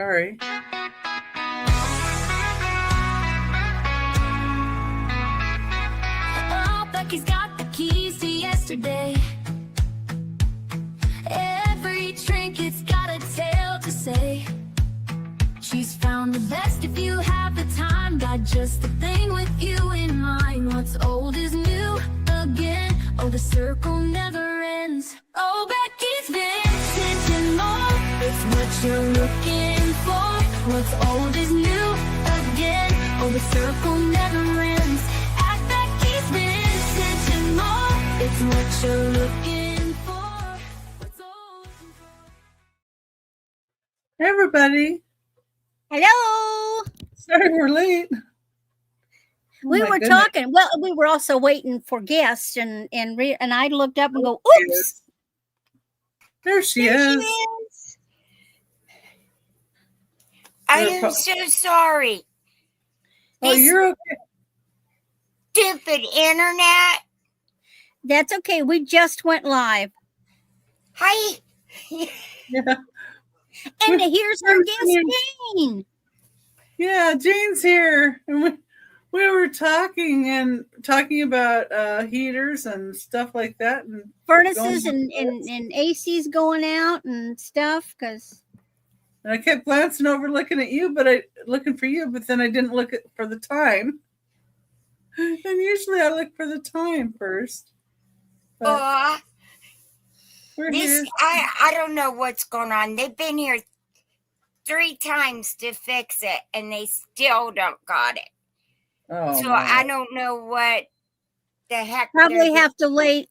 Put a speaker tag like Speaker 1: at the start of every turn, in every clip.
Speaker 1: Sorry.
Speaker 2: Oh, Becky's got the keys to yesterday. Every trinket's got a tale to say. She's found the best if you have the time. Got just the thing with you in mind. What's old is new again. Oh, the circle never ends. Oh, Becky's vintage and more. It's what you're looking for. What's old is new again. Oh, the circle never ends. At Becky's vintage and more. It's what you're looking for. What's old is new.
Speaker 1: Hey, everybody.
Speaker 3: Hello.
Speaker 1: Sorry we're late.
Speaker 3: We were talking. Well, we were also waiting for guests, and I looked up and go, "Oops!"
Speaker 1: There she is.
Speaker 4: I am so sorry.
Speaker 1: Oh, you're okay.
Speaker 4: Stupid internet.
Speaker 3: That's okay. We just went live,
Speaker 4: Hi.
Speaker 1: Yeah.
Speaker 3: and here's our guest, Jane.
Speaker 1: Yeah, Jane's here. And we were talking about heaters and stuff like that, and
Speaker 3: Furnaces and ACs going out and stuff. Because
Speaker 1: I kept glancing over, looking for you, but then I didn't look for the time. And usually I look for the time first. We're here.
Speaker 4: I don't know what's going on. They've been here 3 times to fix it, and they still don't got it.
Speaker 1: Oh,
Speaker 4: So
Speaker 1: no.
Speaker 4: I don't know what the heck.
Speaker 3: probably have to lay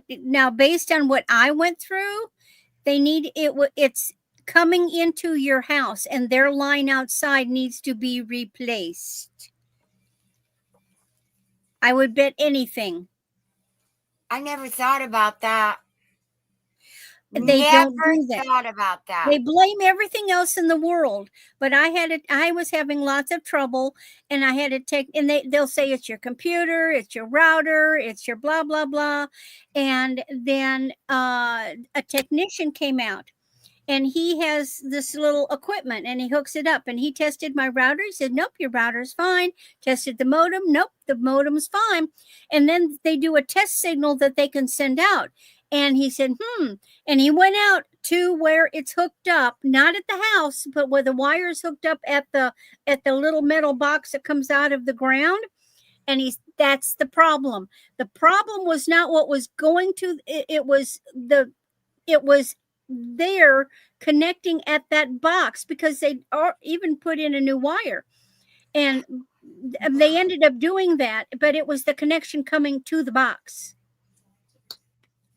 Speaker 3: now. Based on what I went through, they need it. It's coming into your house, and their line outside needs to be replaced. I would bet anything.
Speaker 4: I never thought about that.
Speaker 3: They don't do that.
Speaker 4: Thought about that.
Speaker 3: They blame everything else in the world, but I was having lots of trouble, and I had to take, and they'll say it's your computer, it's your router, it's your blah blah blah, and then a technician came out, and he has this little equipment, and he hooks it up, and he tested my router. He said, "Nope, your router's fine." Tested the modem. Nope, the modem's fine. And then they do a test signal that they can send out. And he said, and he went out to where it's hooked up, not at the house, but where the wire's hooked up at the little metal box that comes out of the ground. And that's the problem. The problem was not what was going to, it was there connecting at that box, because they even put in a new wire. And they ended up doing that, but it was the connection coming to the box.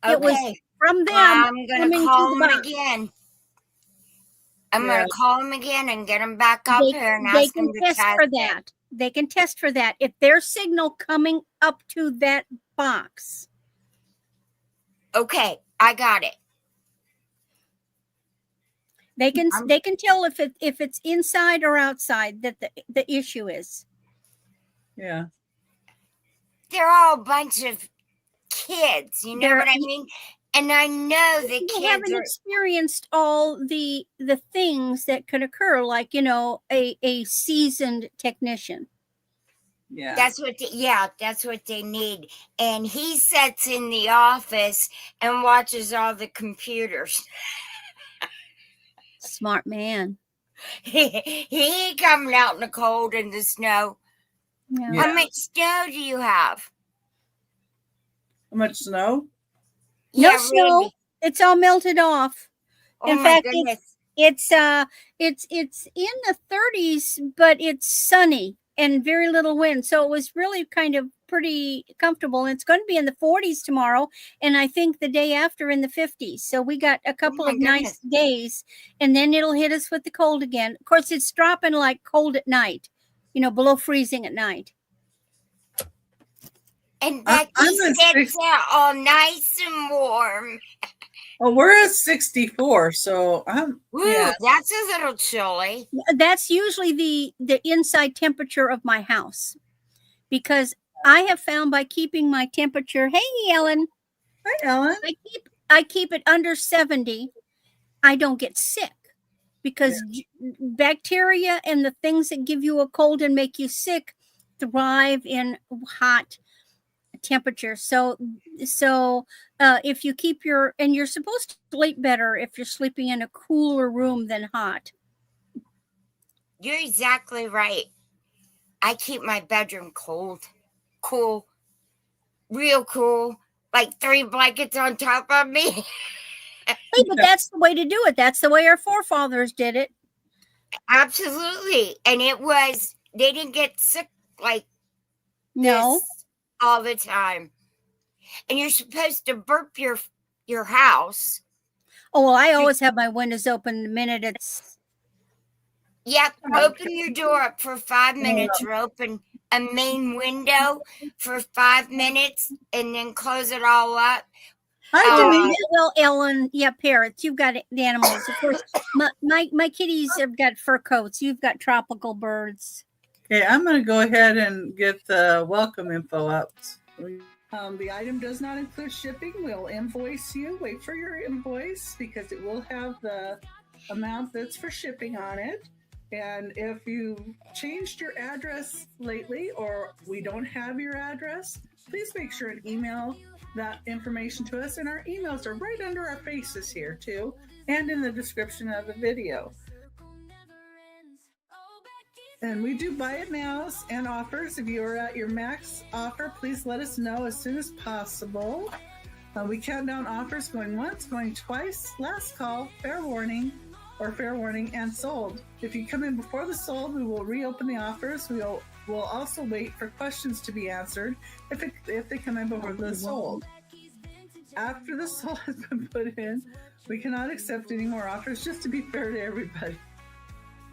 Speaker 4: Okay.
Speaker 3: It was from them.
Speaker 4: I'm going to call them
Speaker 3: box.
Speaker 4: again. I'm going to call them again and get them back up here and ask them to test
Speaker 3: for that. They can test for that. If their signal coming up to that box.
Speaker 4: Okay, I got it.
Speaker 3: They can tell if it's inside or outside that the issue is.
Speaker 1: Yeah.
Speaker 4: They're all a bunch of kids, you know what I mean? And I know the kids
Speaker 3: haven't experienced all the things that could occur, like, a seasoned technician.
Speaker 1: Yeah.
Speaker 4: That's what they need. And he sits in the office and watches all the computers.
Speaker 3: Smart man.
Speaker 4: He ain't coming out in the cold and the snow.
Speaker 3: Yeah.
Speaker 4: How much snow do you have?
Speaker 1: How much snow?
Speaker 3: No snow. Really. It's all melted off.
Speaker 4: Oh,
Speaker 3: in fact, it's in the 30s, but it's sunny and very little wind. So it was really kind of pretty comfortable. And it's going to be in the 40s tomorrow, and I think the day after in the 50s. So we got a couple of nice days, and then it'll hit us with the cold again. Of course, it's dropping like cold at night, below freezing at night.
Speaker 4: And Becky sits there all nice and warm.
Speaker 1: Well, we're at 64, so
Speaker 4: that's a little chilly.
Speaker 3: That's usually the inside temperature of my house, because I have found by keeping my temperature. Hey, Ellen.
Speaker 1: Hi, Ellen.
Speaker 3: I keep it under 70. I don't get sick. because bacteria and the things that give you a cold and make you sick thrive in hot temperature. So if you keep and you're supposed to sleep better if you're sleeping in a cooler room than hot.
Speaker 4: You're exactly right. I keep my bedroom cool, real cool, like 3 blankets on top of me.
Speaker 3: Hey, but that's the way to do it. That's the way our forefathers did it.
Speaker 4: Absolutely. And they didn't get sick like this all the time. And you're supposed to burp your house.
Speaker 3: Oh, well, I always have my windows open the minute it's...
Speaker 4: Yep, open your door up for 5 minutes, or open a main window for 5 minutes, and then close it all up.
Speaker 3: Well, Ellen, yeah, parrots. You've got the animals. Of course, my kitties have got fur coats. You've got tropical birds.
Speaker 1: Okay, I'm going to go ahead and get the welcome info up. The item does not include shipping. We'll invoice you. Wait for your invoice because it will have the amount that's for shipping on it. And if you changed your address lately or we don't have your address, please make sure and email that information to us. And our emails are right under our faces here too, and in the description of the video. And we do buy it nows and offers. If you are at your max offer, please let us know as soon as possible. We count down offers going once, going twice, last call, fair warning, and sold. If you come in before the sold, we will reopen the offers. We'll also wait for questions to be answered if they come in before the sold. After the sold has been put in, we cannot accept any more offers, just to be fair to everybody.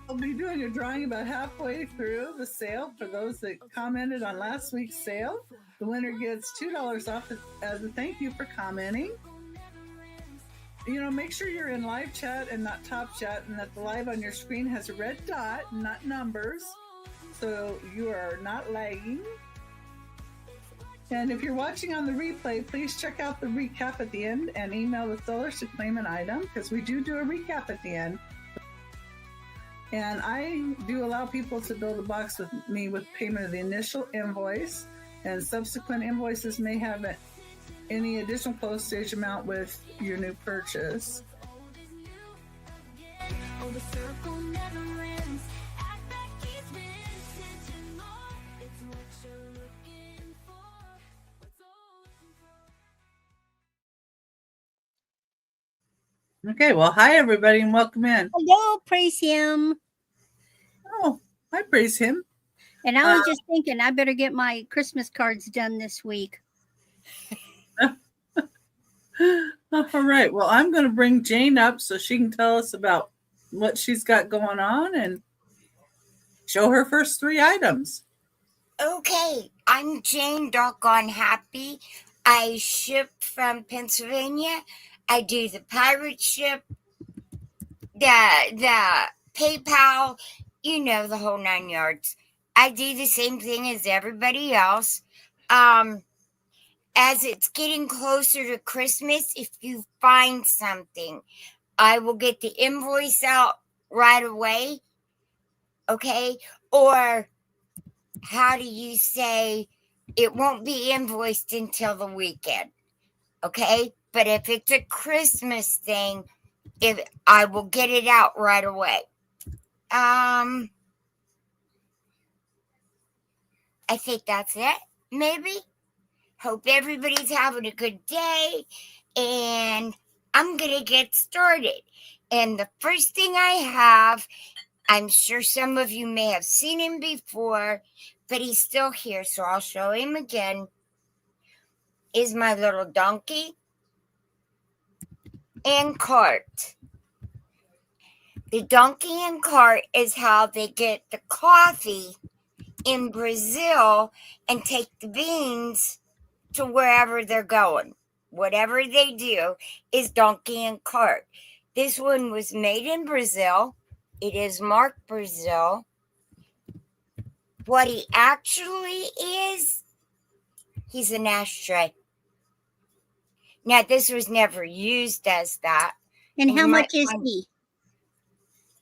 Speaker 1: I'll be doing a drawing about halfway through the sale for those that commented on last week's sale. The winner gets $2 off as a thank you for commenting. Make sure you're in live chat and not top chat, and that the live on your screen has a red dot, not numbers, so you are not lagging. And if you're watching on the replay, please check out the recap at the end and email the sellers to claim an item, because we do a recap at the end. And I do allow people to build a box with me with payment of the initial invoice, and subsequent invoices may have any additional postage amount with your new purchase. Okay, well, hi everybody and welcome in.
Speaker 3: Hello, praise him.
Speaker 1: Oh, I praise him.
Speaker 3: And I was just thinking I better get my Christmas cards done this week.
Speaker 1: All right. Well, I'm going to bring Jane up so she can tell us about what she's got going on and show her first 3 items.
Speaker 4: Okay. I'm Jane Doggone Happy. I ship from Pennsylvania. I do the pirate ship, the PayPal, the whole 9 yards. I do the same thing as everybody else. As it's getting closer to Christmas, if you find something, I will get the invoice out right away. Okay? Or how do you say it won't be invoiced until the weekend? Okay? But if it's a Christmas thing, I will get it out right away. I think that's it, maybe. Hope everybody's having a good day, and I'm going to get started. And the first thing I have, I'm sure some of you may have seen him before, but he's still here, so I'll show him again, is my little donkey and cart. The donkey and cart is how they get the coffee in Brazil and take the beans to wherever they're going. Whatever they do is donkey and cart. This one was made in Brazil. It is marked Brazil. What he actually is, he's an ashtray. Now, this was never used as that.
Speaker 3: And how much is he?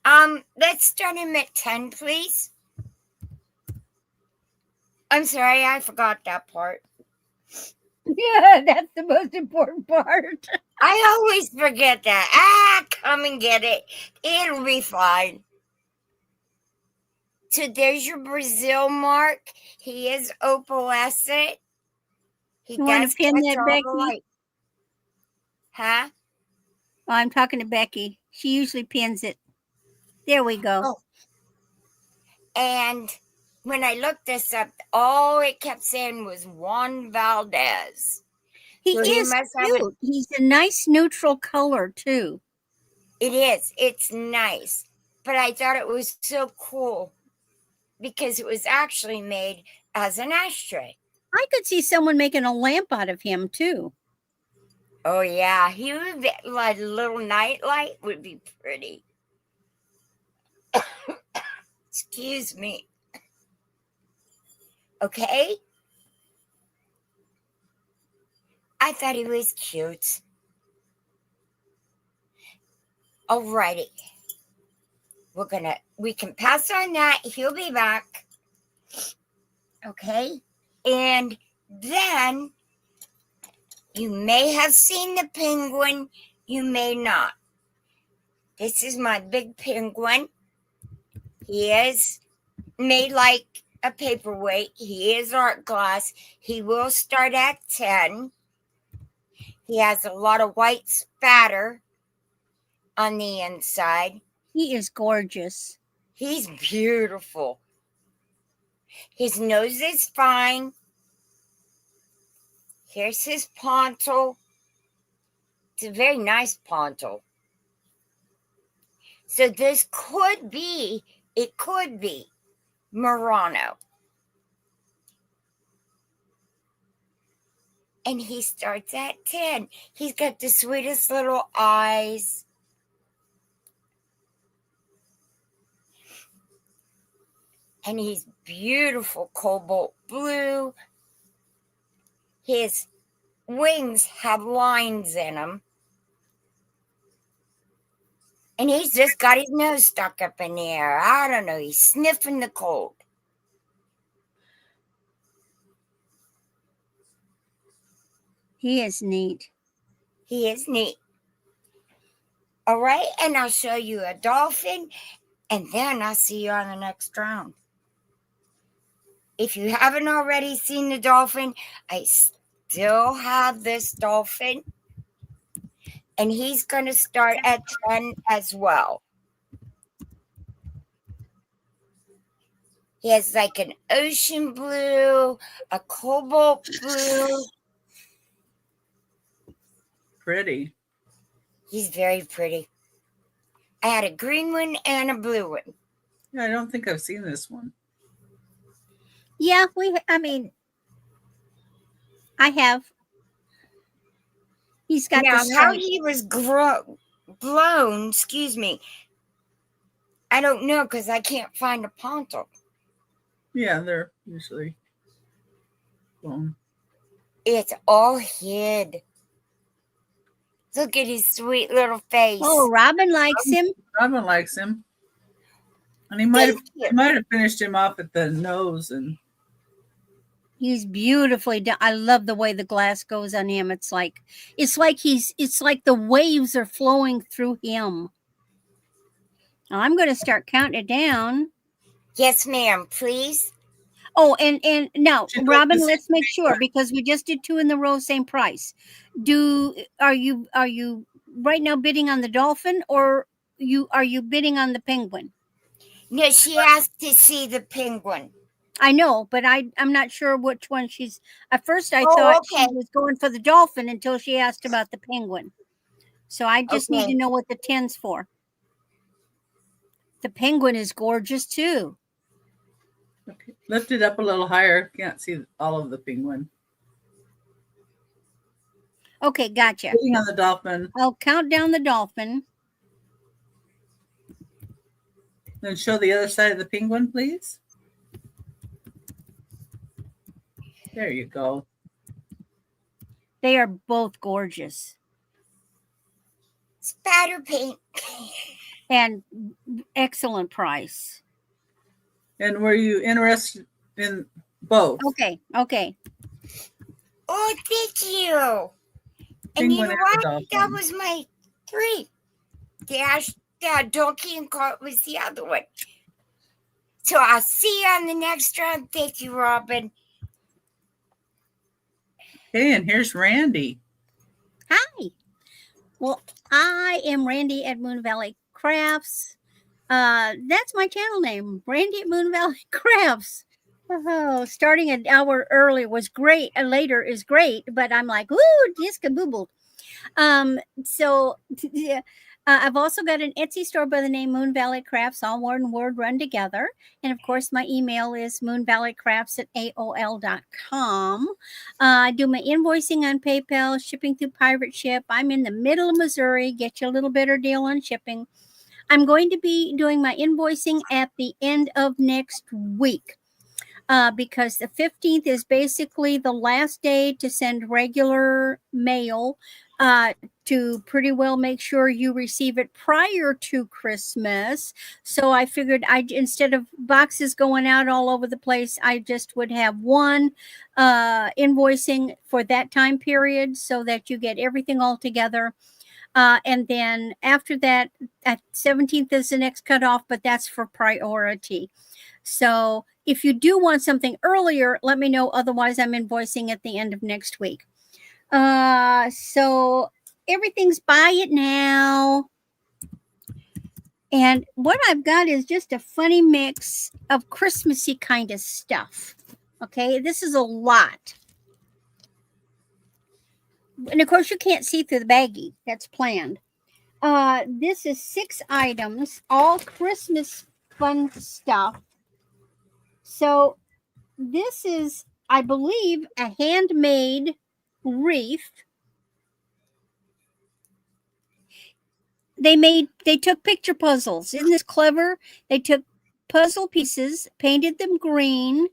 Speaker 4: Let's start him at 10, please. I'm sorry, I forgot that part.
Speaker 3: Yeah, that's the most important part.
Speaker 4: I always forget that. Come and get it. It'll be fine. So there's your Brazil mark. He is opalescent. He
Speaker 3: You want
Speaker 4: does
Speaker 3: to pin
Speaker 4: catch
Speaker 3: that,
Speaker 4: all
Speaker 3: Becky?
Speaker 4: the light. Huh?
Speaker 3: Oh, I'm talking to Becky. She usually pins it. There we go.
Speaker 4: Oh. And when I looked this up, all it kept saying was Juan Valdez.
Speaker 3: He
Speaker 4: So
Speaker 3: is
Speaker 4: must have
Speaker 3: cute. He's a nice neutral color too.
Speaker 4: It is. It's nice. But I thought it was so cool because it was actually made as an ashtray.
Speaker 3: I could see someone making a lamp out of him too.
Speaker 4: Oh, yeah. He would be like a little night light would be pretty. Excuse me. Okay. I thought he was cute. Alrighty. We can pass on that. He'll be back. Okay. And then you may have seen the penguin. You may not. This is my big penguin. He is made like a paperweight. He is art glass. He will start at 10. He has a lot of white spatter on the inside.
Speaker 3: He is gorgeous.
Speaker 4: He's beautiful. His nose is fine. Here's his poncho. It's a very nice poncho. So this could be Murano. And he starts at 10. He's got the sweetest little eyes. And he's beautiful cobalt blue. His wings have lines in them. And he's just got his nose stuck up in the air. I don't know. He's sniffing the cold.
Speaker 3: He is neat.
Speaker 4: He is neat. All right. And I'll show you a dolphin. And then I'll see you on the next round. If you haven't already seen the dolphin, I still have this dolphin. And he's going to start at 10 as well. He has like an ocean blue, a cobalt blue.
Speaker 1: Pretty.
Speaker 4: He's very pretty. I had a green one and a blue one.
Speaker 1: Yeah, I don't think I've seen this one.
Speaker 3: Yeah, I have. He's got
Speaker 4: Now,
Speaker 3: the
Speaker 4: how
Speaker 3: stripe.
Speaker 4: he was blown, excuse me, I don't know because I can't find a poncho.
Speaker 1: Yeah, they're usually blown.
Speaker 4: It's all hid. Look at his sweet little face.
Speaker 3: Oh, Robin likes him.
Speaker 1: Robin likes him. And he might have finished him off at the nose. And
Speaker 3: He's beautifully done. I love the way the glass goes on him. It's like the waves are flowing through him. Now I'm going to start counting it down.
Speaker 4: Yes, ma'am, please.
Speaker 3: Oh, and now,
Speaker 1: Should we
Speaker 3: Robin,
Speaker 1: just-
Speaker 3: let's make sure because we just did 2 in the row, same price. Are you right now bidding on the dolphin or are you bidding on the penguin?
Speaker 4: No, she asked to see the penguin.
Speaker 3: I know, but I'm not sure which one she's. At first, I
Speaker 4: Oh,
Speaker 3: thought
Speaker 4: okay.
Speaker 3: she was going for the dolphin until she asked about the penguin. So I just need
Speaker 4: Okay.
Speaker 3: to know what the 10's for. The penguin is gorgeous too.
Speaker 1: okay, lift it up a little higher. Can't see all of the penguin.
Speaker 3: Okay, gotcha.
Speaker 1: Sitting on the dolphin.
Speaker 3: I'll count down the dolphin.
Speaker 1: Then show the other side of the penguin, please. There you go.
Speaker 3: They are both gorgeous.
Speaker 4: Spatter paint.
Speaker 3: and excellent price.
Speaker 1: And were you interested in both?
Speaker 3: Okay. Okay.
Speaker 4: Oh, thank you. And you
Speaker 1: Penguin
Speaker 4: know
Speaker 1: and
Speaker 4: what?
Speaker 1: the dolphin.
Speaker 4: That was my 3. Yeah, donkey and cart was the other one. So I'll see you on the next round. Thank you, Robin.
Speaker 1: Okay, and here's Randy.
Speaker 3: Hi. Well, I am Randy at Moon Valley Crafts. That's my channel name, Randy at Moon Valley Crafts. Oh, starting an hour early was great. Later is great, but I'm like, woo, just kaboobled. So yeah, I've also got an Etsy store by the name Moon Valley Crafts, all one word run together. And of course, my email is moonvalleycrafts@aol.com. I do my invoicing on PayPal, shipping through Pirate Ship. I'm in the middle of Missouri. Get you a little better deal on shipping. I'm going to be doing my invoicing at the end of next week. Because the 15th is basically the last day to send regular mail to pretty well make sure you receive it prior to Christmas. So I figured instead of boxes going out all over the place, I just would have one invoicing for that time period so that you get everything all together. And then after that, at 17th is the next cutoff, but that's for priority. So if you do want something earlier, let me know. Otherwise, I'm invoicing at the end of next week. So everything's buy it now. And what I've got is just a funny mix of Christmassy kind of stuff. Okay, this is a lot. And of course, you can't see through the baggie. That's planned. This is 6 items, all Christmas fun stuff. So this is, I believe, a handmade wreath. They took picture puzzles. Isn't this clever? They took puzzle pieces, painted them green,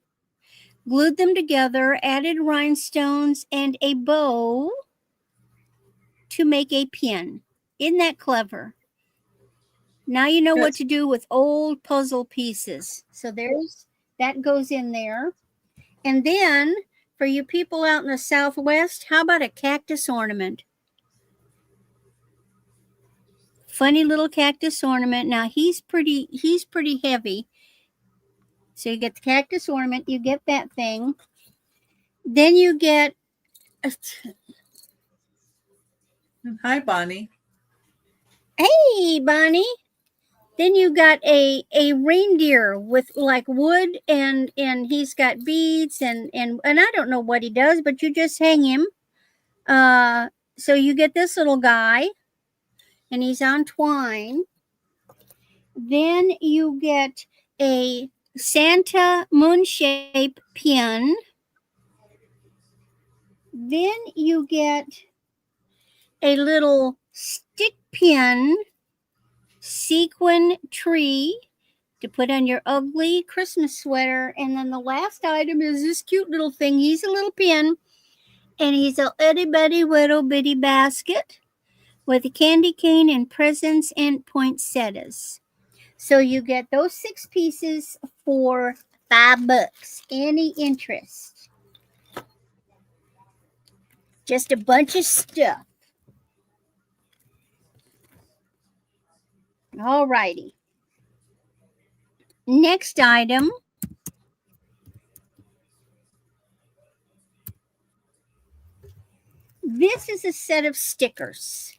Speaker 3: glued them together, added rhinestones and a bow to make a pin. Isn't that clever? Now you know what to do with old puzzle pieces. So that goes in there. And then for you people out in the Southwest, how about a cactus ornament? Funny little cactus ornament. Now he's pretty heavy. So you get the cactus ornament, you get that thing. Then you get
Speaker 1: Hi, Bonnie.
Speaker 3: Hey, Bonnie. Then you got a reindeer with like wood and he's got beads and I don't know what he does, but you just hang him. So you get this little guy and he's on twine. Then you get a Santa moon shape pin. Then you get a little stick pin sequin tree to put on your ugly Christmas sweater. And then the last item is this cute little thing. He's a little pin and he's a itty bitty little bitty basket with a candy cane and presents and poinsettias. So you get those 6 pieces for $5. Any interest? Just a bunch of stuff. All righty. Next item. This is a set of stickers.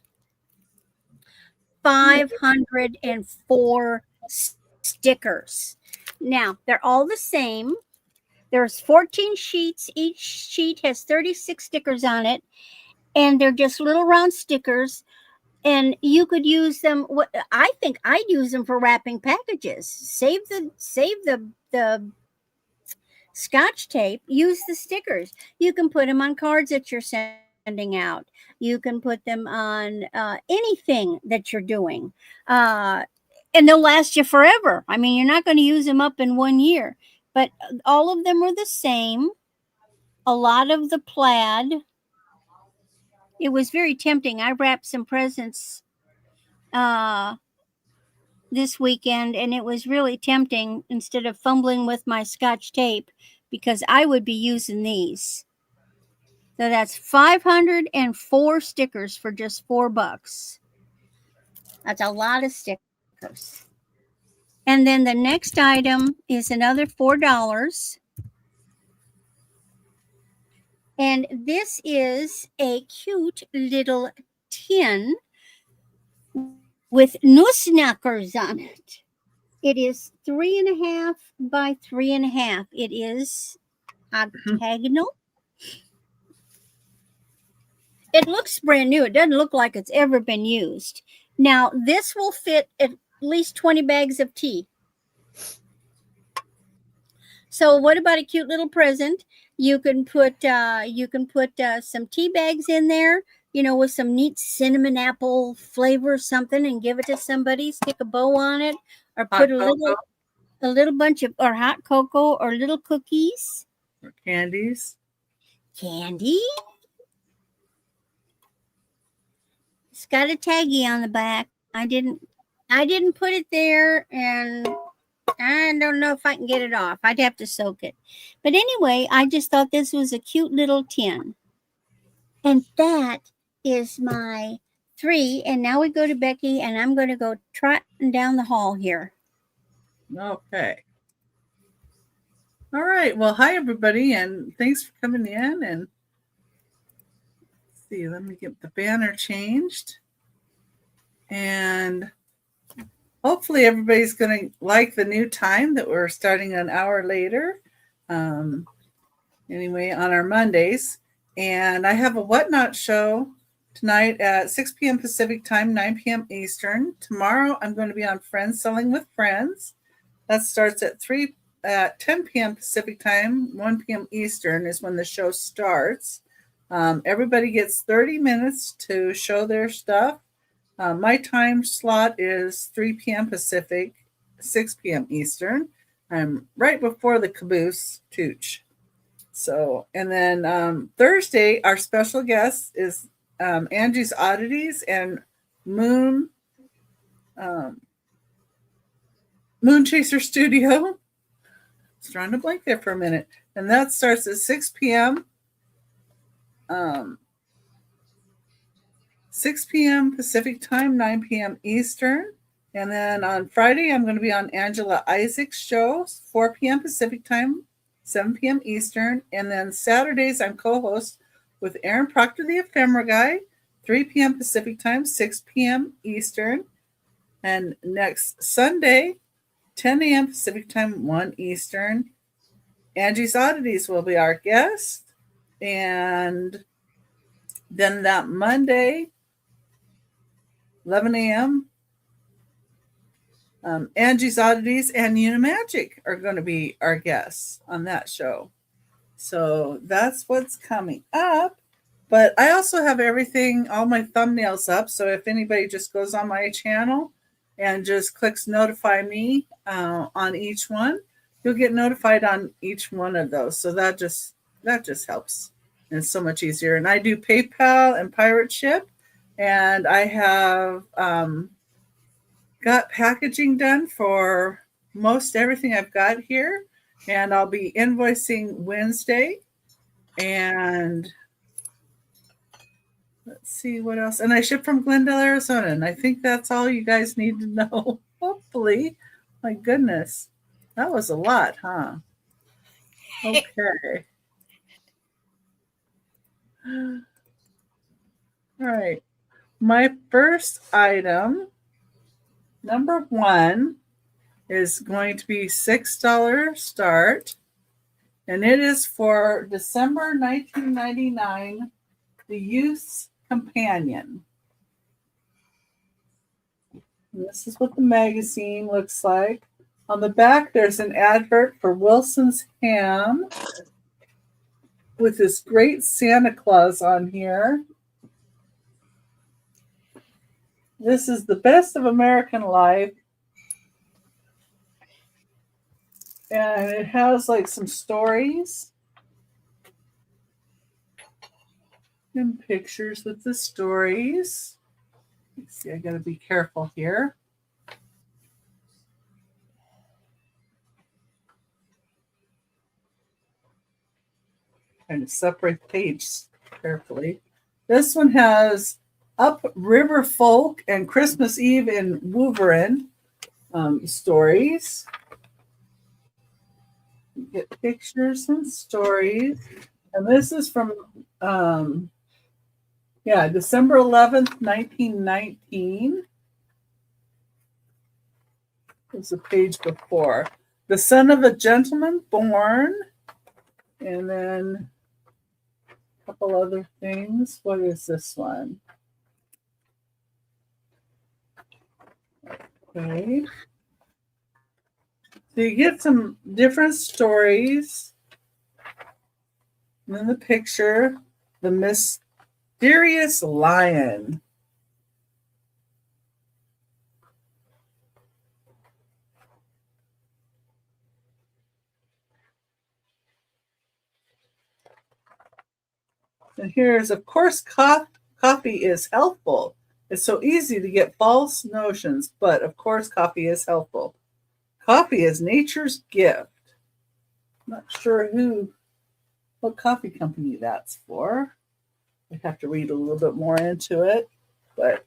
Speaker 3: 504 stickers. Now, they're all the same. There's 14 sheets. Each sheet has 36 stickers on it. And they're just little round stickers. And you could use them. I think I'd use them for wrapping packages. Save the Scotch tape. Use the stickers. You can put them on cards that you're sending out. You can put them on anything that you're doing. And they'll last you forever. I mean, you're not going to use them up in 1 year. But all of them are the same. A lot of the plaid. It was very tempting. I wrapped some presents this weekend, and it was really tempting instead of fumbling with my Scotch tape because I would be using these. So that's 504 stickers for just $4. That's a lot of stickers. And then the next item is another $4. And this is a cute little tin with nussknackers on it. It is 3.5 by 3.5. It is octagonal. It looks brand new. It doesn't look like it's ever been used. Now, this will fit at least 20 bags of tea. So what about a cute little present? You can put some tea bags in there, with some neat cinnamon apple flavor or something, and give it to somebody. Stick a bow on it, or put a little bunch of or hot cocoa or little cookies
Speaker 1: or candies.
Speaker 3: Candy. It's got a taggy on the back. I didn't put it there, and I don't know if I can get it off. I'd have to soak it. But anyway, I just thought this was a cute little tin. And that is my 3. And now we go to Becky, and I'm going to go trotting down the hall here.
Speaker 1: Okay. All right. Well, hi, everybody, and thanks for coming in. And let's see, let me get the banner changed. And hopefully everybody's going to like the new time that we're starting an hour later. Anyway, on our Mondays. And I have a Whatnot show tonight at 6 p.m. Pacific time, 9 p.m. Eastern. Tomorrow I'm going to be on Friends Selling with Friends. That starts at 10 p.m. Pacific time, 1 p.m. Eastern is when the show starts. Everybody gets 30 minutes to show their stuff. My time slot is 3 p.m. Pacific, 6 p.m. Eastern. I'm right before the caboose tooch. So, and then Thursday, our special guest is Angie's Oddities and Moon Chaser Studio. I was trying to blank there for a minute. And that starts at 6 p.m. 6 p.m. Pacific time, 9 p.m. Eastern. And then on Friday, I'm going to be on Angela Isaac's show, 4 p.m. Pacific time, 7 p.m. Eastern. And then Saturdays, I'm co-host with Aaron Proctor, the Ephemera Guy, 3 p.m. Pacific time, 6 p.m. Eastern. And next Sunday, 10 a.m. Pacific time, 1 Eastern. Angie's Oddities will be our guest. And then that Monday, 11 a.m., Angie's Oddities and Unimagic are going to be our guests on that show. So that's what's coming up. But I also have everything, all my thumbnails up. So if anybody just goes on my channel and just clicks notify me on each one, you'll get notified on each one of those. So that just helps. And it's so much easier. And I do PayPal and Pirate Ship. And I have got packaging done for most everything I've got here. And I'll be invoicing Wednesday. And let's see what else. And I ship from Glendale, Arizona. And I think that's all you guys need to know. Hopefully. My goodness. That was a lot, huh? Okay. All right. My first item, number 1, is going to be $6 start. And it is for December 1999, The Youth's Companion. And this is what the magazine looks like. On the back, there's an advert for Wilson's Ham with this great Santa Claus on here. This is the best of American life. And it has like some stories and pictures with the stories. Let's see, I got to be careful here. Trying to separate the page carefully. This one has Upriver Folk and Christmas Eve in Wolverine stories. You get pictures and stories. And this is from, December 11th, 1919. There's a page before. The son of a gentleman born. And then a couple other things. What is this one? Okay. So you get some different stories. And then the picture, the mysterious lion. And here's, of course, coffee is healthful. It's so easy to get false notions, but of course, coffee is helpful. Coffee is nature's gift. Not sure what coffee company that's for. I have to read a little bit more into it, but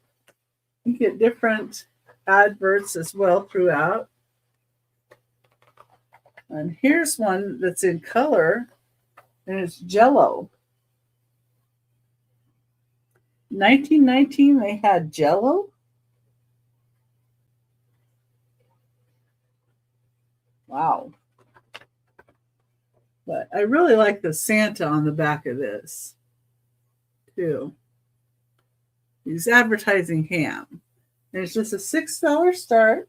Speaker 1: you get different adverts as well throughout. And here's one that's in color, and it's Jell-O. 1919, they had Jell-O. Wow. But I really like the Santa on the back of this, too. He's advertising ham. And it's just a $6 start.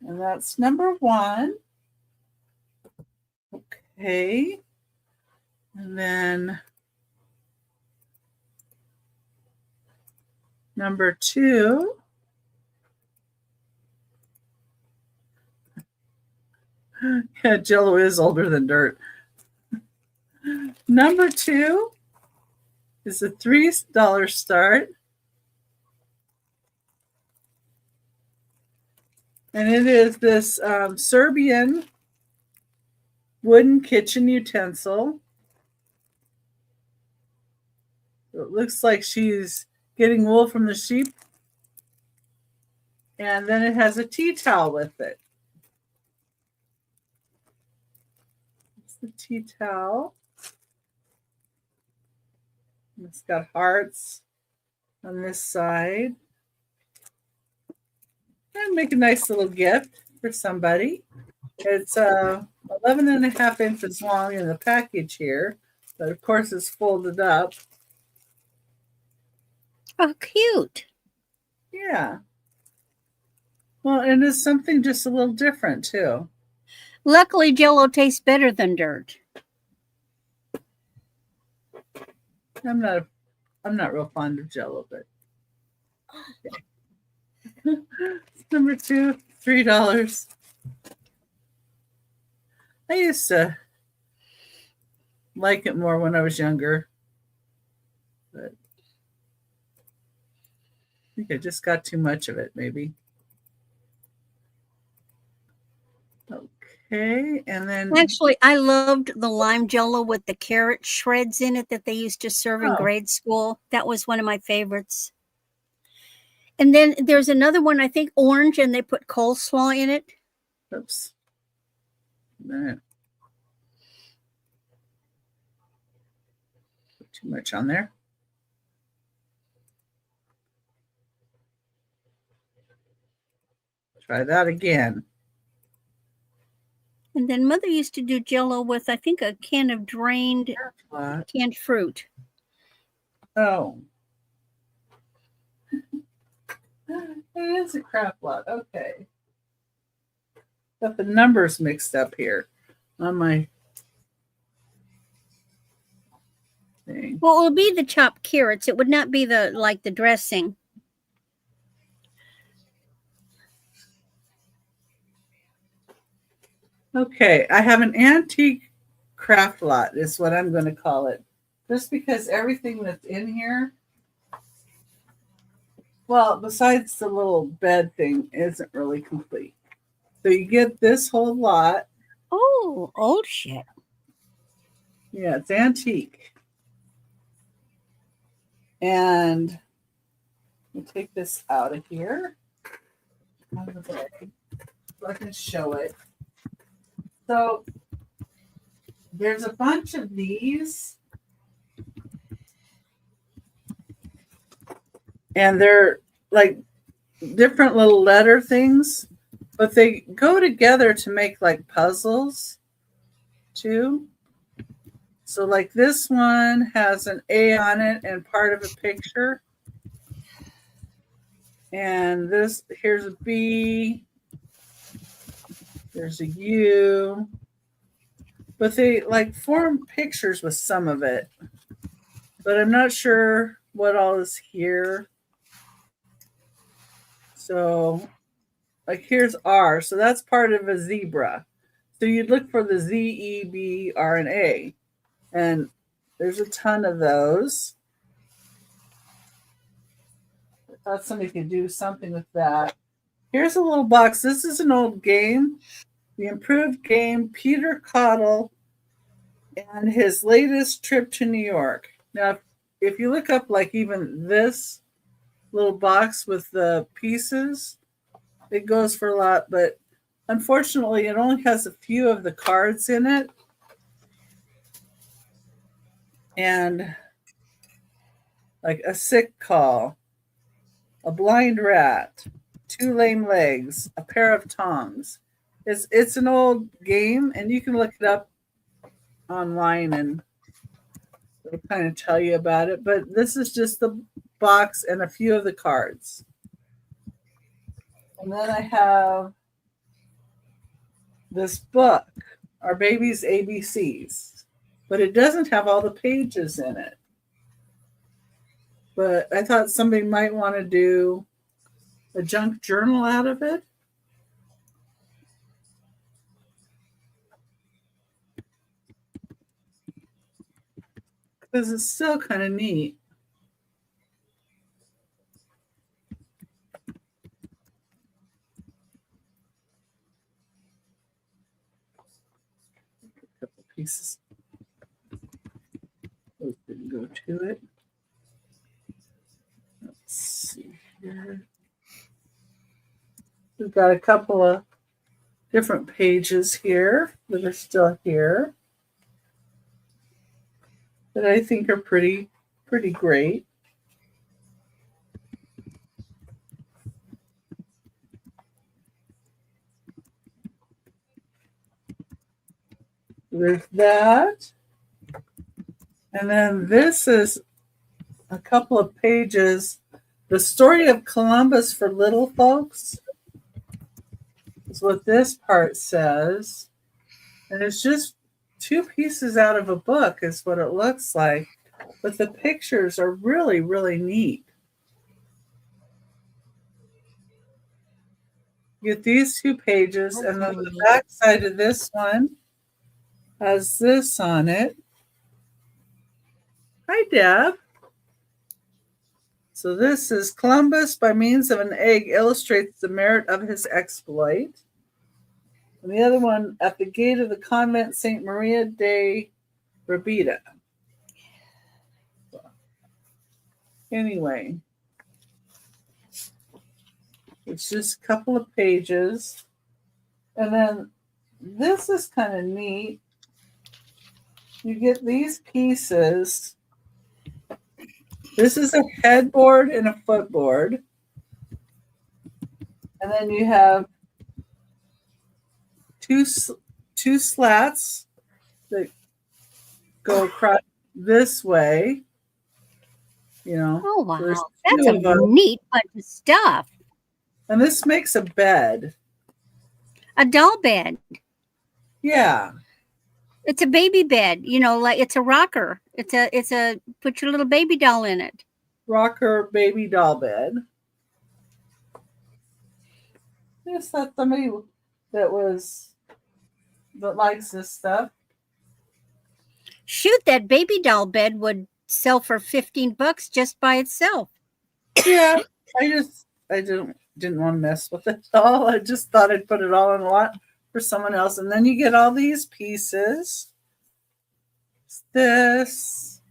Speaker 1: And that's number 1. Okay. And then number 2. Yeah, Jell-O is older than dirt. Number 2 is a $3 start. And it is this Serbian wooden kitchen utensil. It looks like she's getting wool from the sheep. And then it has a tea towel with it. It's the tea towel. It's got hearts on this side. And make a nice little gift for somebody. It's 11.5 inches long in the package here. But of course it's folded up.
Speaker 3: Oh, cute.
Speaker 1: Yeah. Well, and it's something just a little different too.
Speaker 3: Luckily, Jell-O tastes better than dirt.
Speaker 1: I'm not real fond of Jell-O, but okay. Number 2, $3. I used to like it more when I was younger, but I think I just got too much of it, maybe. Okay, and then
Speaker 3: Actually, I loved the lime Jell-O with the carrot shreds in it that they used to serve in grade school. That was one of my favorites. And then there's another one, I think orange, and they put coleslaw in it.
Speaker 1: Oops. No. Put too much on there. Try that again.
Speaker 3: And then Mother used to do Jell-O with, I think, a can of drained canned fruit.
Speaker 1: Oh. It is a crap lot. Okay. Got the numbers mixed up here on my thing.
Speaker 3: Well, it would be the chopped carrots. It would not be the dressing.
Speaker 1: Okay, I have an antique craft lot is what I'm going to call it. Just because everything that's in here, well, besides the little bed thing, isn't really complete. So you get this whole lot.
Speaker 3: Oh, old shit.
Speaker 1: Yeah, it's antique. And we'll take this out of here. Out of the way. So I can show it. So there's a bunch of these. And they're like different little letter things, but they go together to make like puzzles too. So like this one has an A on it and part of a picture. And this, here's a B. There's a U. But they like form pictures with some of it. But I'm not sure what all is here. So like here's R. So that's part of a zebra. So you'd look for the Z, E, B, R, and A. And there's a ton of those. I thought somebody could do something with that. Here's a little box. This is an old game. The improved game, Peter Cottle and his latest trip to New York. Now, if you look up like even this little box with the pieces, it goes for a lot, but unfortunately it only has a few of the cards in it. And like a sick call, a blind rat, 2 lame legs, a pair of tongs. It's an old game, and you can look it up online and they'll kind of tell you about it. But this is just the box and a few of the cards. And then I have this book, Our Baby's ABCs, but it doesn't have all the pages in it. But I thought somebody might want to do a junk journal out of it. Because it's still kind of neat. A couple pieces. Those didn't go to it. Let's see here. We've got a couple of different pages here that are still here that I think are pretty great. There's that. And then this is a couple of pages. The story of Columbus for little folks is what this part says. And it's just 2 pieces out of a book is what it looks like. But the pictures are really, really neat. You get these 2 pages, and then the back side of this one has this on it. Hi, Deb. So this is Columbus, by means of an egg, illustrates the merit of his exploit. And the other one, at the gate of the convent St. Maria de Rabida. Anyway, it's just a couple of pages. And then this is kind of neat. You get these pieces. This is a headboard and a footboard. And then you have two slats that go across this way. You know.
Speaker 3: Oh, wow.
Speaker 1: There's
Speaker 3: That's
Speaker 1: 2
Speaker 3: a
Speaker 1: of them.
Speaker 3: neat bunch of stuff.
Speaker 1: And this makes a bed.
Speaker 3: A doll bed.
Speaker 1: Yeah.
Speaker 3: It's a baby bed, you know, like it's a rocker. It's a put your little baby doll in it.
Speaker 1: Rocker baby doll bed. I just thought somebody that likes this stuff.
Speaker 3: Shoot, that baby doll bed would sell for $15 just by itself.
Speaker 1: Yeah. I didn't want to mess with it at all. I just thought I'd put it all in a lot for someone else. And then you get all these pieces. this.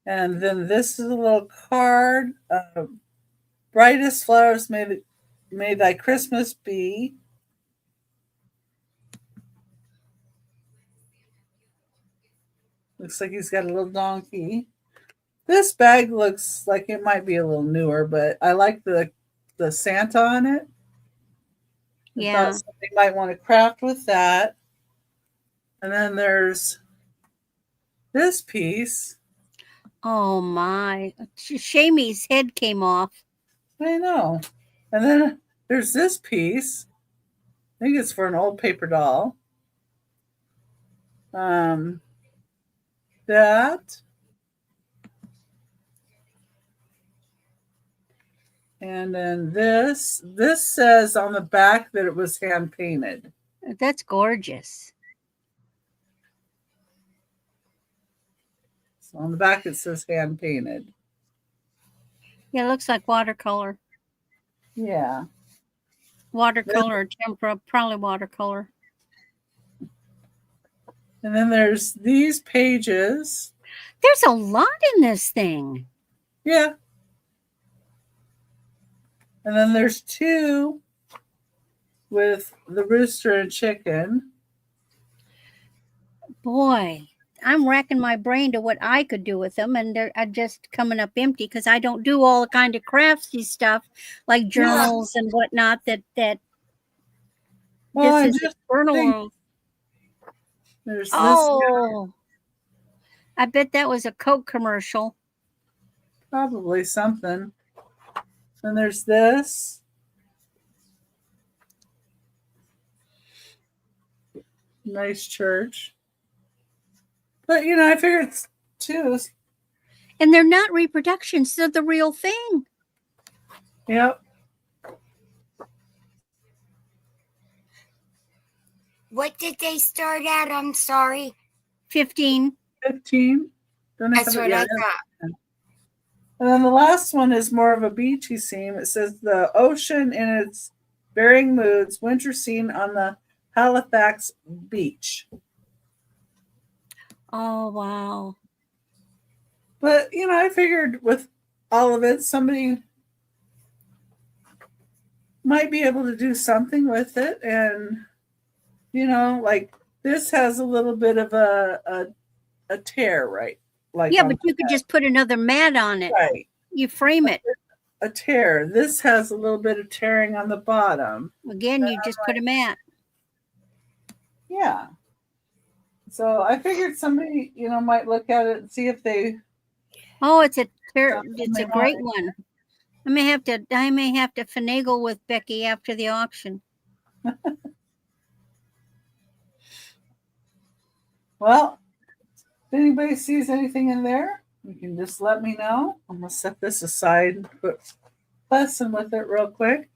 Speaker 1: And then this is a little card. Brightest flowers may thy Christmas be. Looks like he's got a little donkey. This bag looks like it might be a little newer, but I like the Santa on it. I thought somebody might want to craft with that. And then there's this piece.
Speaker 3: Oh my. Shamey's head came off.
Speaker 1: I know. And then there's this piece. I think it's for an old paper doll. That. And then this says on the back that it was hand painted.
Speaker 3: That's gorgeous.
Speaker 1: So on the back it says hand painted.
Speaker 3: Yeah, it looks like watercolor.
Speaker 1: Yeah.
Speaker 3: Watercolor or tempera, probably watercolor.
Speaker 1: And then there's these pages.
Speaker 3: There's a lot in this thing.
Speaker 1: Yeah. And then there's two with the rooster and chicken.
Speaker 3: Boy, I'm racking my brain to what I could do with them, and they're just coming up empty because I don't do all the kind of craftsy stuff like journals and whatnot.
Speaker 1: Well,
Speaker 3: this is journal.
Speaker 1: There's this.
Speaker 3: Oh, I bet that was a Coke commercial.
Speaker 1: Probably something. Then there's this. Nice church. But, I figured it's two.
Speaker 3: And they're not reproductions. They're the real thing.
Speaker 1: Yep.
Speaker 4: What did they start at? I'm sorry.
Speaker 3: 15.
Speaker 1: 15.
Speaker 4: That's what I thought.
Speaker 1: And then the last one is more of a beachy scene. It says the ocean in its varying moods, winter scene on the Halifax beach.
Speaker 3: Oh, wow.
Speaker 1: But, I figured with all of it, somebody might be able to do something with it. And, like this has a little bit of a tear, right? Like
Speaker 3: yeah, but you could just put another mat on it.
Speaker 1: Right.
Speaker 3: You frame it.
Speaker 1: A tear. This has a little bit of tearing on the bottom.
Speaker 3: Again, you just put a mat.
Speaker 1: Yeah. So I figured somebody, might look at it and see if they.
Speaker 3: Oh, it's a great one. I may have to finagle with Becky after the auction.
Speaker 1: Well, if anybody sees anything in there, you can just let me know. I'm going to set this aside and put lesson with it real quick.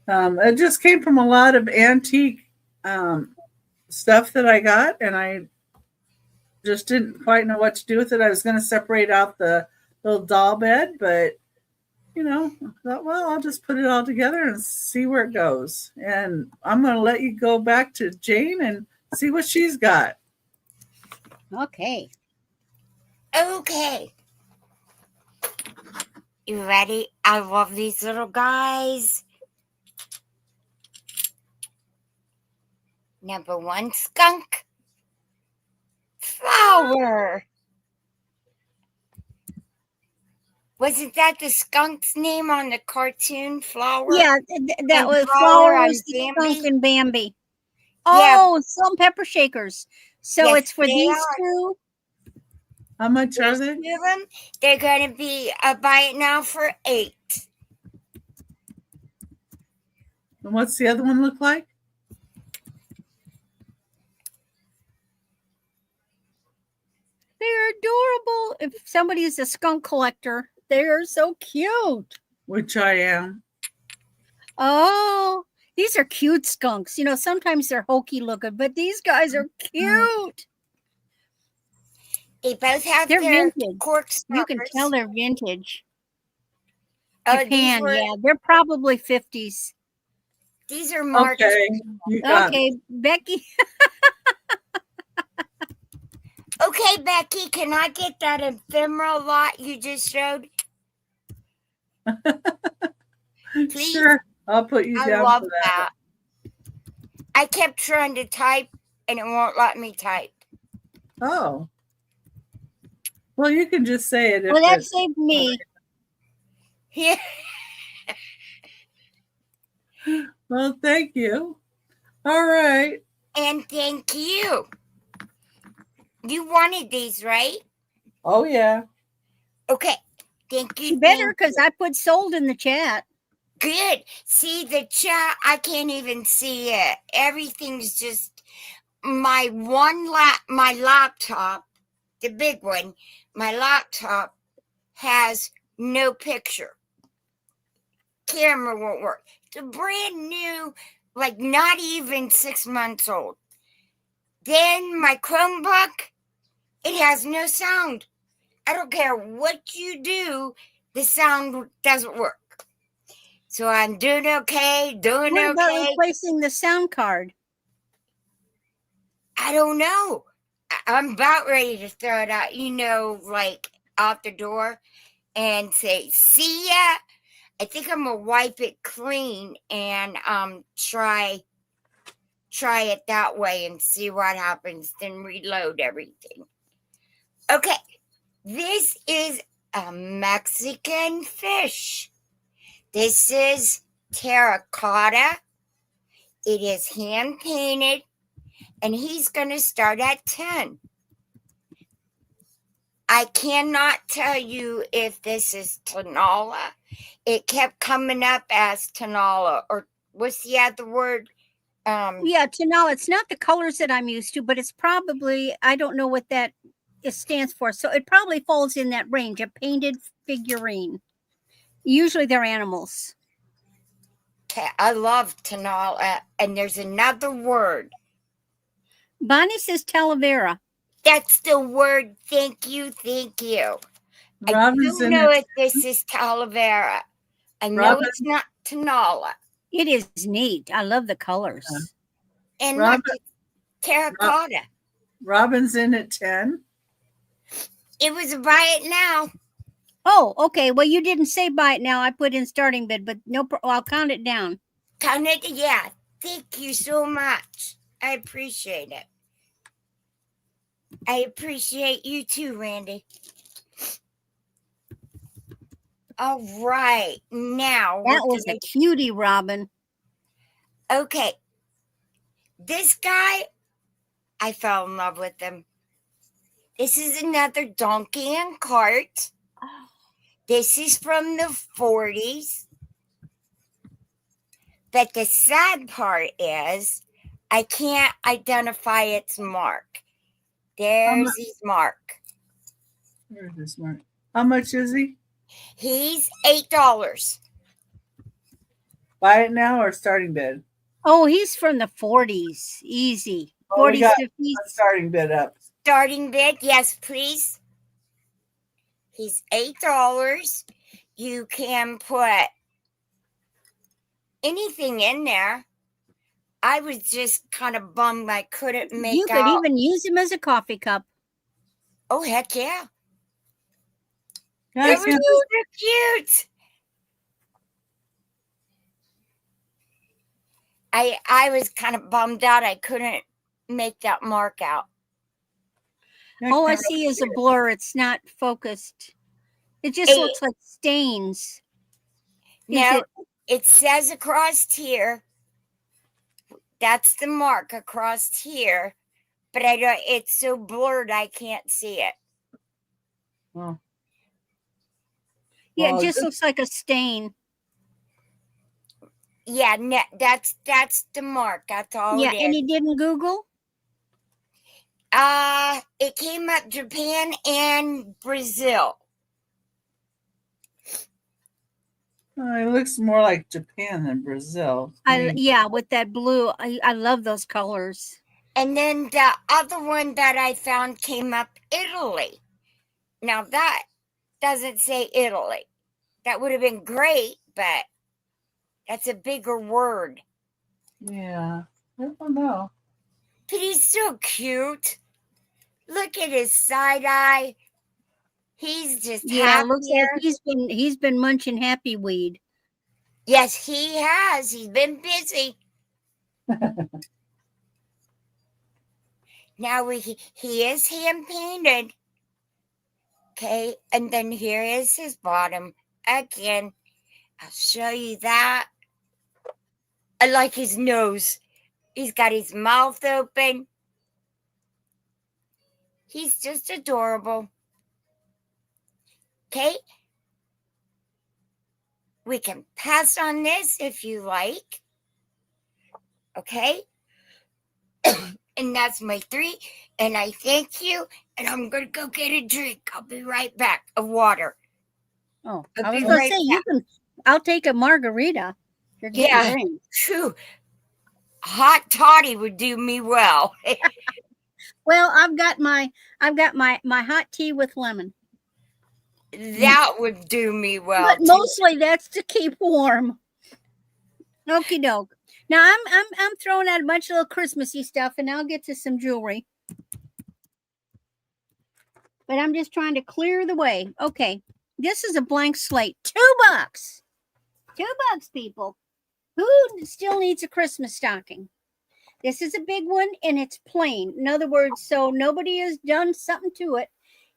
Speaker 1: It just came from a lot of antique stuff that I got, and I just didn't quite know what to do with it. I was going to separate out the little doll bed, but, I thought, well, I'll just put it all together and see where it goes. And I'm going to let you go back to Jane and see what she's got.
Speaker 3: Okay.
Speaker 4: Okay. You ready? I love these little guys. Number 1, skunk. Flower. Wasn't that the skunk's name on the cartoon, Flower?
Speaker 3: Yeah, that
Speaker 4: And
Speaker 3: was
Speaker 4: Flower
Speaker 3: Flower
Speaker 4: on
Speaker 3: was the
Speaker 4: Bambi?
Speaker 3: skunk and Bambi.
Speaker 4: Yeah.
Speaker 3: Oh, salt and pepper shakers. So
Speaker 4: Yes,
Speaker 3: it's for
Speaker 4: they
Speaker 3: these
Speaker 4: are.
Speaker 3: two?
Speaker 1: How much are they?
Speaker 4: Two of them. They're going to be buy it now for $8.
Speaker 1: And what's the other one look like?
Speaker 3: They're adorable. If somebody is a skunk collector, they're so cute.
Speaker 1: Which I am.
Speaker 3: Oh, these are cute skunks. Sometimes they're hokey looking, but these guys are cute.
Speaker 4: They both have
Speaker 3: They're
Speaker 4: their
Speaker 3: vintage.
Speaker 4: cork
Speaker 3: You can
Speaker 4: stoppers.
Speaker 3: tell they're vintage.
Speaker 4: Oh,
Speaker 3: Japan, yeah. They're probably 50s.
Speaker 4: These are March.
Speaker 1: Okay. You got it.
Speaker 3: Okay, Becky.
Speaker 4: Okay, Becky, can I get that ephemeral lot you just showed? Please?
Speaker 1: Sure, I'll put you
Speaker 4: I
Speaker 1: down
Speaker 4: love
Speaker 1: for that.
Speaker 4: I kept trying to type and it won't let me type.
Speaker 1: Oh. Well, you can just say it if
Speaker 3: Well, that
Speaker 1: it's
Speaker 3: saved me.
Speaker 4: Yeah.
Speaker 1: Well, thank you. All right.
Speaker 4: And thank you. You wanted these, right?
Speaker 1: Oh, yeah.
Speaker 4: Okay. Thank you.
Speaker 3: You better, because I put sold in the chat.
Speaker 4: Good. See the chat? I can't even see it. Everything's just my laptop, the big one, my laptop has no picture. Camera won't work. It's a brand new, like not even 6 months old. Then my Chromebook, it has no sound. I don't care what you do, the sound doesn't work. So I'm doing okay,
Speaker 3: What about replacing the sound card?
Speaker 4: I don't know. I'm about ready to throw it out, like out the door and say, see ya. I think I'm gonna wipe it clean and try it that way and see what happens, then reload everything. Okay, this is a Mexican fish. This is terracotta. It is hand painted, and he's going to start at 10. I cannot tell you if this is Tanola. It kept coming up as Tanola, or what's the other word?
Speaker 3: Yeah, Tanola. It's not the colors that I'm used to, but it's probably, I don't know what that stands for. So it probably falls in that range, a painted figurine. Usually they're animals.
Speaker 4: I love Tanola, and there's another word.
Speaker 3: Bonnie says Talavera.
Speaker 4: That's the word. Thank you.
Speaker 1: Robin's
Speaker 4: I do know if this is Talavera. I know it's not Tanola.
Speaker 3: It is neat. I love the colors.
Speaker 4: And look, terracotta.
Speaker 1: Robin's in at 10.
Speaker 4: It was buy it now.
Speaker 3: Oh, okay. Well, you didn't say buy it now. I put in starting bid, but no, I'll count it down.
Speaker 4: Count it, yeah. Thank you so much. I appreciate it. I appreciate you too, Randy. All right, now
Speaker 3: that was a cutie, Robin.
Speaker 4: Okay, this guy, I fell in love with him. This is another donkey and cart. This is from the 40s. But the sad part is I can't identify its mark. There's his mark.
Speaker 1: Where's his mark? How much is he?
Speaker 4: He's $8.
Speaker 1: Buy it now or starting bid?
Speaker 3: Oh, he's from the 40s. Easy. 40s, 50s.
Speaker 1: Starting bid up.
Speaker 4: Starting bid, yes, please. He's $8. You can put anything in there. I was just kind of bummed I couldn't make out.
Speaker 3: You could even use him as a coffee cup.
Speaker 4: Oh, heck yeah.
Speaker 1: Guys,
Speaker 4: They're cute. I was kind of bummed out I couldn't make that mark out.
Speaker 3: All I see is a blur. It's not focused. It just looks like stains.
Speaker 4: No, it says across here. That's the mark across here. But I don't. It's so blurred I can't see it.
Speaker 1: Oh.
Speaker 3: Yeah, it just looks like a stain.
Speaker 4: Yeah, that's the mark. That's all.
Speaker 3: Yeah, and you didn't Google?
Speaker 4: It came up Japan and Brazil.
Speaker 1: It looks more like Japan than Brazil.
Speaker 3: Yeah, with that blue. I love those colors.
Speaker 4: And then the other one that I found came up Italy. Now that doesn't say Italy. That would have been great, but that's a bigger word.
Speaker 1: Yeah, I don't know.
Speaker 4: But he's so cute. Look at his side eye. He's just
Speaker 3: Yeah, looks like
Speaker 4: happier.
Speaker 3: he's been munching happy weed.
Speaker 4: Yes, he has. He's been busy. Now he is hand painted. Okay, and then here is his bottom again. I'll show you that. I like his nose. He's got his mouth open. He's just adorable. Okay. We can pass on this if you like. Okay. And that's my 3. And I thank you. And I'm going to go get a drink. I'll be right back. Of water.
Speaker 3: Oh,
Speaker 4: I'll
Speaker 3: I was
Speaker 4: be
Speaker 3: gonna
Speaker 4: right
Speaker 3: say you
Speaker 4: back.
Speaker 3: can. I'll take a margarita. You're getting
Speaker 4: Yeah.
Speaker 3: drinks.
Speaker 4: Phew. Hot toddy would do me well.
Speaker 3: Well, I've got my hot tea with lemon.
Speaker 4: That would do me well.
Speaker 3: But
Speaker 4: too.
Speaker 3: mostly that's to keep warm. Okie doke. Now I'm throwing out a bunch of little Christmassy stuff, and I'll get to some jewelry. But I'm just trying to clear the way. Okay, this is a blank slate. $2. $2, people. Who still needs a Christmas stocking? This is a big one, and it's plain. In other words, so nobody has done something to it.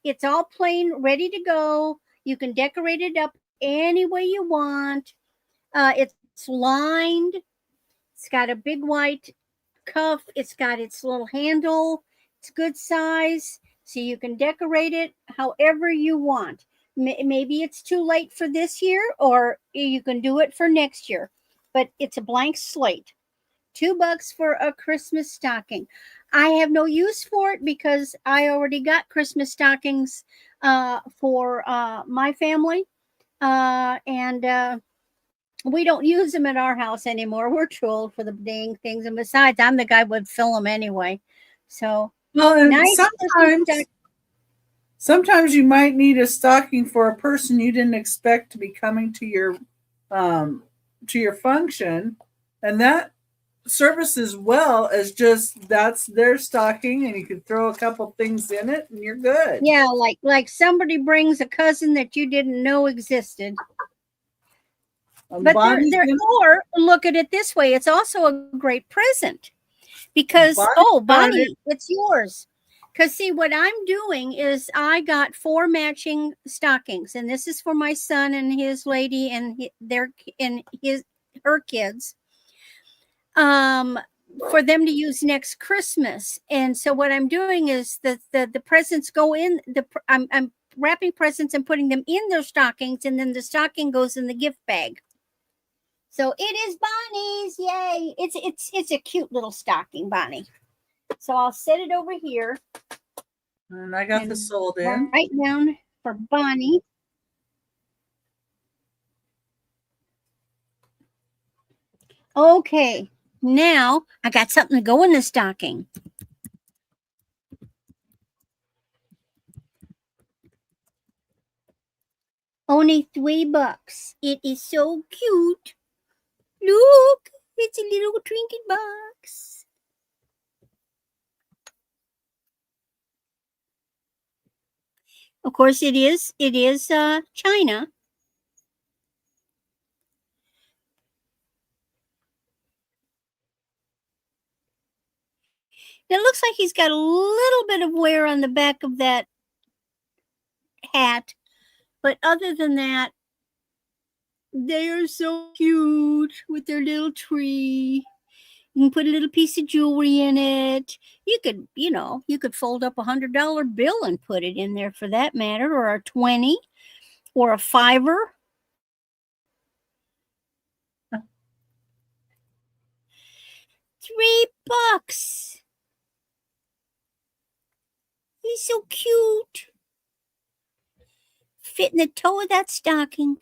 Speaker 3: It's all plain, ready to go. You can decorate it up any way you want. It's lined. It's got a big white cuff. It's got its little handle. It's good size, so you can decorate it however you want. Maybe it's too late for this year, or you can do it for next year. But it's a blank slate. $2 for a Christmas stocking. I have no use for it because I already got Christmas stockings for my family, and we don't use them at our house anymore. We're too old for the dang things, and besides, I'm the guy who would fill them anyway. So,
Speaker 1: Well, and
Speaker 3: nice
Speaker 1: sometimes you might need a stocking for a person you didn't expect to be coming to your function, and that service as well as just that's their stocking, and you can throw a couple things in it, and you're good.
Speaker 3: Yeah, like somebody brings a cousin that you didn't know existed. But or look at it this way, it's also a great present because Bonnie, it's yours. Because see, what I'm doing is I got 4 matching stockings, and this is for my son and his lady and her kids, for them to use next Christmas. And so what I'm doing is the presents go in I'm wrapping presents and putting them in their stockings, and then the stocking goes in the gift bag. So it is Bonnie's. Yay. It's a cute little stocking, Bonnie. So I'll set it over here.
Speaker 1: And I got this sold in.
Speaker 3: Right down for Bonnie. Okay. Now I got something to go in the stocking. Only $3. It is so cute. Look, it's a little trinket box. Of course, it is China. It looks like he's got a little bit of wear on the back of that hat, but other than that, they are so cute with their little tree. You can put a little piece of jewelry in it. You could fold up $100 bill and put it in there for that matter, or a 20, or a $5. $3. He's so cute. Fit in the toe of that stocking.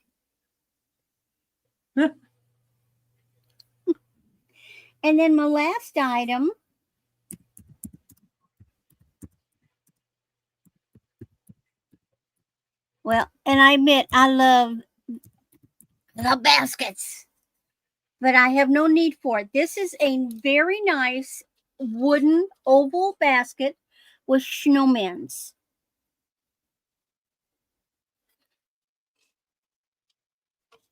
Speaker 3: And then my last item. Well, and I admit I love the baskets, but I have no need for it. This is a very nice wooden oval basket with snowmans.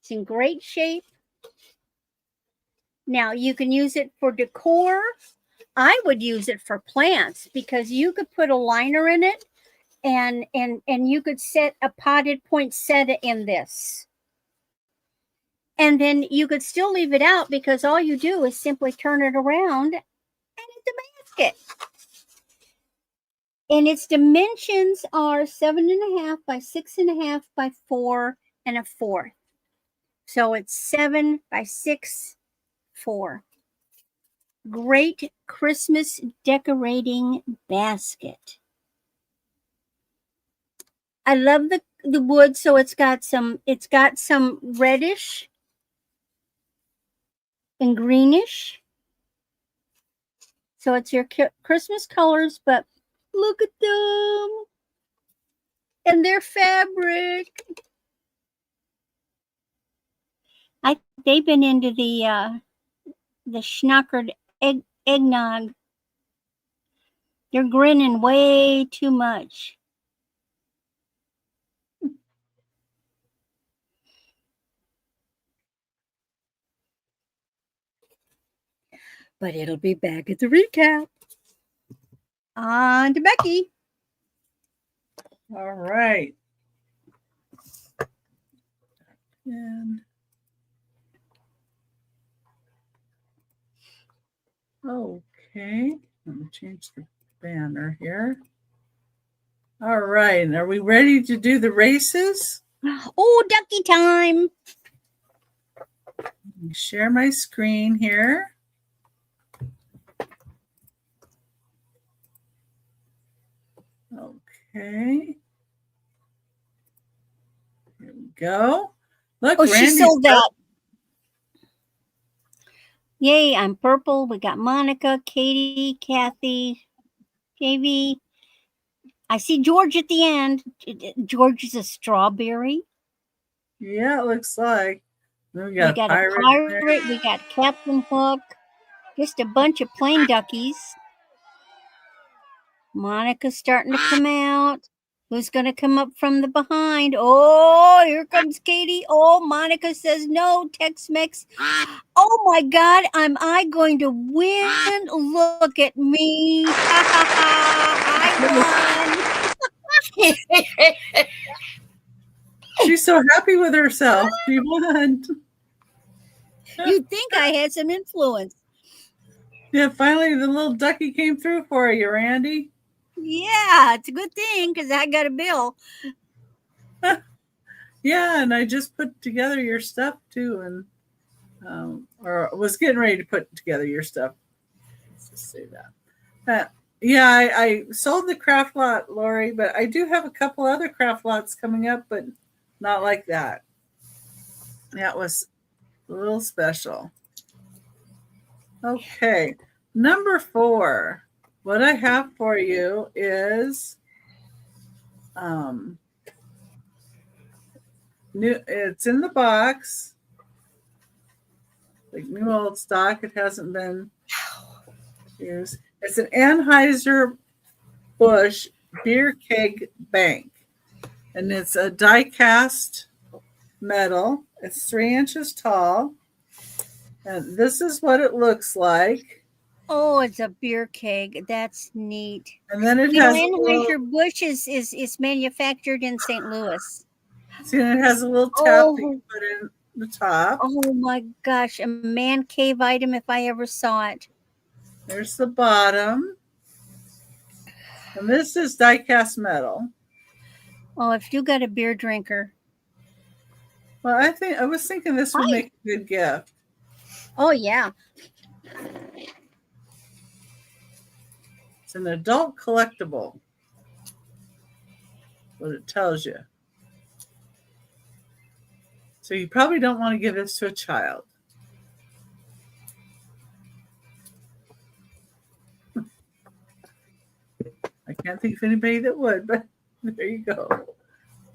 Speaker 3: It's in great shape. Now you can use it for decor. I would use it for plants because you could put a liner in it and you could set a potted poinsettia in this. And then you could still leave it out because all you do is simply turn it around and it's a basket. And its dimensions are 7.5 by 6.5 by 4 1/4. So it's 7 by 6, 4. Great Christmas decorating basket. I love the wood, so it's got some reddish and greenish. So it's your Christmas colors, but look at them. And their fabric. They've been into the schnockered eggnog. They're grinning way too much. But it'll be back at the recap. On to Becky.
Speaker 1: All right. And okay, let me change the banner here. All right, are we ready to do the races?
Speaker 3: Oh, ducky time.
Speaker 1: Let me share my screen here. Okay. Here we go. Look,
Speaker 3: Oh, she
Speaker 1: Randy's
Speaker 3: sold that. Yay, I'm purple. We got Monica, Katie, Kathy, JV. I see George at the end. George is a strawberry.
Speaker 1: Yeah, it looks like. Then we
Speaker 3: We got a pirate.
Speaker 1: there.
Speaker 3: We got Captain Hook. Just a bunch of plain duckies. Monica's starting to come out. Who's going to come up from the behind? Oh, here comes Katie. Oh, Monica says no. Tex-Mex. Oh, my God. Am I going to win? Look at me. Ha, ha, ha. I won.
Speaker 1: She's so happy with herself. She won.
Speaker 3: You'd think I had some influence.
Speaker 1: Yeah, finally the little ducky came through for you, Randy.
Speaker 3: Yeah, it's a good thing because I got a bill.
Speaker 1: Yeah, and I just put together your stuff too, and or was getting ready to put together your stuff. Let's just say that. Yeah, I sold the craft lot, Lori, but I do have a couple other craft lots coming up, but not like that. That was a little special. Okay, number 4. What I have for you is new. It's in the box, like new old stock. It hasn't been used. It's an Anheuser-Busch beer keg bank, and it's a die-cast metal. It's 3 inches tall, and this is what it looks like.
Speaker 3: Oh, it's a beer keg. That's neat.
Speaker 1: And then it
Speaker 3: You
Speaker 1: has
Speaker 3: know, Anheuser-Busch is manufactured in St. Louis.
Speaker 1: See, and it has a little tap that you put in the top.
Speaker 3: Oh my gosh, a man cave item if I ever saw it.
Speaker 1: There's the bottom. And this is die-cast metal.
Speaker 3: Oh, if you got a beer drinker.
Speaker 1: Well, I was thinking this would make a good gift.
Speaker 3: Oh yeah.
Speaker 1: It's an adult collectible. What it tells you. So you probably don't want to give this to a child. I can't think of anybody that would, but there you go.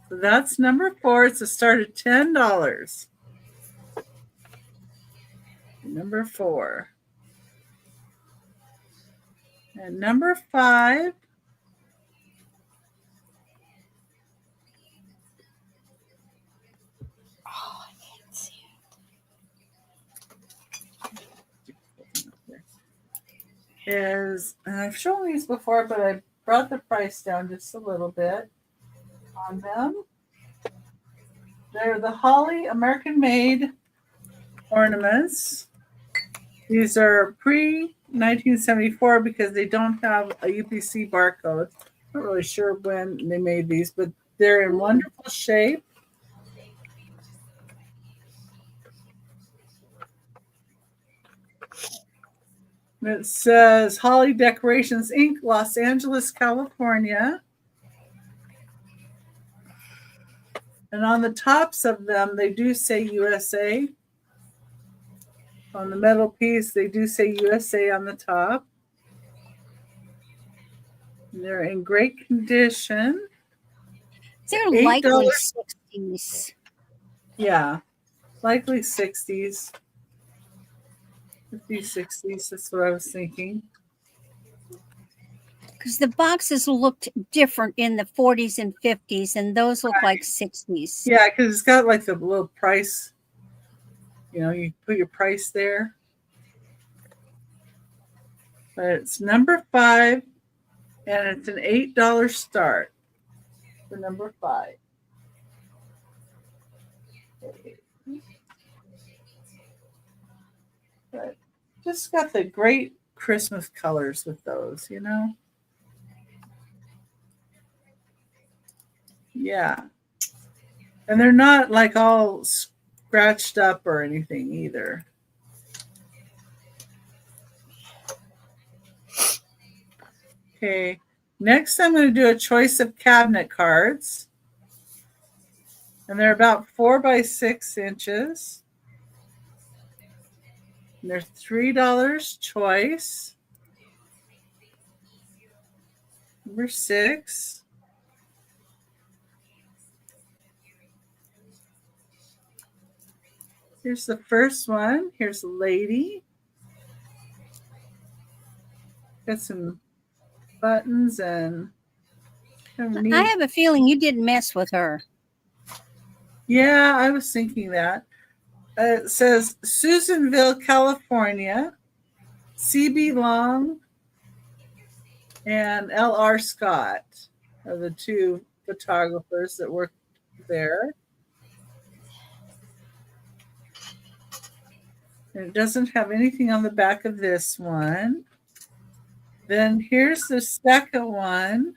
Speaker 1: So that's number 4. It's a start at $10. Number 4. And number 5 is, and I've shown these before, but I brought the price down just a little bit on them. They're the Holly American-made ornaments. These are pre-1974 because they don't have a UPC barcode. Not really sure when they made these, but they're in wonderful shape. It says Holly Decorations Inc., Los Angeles, California. And on the tops of them, they do say USA. On the metal piece, they do say USA on the top. And they're in great condition.
Speaker 3: They're
Speaker 1: $8.
Speaker 3: likely 60s.
Speaker 1: Yeah, likely 60s. 50s, 60s, that's what I was thinking.
Speaker 3: Because the boxes looked different in the 40s and 50s, and those look like 60s.
Speaker 1: Yeah, because it's got like the little price. You know, you put your price there. But it's number 5, and it's an $8 start for number 5. But just got the great Christmas colors with those, you know? Yeah. And they're not like all scratched up or anything either. Okay. Next, I'm going to do a choice of cabinet cards. And they're about 4 by 6 inches. And they're $3 choice. Number 6. Here's the first one. Here's a lady. Got some buttons and kind of neat.
Speaker 3: I have a feeling you didn't mess with her.
Speaker 1: Yeah, I was thinking that. It says Susanville, California, CB Long and LR Scott are the 2 photographers that work there. And it doesn't have anything on the back of this one. Then here's the second one.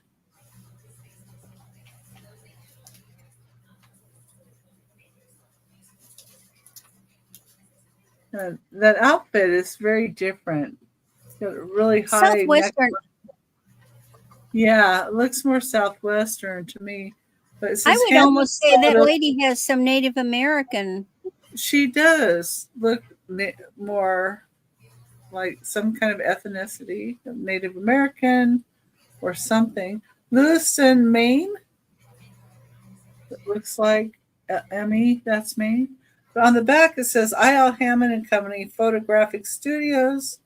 Speaker 1: That outfit is very different. It's got a really high
Speaker 3: Southwestern.
Speaker 1: Yeah, it looks more Southwestern to me. But it says
Speaker 3: I would almost say that lady has some Native American.
Speaker 1: She does look more like some kind of ethnicity, Native American or something. Lewiston, Maine. It looks like Emmy, that's Maine. But on the back it says I.L. Hammond and Company Photographic Studios.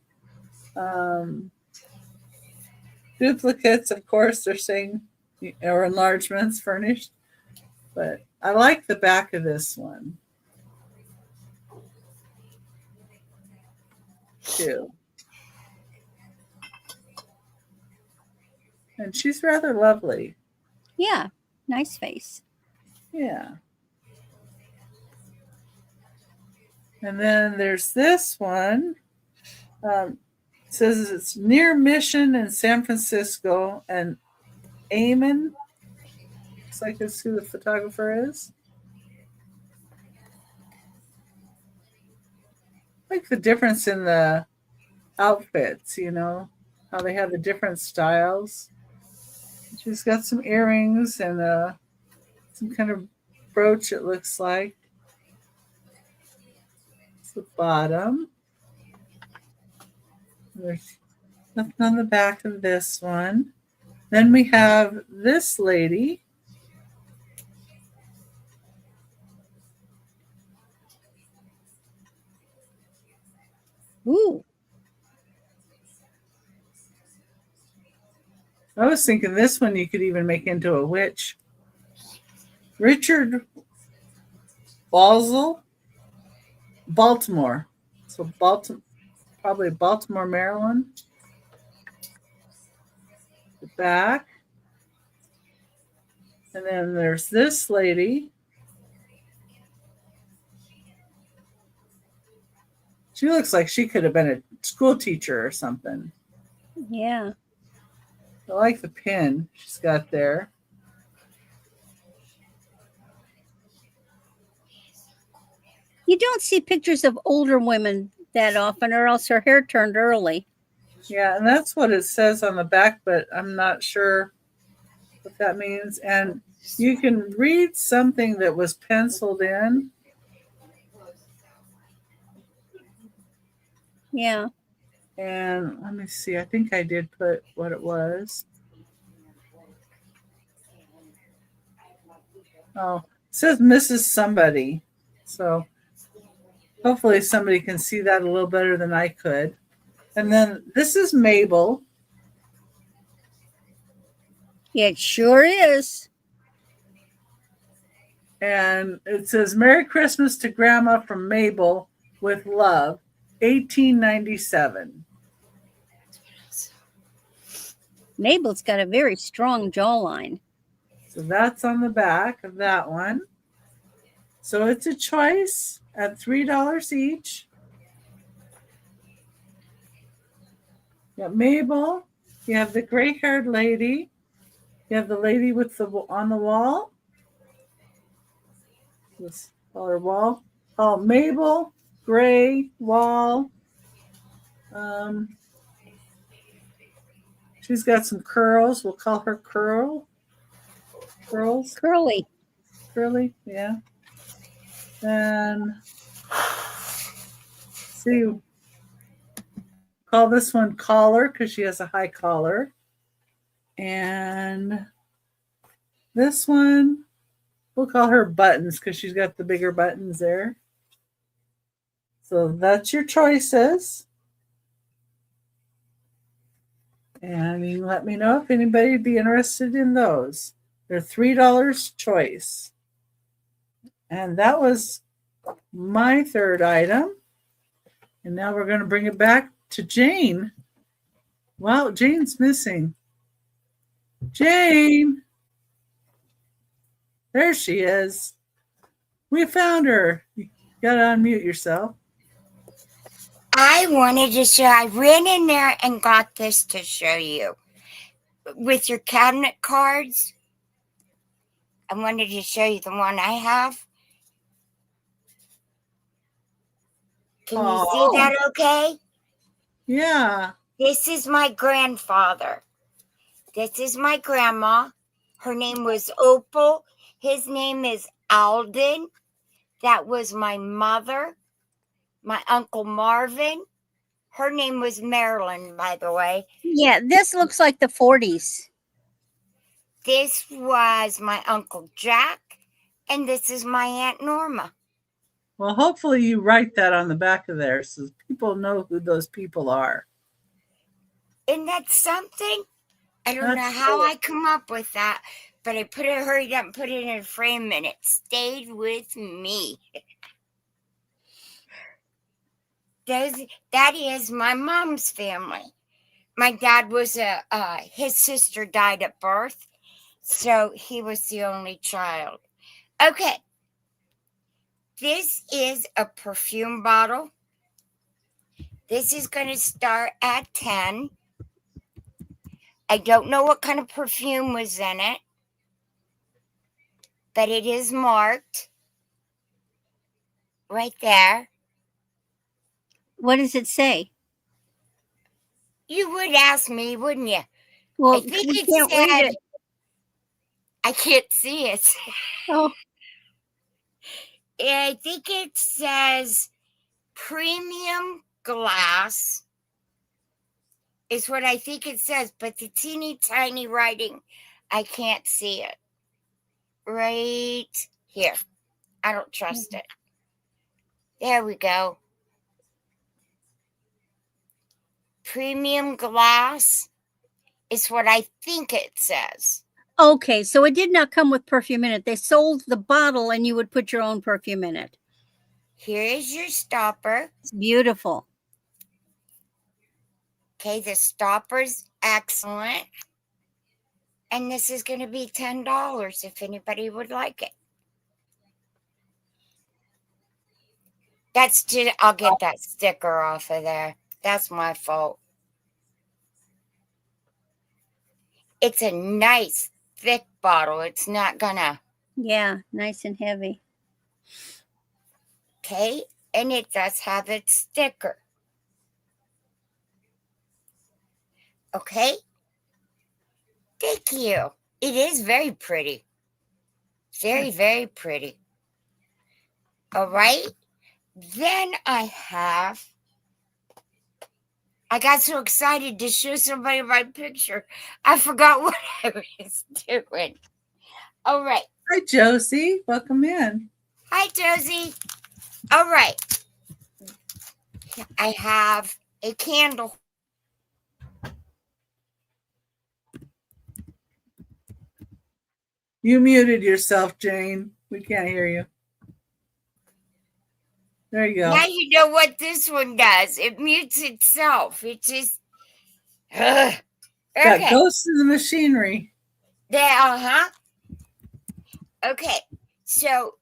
Speaker 1: Duplicates, of course, they're saying, or enlargements furnished. But I like the back of this one too. And she's rather lovely.
Speaker 3: Yeah, nice face.
Speaker 1: Yeah. And then there's this one. It says it's near Mission in San Francisco, and Eamon. Looks like it's who the photographer is. I like the difference in the outfits, you know, how they have the different styles. She's got some earrings and some kind of brooch, it looks like. It's the bottom. There's nothing on the back of this one. Then we have this lady.
Speaker 3: Ooh.
Speaker 1: I was thinking this one you could even make into a witch. Richard Balzel, Baltimore. So probably Baltimore, Maryland. the back. And then there's this lady. She looks like she could have been a school teacher or something.
Speaker 3: Yeah.
Speaker 1: I like the pin she's got there.
Speaker 3: You don't see pictures of older women that often, or else her hair turned early.
Speaker 1: Yeah, and that's what it says on the back, but I'm not sure what that means. And you can read something that was penciled in.
Speaker 3: Yeah.
Speaker 1: And let me see. I think I did put what it was. Oh, it says Mrs. Somebody. So hopefully somebody can see that a little better than I could. And then this is Mabel.
Speaker 3: It sure is.
Speaker 1: And it says, Merry Christmas to Grandma from Mabel with love, 1897.
Speaker 3: Mabel's got a very strong jawline.
Speaker 1: So that's on the back of that one. So it's a choice at $3 each. You got Mabel. You have the gray-haired lady. You have the lady with the on the wall. This color wall. Oh, Mabel, gray wall. She's got some curls. We'll call her curls.
Speaker 3: Curly.
Speaker 1: Curly, yeah. And see, call this one collar because she has a high collar. And this one, we'll call her buttons because she's got the bigger buttons there. So that's your choices. And you can let me know if anybody would be interested in those. They're $3 choice. And that was my third item. And now we're going to bring it back to Jane. Wow, Jane's missing. Jane! There she is. We found her. You got to unmute yourself.
Speaker 4: I wanted to show, I ran in there and got this to show you. With your cabinet cards, I wanted to show you the one I have. Can you see that okay?
Speaker 1: Yeah.
Speaker 4: This is my grandfather. This is my grandma. Her name was Opal. His name is Alden. That was my mother. My Uncle Marvin. Her name was Marilyn, by the way.
Speaker 3: Yeah, this looks like the 40s.
Speaker 4: This was my Uncle Jack. And this is my Aunt Norma.
Speaker 1: Well, hopefully you write that on the back of there so people know who those people are.
Speaker 4: Isn't that something? I don't know how I come up with that, but I hurried up and put it in a frame and it stayed with me. That is my mom's family. My dad was his sister died at birth, so he was the only child. Okay. This is a perfume bottle. This is going to start at 10. I don't know what kind of perfume was in it, but it is marked right there.
Speaker 3: What does it say?
Speaker 4: You would ask me, wouldn't you?
Speaker 3: Well,
Speaker 4: I think
Speaker 3: we
Speaker 4: it
Speaker 3: can't read
Speaker 4: said,
Speaker 3: it.
Speaker 4: I can't see it.
Speaker 3: Oh,
Speaker 4: I think it says premium glass is what I think it says, but the teeny tiny writing, I can't see it. Right here. I don't trust it. There we go. Premium glass is what I think it says.
Speaker 3: okay. So it did not come with perfume in it. They sold the bottle and you would put your own perfume in it.
Speaker 4: Here is your stopper.
Speaker 3: It's beautiful.
Speaker 4: Okay, the stopper's excellent. And this is going to be $10 if anybody would like it. That's just, I'll get that sticker off of there. That's my fault. It's a nice thick bottle. It's not gonna.
Speaker 3: Yeah, nice and heavy.
Speaker 4: Okay, and it does have its sticker. Okay, thank you. It is very pretty. Very, very pretty. All right. Then I got so excited to show somebody my picture. I forgot what I was doing. All right.
Speaker 1: Hi, Josie. Welcome in.
Speaker 4: Hi, Josie. All right. I have a candle.
Speaker 1: You muted yourself, Jane. We can't hear you. There you go.
Speaker 4: Now you know what this one does. It mutes itself. It just... Okay.
Speaker 1: Got ghosts in the machinery.
Speaker 4: Yeah, Okay. So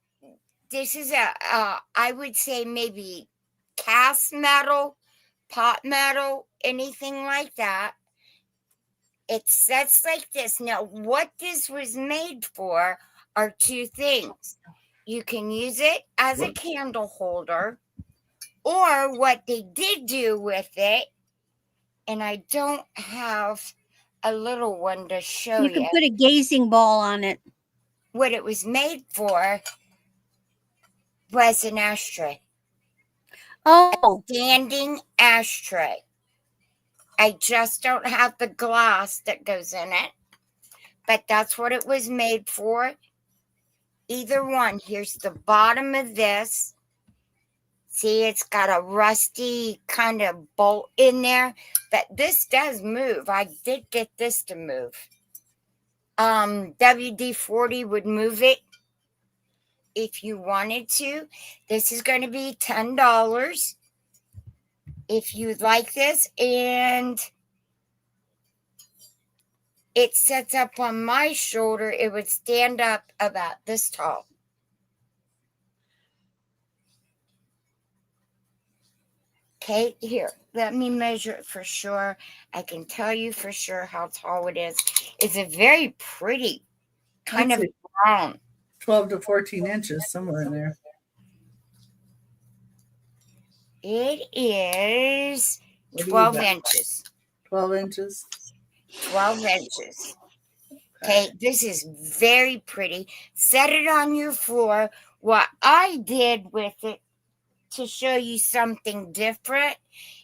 Speaker 4: this is I would say maybe cast metal, pot metal, anything like that. It sets like this. Now, what this was made for are two things. You can use it as a candle holder, or what they did do with it, and I don't have a little one to show you.
Speaker 3: You can put a gazing ball on it.
Speaker 4: What it was made for was an ashtray.
Speaker 3: Oh,
Speaker 4: Standing ashtray. I just don't have the glass that goes in it, but that's what it was made for. Either one. Here's the bottom of this. See, it's got a rusty kind of bolt in there, but this does move. I did get this to move. WD-40 would move it if you wanted to. This is going to be $10 if you'd like this, and it sets up on my shoulder. It would stand up about this tall. Okay, here, let me measure it for sure. I can tell you for sure how tall it is. It's a very pretty kind of brown.
Speaker 1: 12 to 14 inches, somewhere in there.
Speaker 4: It is 12 inches.
Speaker 1: 12 inches.
Speaker 4: 12 inches. Okay, this is very pretty. Set it on your floor. What I did with it to show you something different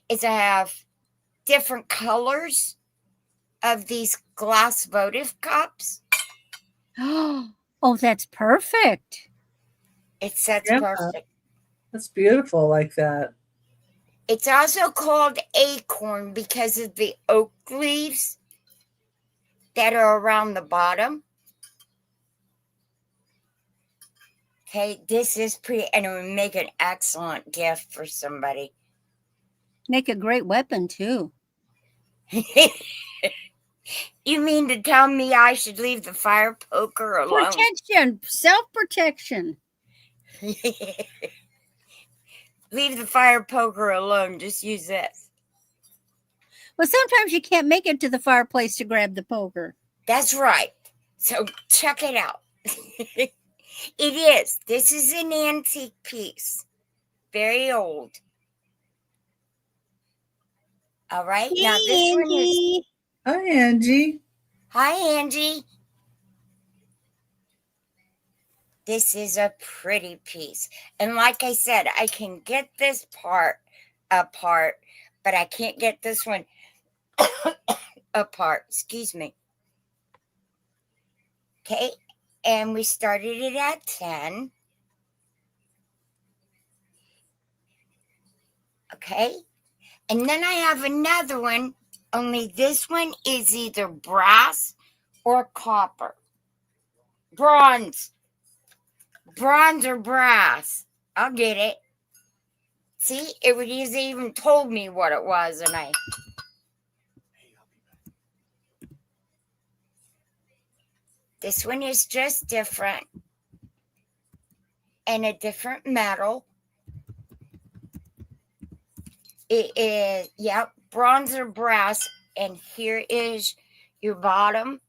Speaker 4: is I have different colors of these glass votive cups.
Speaker 3: oh, that's perfect.
Speaker 4: It sets
Speaker 1: Yeah.
Speaker 4: perfect.
Speaker 1: That's beautiful like that.
Speaker 4: It's also called acorn because of the oak leaves that are around the bottom. Okay, this is pretty, and it would make an excellent gift for somebody.
Speaker 3: Make a great weapon, too.
Speaker 4: You mean to tell me I should leave the fire poker alone?
Speaker 3: Protection, self-protection.
Speaker 4: Leave the fire poker alone. Just use this.
Speaker 3: Well, sometimes you can't make it to the fireplace to grab the poker.
Speaker 4: That's right. So check it out. It is. This is an antique piece. Very old. All right.
Speaker 3: Hey,
Speaker 4: now this one is...
Speaker 3: Angie.
Speaker 1: Hi, Angie.
Speaker 4: Hi, Angie. This is a pretty piece. And like I said, I can get this part apart, but I can't get this one apart. Excuse me. Okay. And we started it at 10. Okay. And then I have another one, only this one is either brass or copper. Bronze. Bronze or brass. I'll get it. See, it would even told me what it was, and I... This one is just different and a different metal. It is, yep, bronze or brass. And here is your bottom.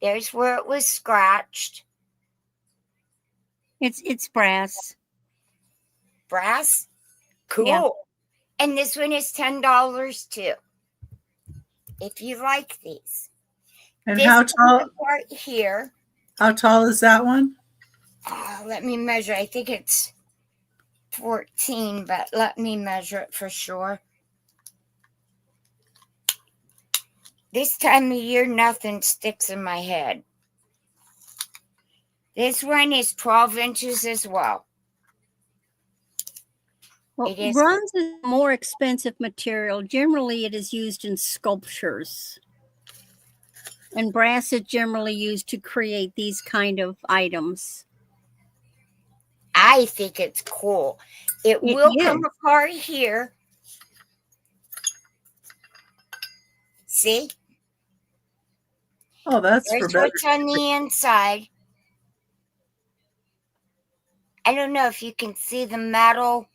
Speaker 4: There's where it was scratched.
Speaker 3: It's brass.
Speaker 4: Brass? Cool.
Speaker 3: Yeah.
Speaker 4: And this one is $10 too. If you like these.
Speaker 1: And
Speaker 4: This
Speaker 1: how tall?
Speaker 4: part here.
Speaker 1: How tall is that one?
Speaker 4: Let me measure. I think it's 14, but let me measure it for sure. This time of year, nothing sticks in my head. This one is 12 inches as well.
Speaker 3: Well,
Speaker 4: It is-
Speaker 3: bronze is a more expensive material. Generally, it is used in sculptures. And brass is generally used to create these kind of items.
Speaker 4: I think it's cool. It will come apart here. See?
Speaker 1: Oh, that's
Speaker 4: There's
Speaker 1: for better.
Speaker 4: what's on the inside. I don't know if you can see the metal.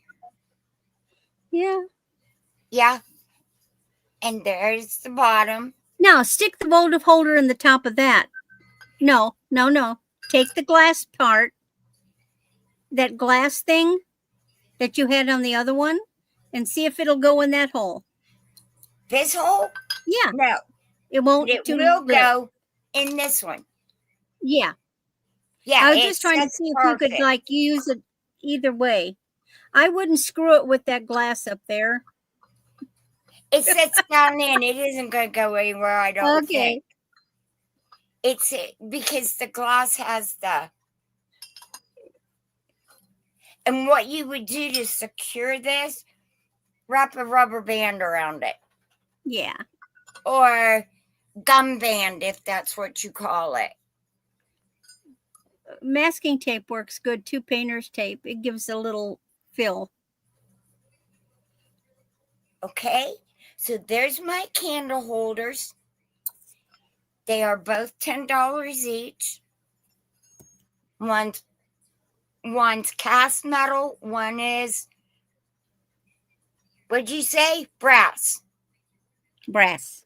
Speaker 3: Yeah.
Speaker 4: Yeah. And there's the bottom.
Speaker 3: Now, stick the votive holder in the top of that. No. Take the glass part, that glass thing that you had on the other one, and see if it'll go in that hole.
Speaker 4: This hole?
Speaker 3: Yeah.
Speaker 4: No.
Speaker 3: It won't.
Speaker 4: It will go in this one.
Speaker 3: Yeah.
Speaker 4: Yeah.
Speaker 3: I was just trying to see if you could like use it either way. I wouldn't screw it with that glass up there.
Speaker 4: It sits down in. It isn't going to go anywhere, I don't think. It's because the glass has the... And what you would do to secure this, wrap a rubber band around it.
Speaker 3: Yeah.
Speaker 4: Or gum band, if that's what you call it.
Speaker 3: Masking tape works good too. Painter's tape. It gives a little fill.
Speaker 4: Okay. So there's my candle holders. They are both $10 each. One's cast metal. One is, what'd you say? Brass.
Speaker 3: Brass.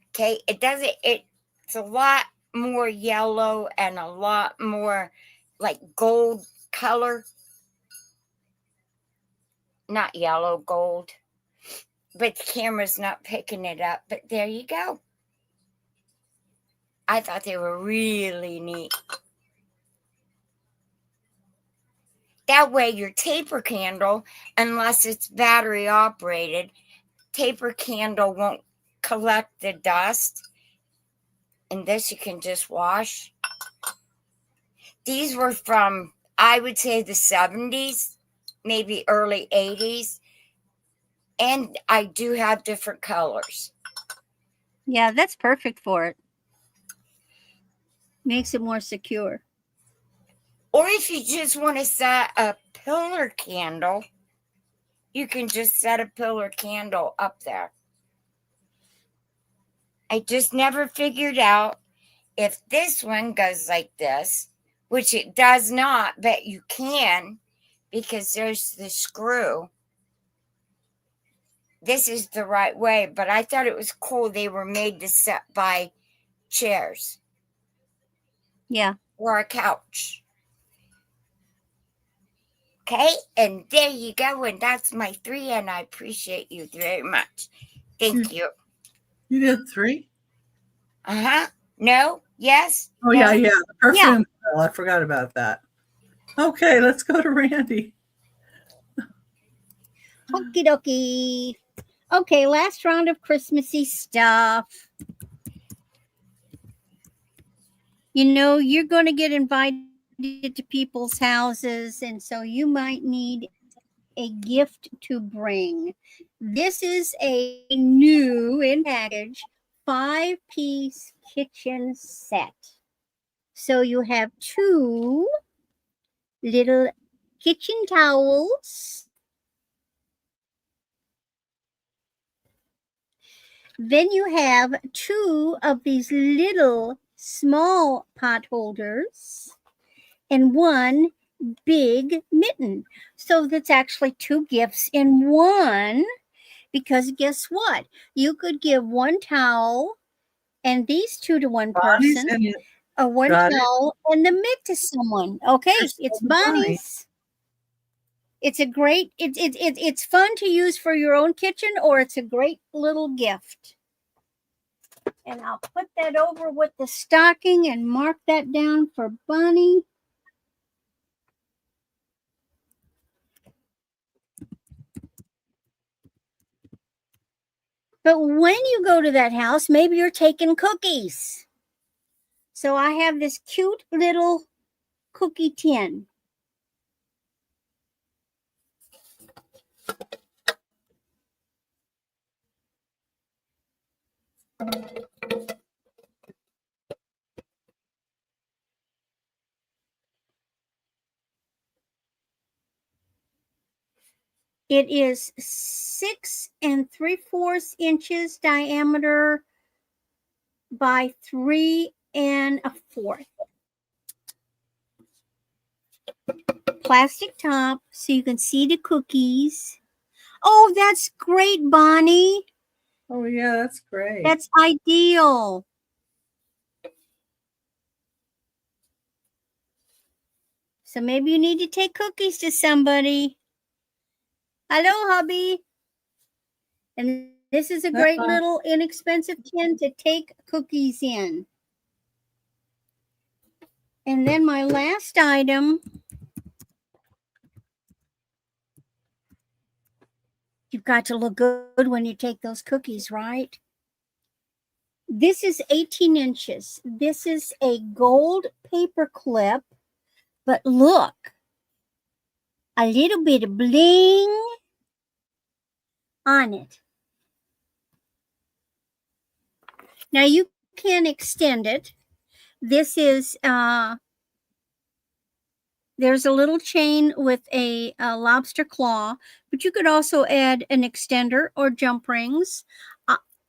Speaker 4: Okay. It's a lot more yellow and a lot more like gold color. Not yellow, gold. But the camera's not picking it up. But there you go. I thought they were really neat. That way your taper candle, unless it's battery operated, taper candle won't collect the dust. And this you can just wash. These were from, I would say, the 70s, maybe early 80s. And I do have different colors.
Speaker 3: Yeah, that's perfect for it. Makes it more secure.
Speaker 4: Or if you just want to set a pillar candle, you can just set a pillar candle up there. I just never figured out if this one goes like this, which it does not, but you can because there's the screw. This is the right way, but I thought it was cool they were made to set by chairs.
Speaker 3: Yeah.
Speaker 4: Or a couch. Okay, and there you go, and that's my 3, and I appreciate you very much. Thank you.
Speaker 1: You did 3?
Speaker 4: Uh-huh. No? Yes?
Speaker 1: Oh,
Speaker 4: no?
Speaker 1: yeah. The perfume. Yeah. I forgot about that. Okay, let's go to Randy.
Speaker 3: Okie dokie. Okay, last round of Christmassy stuff. You know, you're going to get invited to people's houses, and so you might need a gift to bring. This is a new in package 5-piece kitchen set. So you have 2 little kitchen towels. Then you have 2 of these little small pot holders and 1 big mitten. So that's actually 2 gifts in one, because guess what? You could give 1 towel and these 2 to one
Speaker 1: Bonnie's
Speaker 3: person,
Speaker 1: in it.
Speaker 3: or 1
Speaker 1: Got it.
Speaker 3: towel and the mitt to someone. Okay,
Speaker 1: There's
Speaker 3: it's
Speaker 1: the Bonnie.
Speaker 3: Bonnie's. It's a great, it's fun to use for your own kitchen, or it's a great little gift. And I'll put that over with the stocking and mark that down for Bonnie. But when you go to that house, maybe you're taking cookies. So I have this cute little cookie tin. It is 6 3/4 inches diameter by 3 1/4. Plastic top so you can see the cookies. Oh, that's great, Bonnie.
Speaker 1: Oh, yeah, that's great.
Speaker 3: That's ideal. So maybe you need to take cookies to somebody. Hello, hubby. And this is a great little inexpensive tin to take cookies in. And then my last item. You've got to look good when you take those cookies, right? This is 18 inches. This is a gold paper clip. But look, a little bit of bling on it. Now you can extend it. This is, there's a little chain with a lobster claw, but you could also add an extender or jump rings.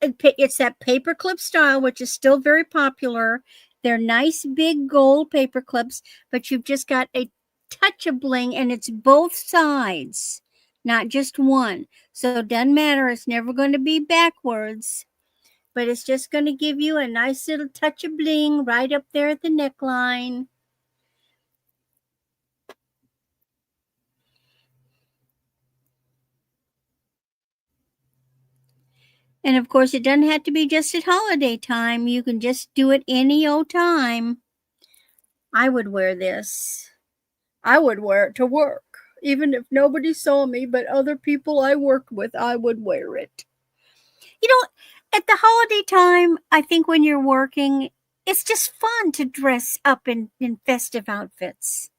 Speaker 3: It's that paper clip style, which is still very popular. They're nice big gold paper clips, but you've just got a touch of bling, and it's both sides, not just one. So it doesn't matter. It's never going to be backwards, but it's just going to give you a nice little touch of bling right up there at the neckline. And of course, it doesn't have to be just at holiday time. You can just do it any old time. I would wear this. I would wear it to work. Even if nobody saw me, but other people I worked with, I would wear it. You know, at the holiday time, I think when you're working, it's just fun to dress up in festive outfits.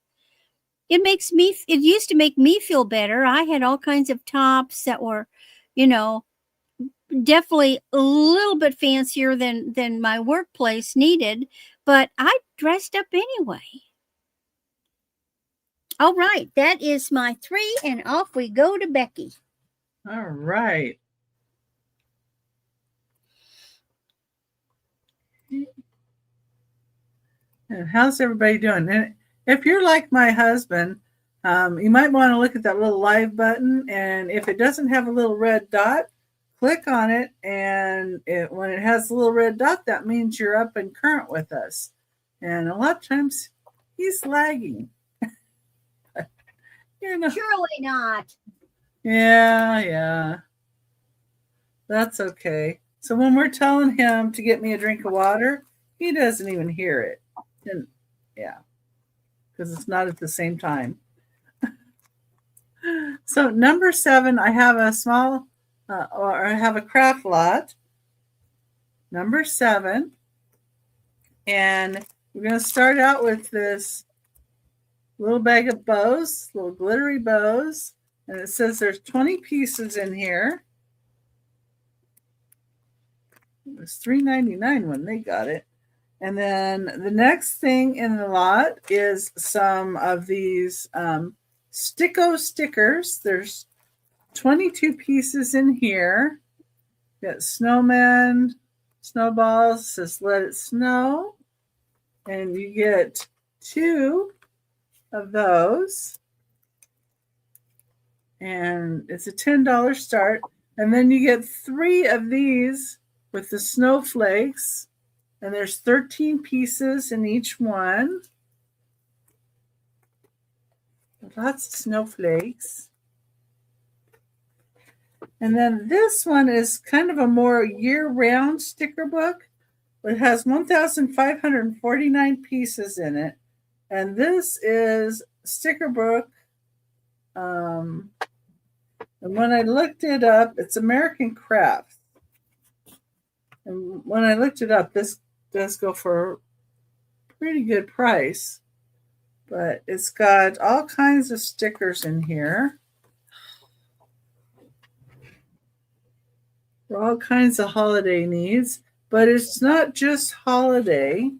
Speaker 3: It used to make me feel better. I had all kinds of tops that were, definitely a little bit fancier than my workplace needed, but I dressed up anyway. All right, that is my 3, and off we go to Becky.
Speaker 1: All right. And how's everybody doing? And if you're like my husband, you might want to look at that little live button, and if it doesn't have a little red dot, click on it, and when it has a little red dot, that means you're up and current with us. And a lot of times, he's lagging.
Speaker 3: Surely not.
Speaker 1: Yeah. That's okay. So when we're telling him to get me a drink of water, he doesn't even hear it. And because it's not at the same time. So number 7, I have a small, or I have a craft lot. Number 7. And we're going to start out with this little bag of bows, little glittery bows. And it says there's 20 pieces in here. It was $3.99 when they got it. And then the next thing in the lot is some of these Sticko stickers. There's 22 pieces in here. Got snowman, snowballs, says let it snow. And you get 2 of those. And it's a $10 start. And then you get 3 of these with the snowflakes. And there's 13 pieces in each one. Lots of snowflakes. And then this one is kind of a more year-round sticker book. It has 1,549 pieces in it. And this is sticker book. And when I looked it up, it's American Crafts. And when I looked it up, this does go for a pretty good price. But it's got all kinds of stickers in here. For all kinds of holiday needs. But it's not just holiday.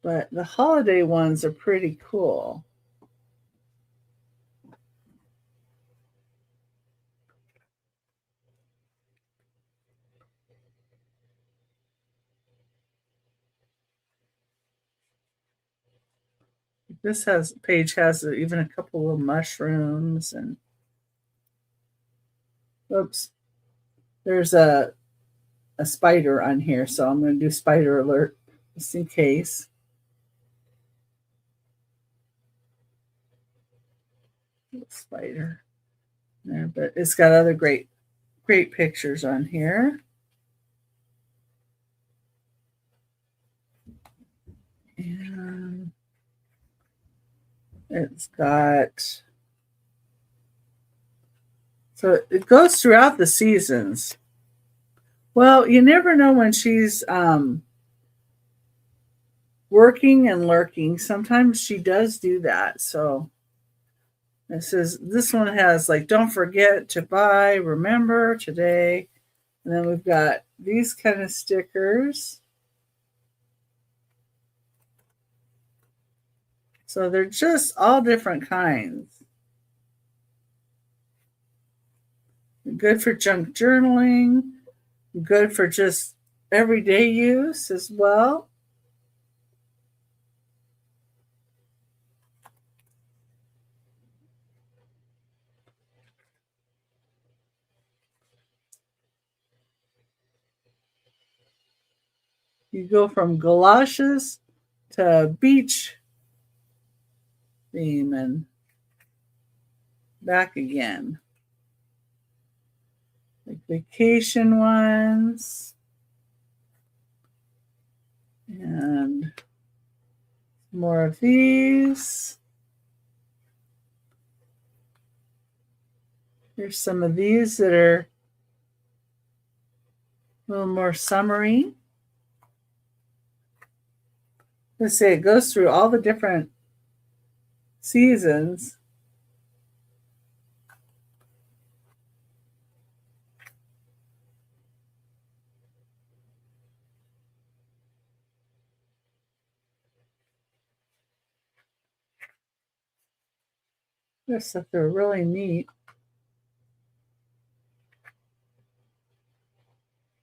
Speaker 1: But the holiday ones are pretty cool. This page has even a couple of mushrooms and oops, there's a spider on here, so I'm going to do spider alert just in case. Spider there, but it's got other great pictures on here. And it's got, so it goes throughout the seasons. Well, you never know when she's working and lurking. Sometimes she does do that. So it says this one has like, don't forget to buy, remember today. And then we've got these kind of stickers. So they're just all different kinds. Good for junk journaling. Good for just everyday use as well. You go from galoshes to beach theme and back again. Like vacation ones. And more of these. Here's some of these that are a little more summery. Let's say it goes through all the different seasons. This stuff they're really neat.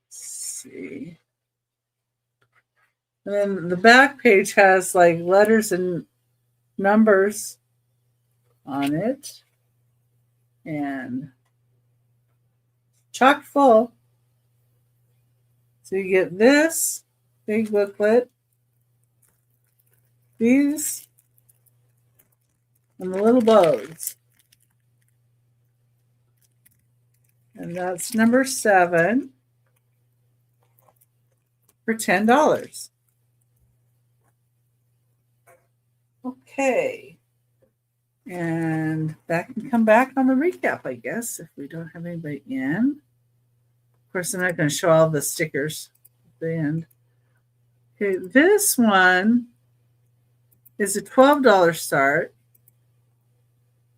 Speaker 1: Let's see. And then the back page has like letters and numbers on it. And chock full. So you get this big booklet, these, and the little bows. And that's number 7 for $10. Okay. And that can come back on the recap, I guess, if we don't have anybody in. Of course, I'm not going to show all the stickers at the end. Okay, this one is a $12 start.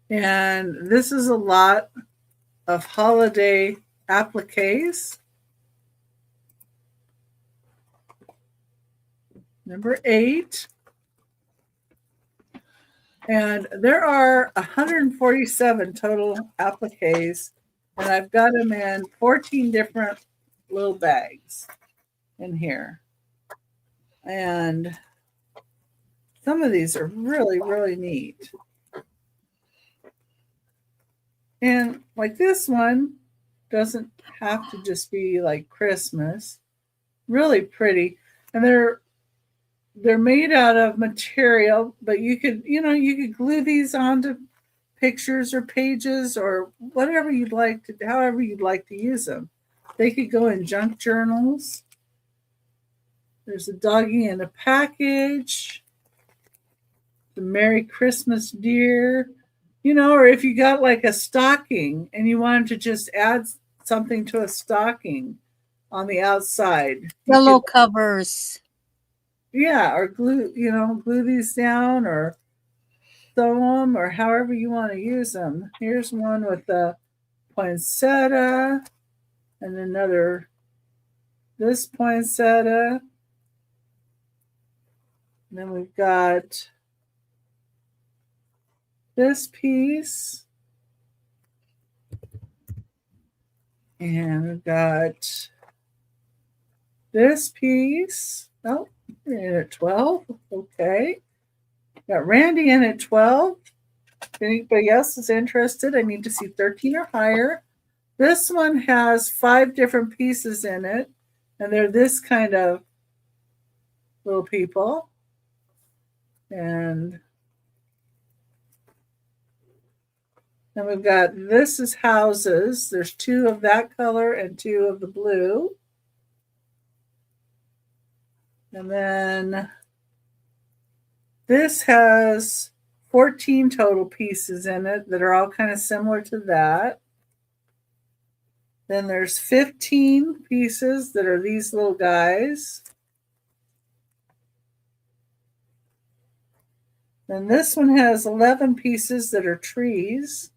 Speaker 1: And this is a lot of holiday appliques. Number 8. And there are 147 total appliques, and I've got them in 14 different little bags in here. And some of these are really, really neat. And like this one doesn't have to just be like Christmas. Really pretty. And they're made out of material, but you could glue these onto pictures or pages or whatever you'd like to, however you'd like to use them. They could go in junk journals. There's a doggy in a package. The Merry Christmas dear. Or if you got like a stocking and you wanted to just add something to a stocking on the outside.
Speaker 3: Pillow covers.
Speaker 1: Yeah, or glue these down or sew them or however you want to use them. Here's one with the poinsettia and another, this poinsettia. And then we've got this piece. And we've got this piece. Oh, you're in at 12. Okay. Got Randy in at 12. If anybody else is interested, I need to see 13 or higher. This one has 5 different pieces in it, and they're this kind of little people. And then we've got, this is houses. There's 2 of that color and 2 of the blue. And then this has 14 total pieces in it that are all kind of similar to that. Then there's 15 pieces that are these little guys. Then this one has 11 pieces that are trees.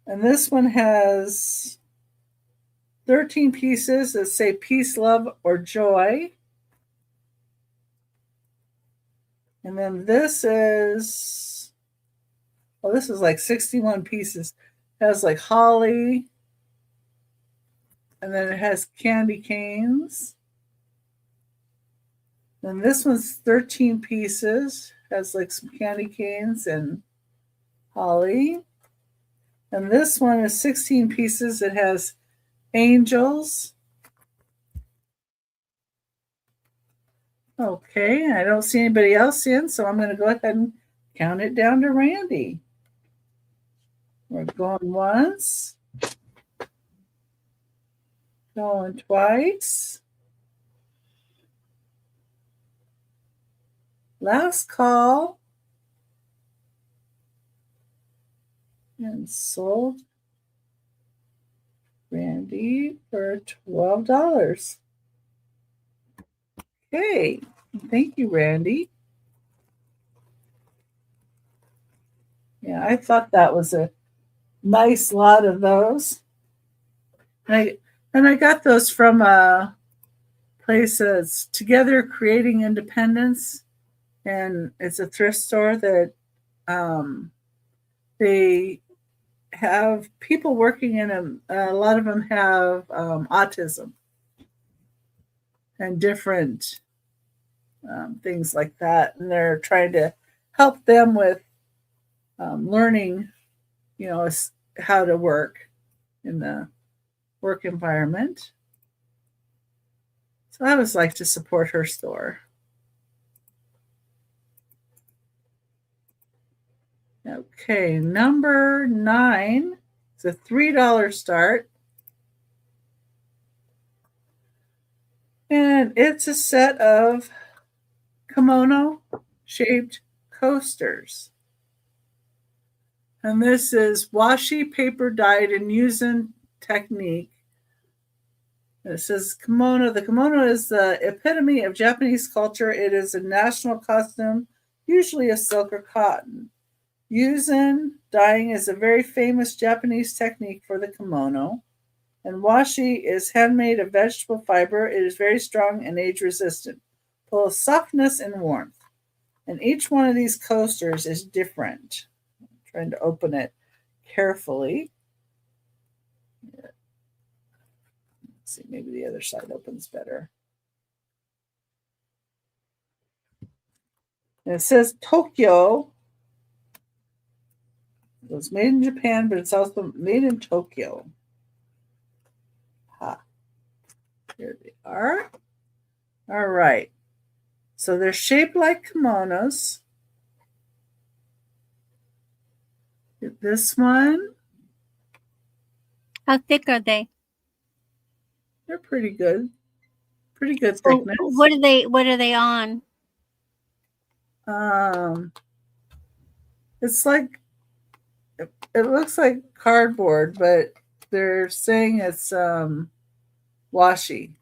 Speaker 1: And this one has 13 pieces that say peace, love, or joy. And then this is like 61 pieces. It has like holly. And then it has candy canes. Then this one's 13 pieces. Has like some candy canes and holly. And this one is 16 pieces. It has angels. Okay, I don't see anybody else in, so I'm going to go ahead and count it down to Randy. We're going once. Going twice. Last call. And sold Randy for $12. Okay, thank you, Randy. Yeah, I thought that was a nice lot of those. And I got those from a place that's Together Creating Independence, and it's a thrift store that they have people working in them. A lot of them have autism and different things like that, and they're trying to help them with learning, how to work in the work environment. So I always like to support her store. Okay, number 9 is a $3 start. And it's a set of kimono-shaped coasters. And this is washi paper dyed in Yuzen technique. It says kimono. The kimono is the epitome of Japanese culture. It is a national costume, usually of silk or cotton. Yuzen dyeing is a very famous Japanese technique for the kimono. And washi is handmade of vegetable fiber. It is very strong and age resistant, full of softness and warmth. And each one of these coasters is different. I'm trying to open it carefully. Let's see, maybe the other side opens better. And it says Tokyo. It was made in Japan, but it's also made in Tokyo. Here they are. All right. So they're shaped like kimonos. Get this one.
Speaker 3: How thick are they?
Speaker 1: They're pretty good. Pretty good
Speaker 3: So
Speaker 1: thickness.
Speaker 3: what are they on?
Speaker 1: It's like, it looks like cardboard, but they're saying it's washi.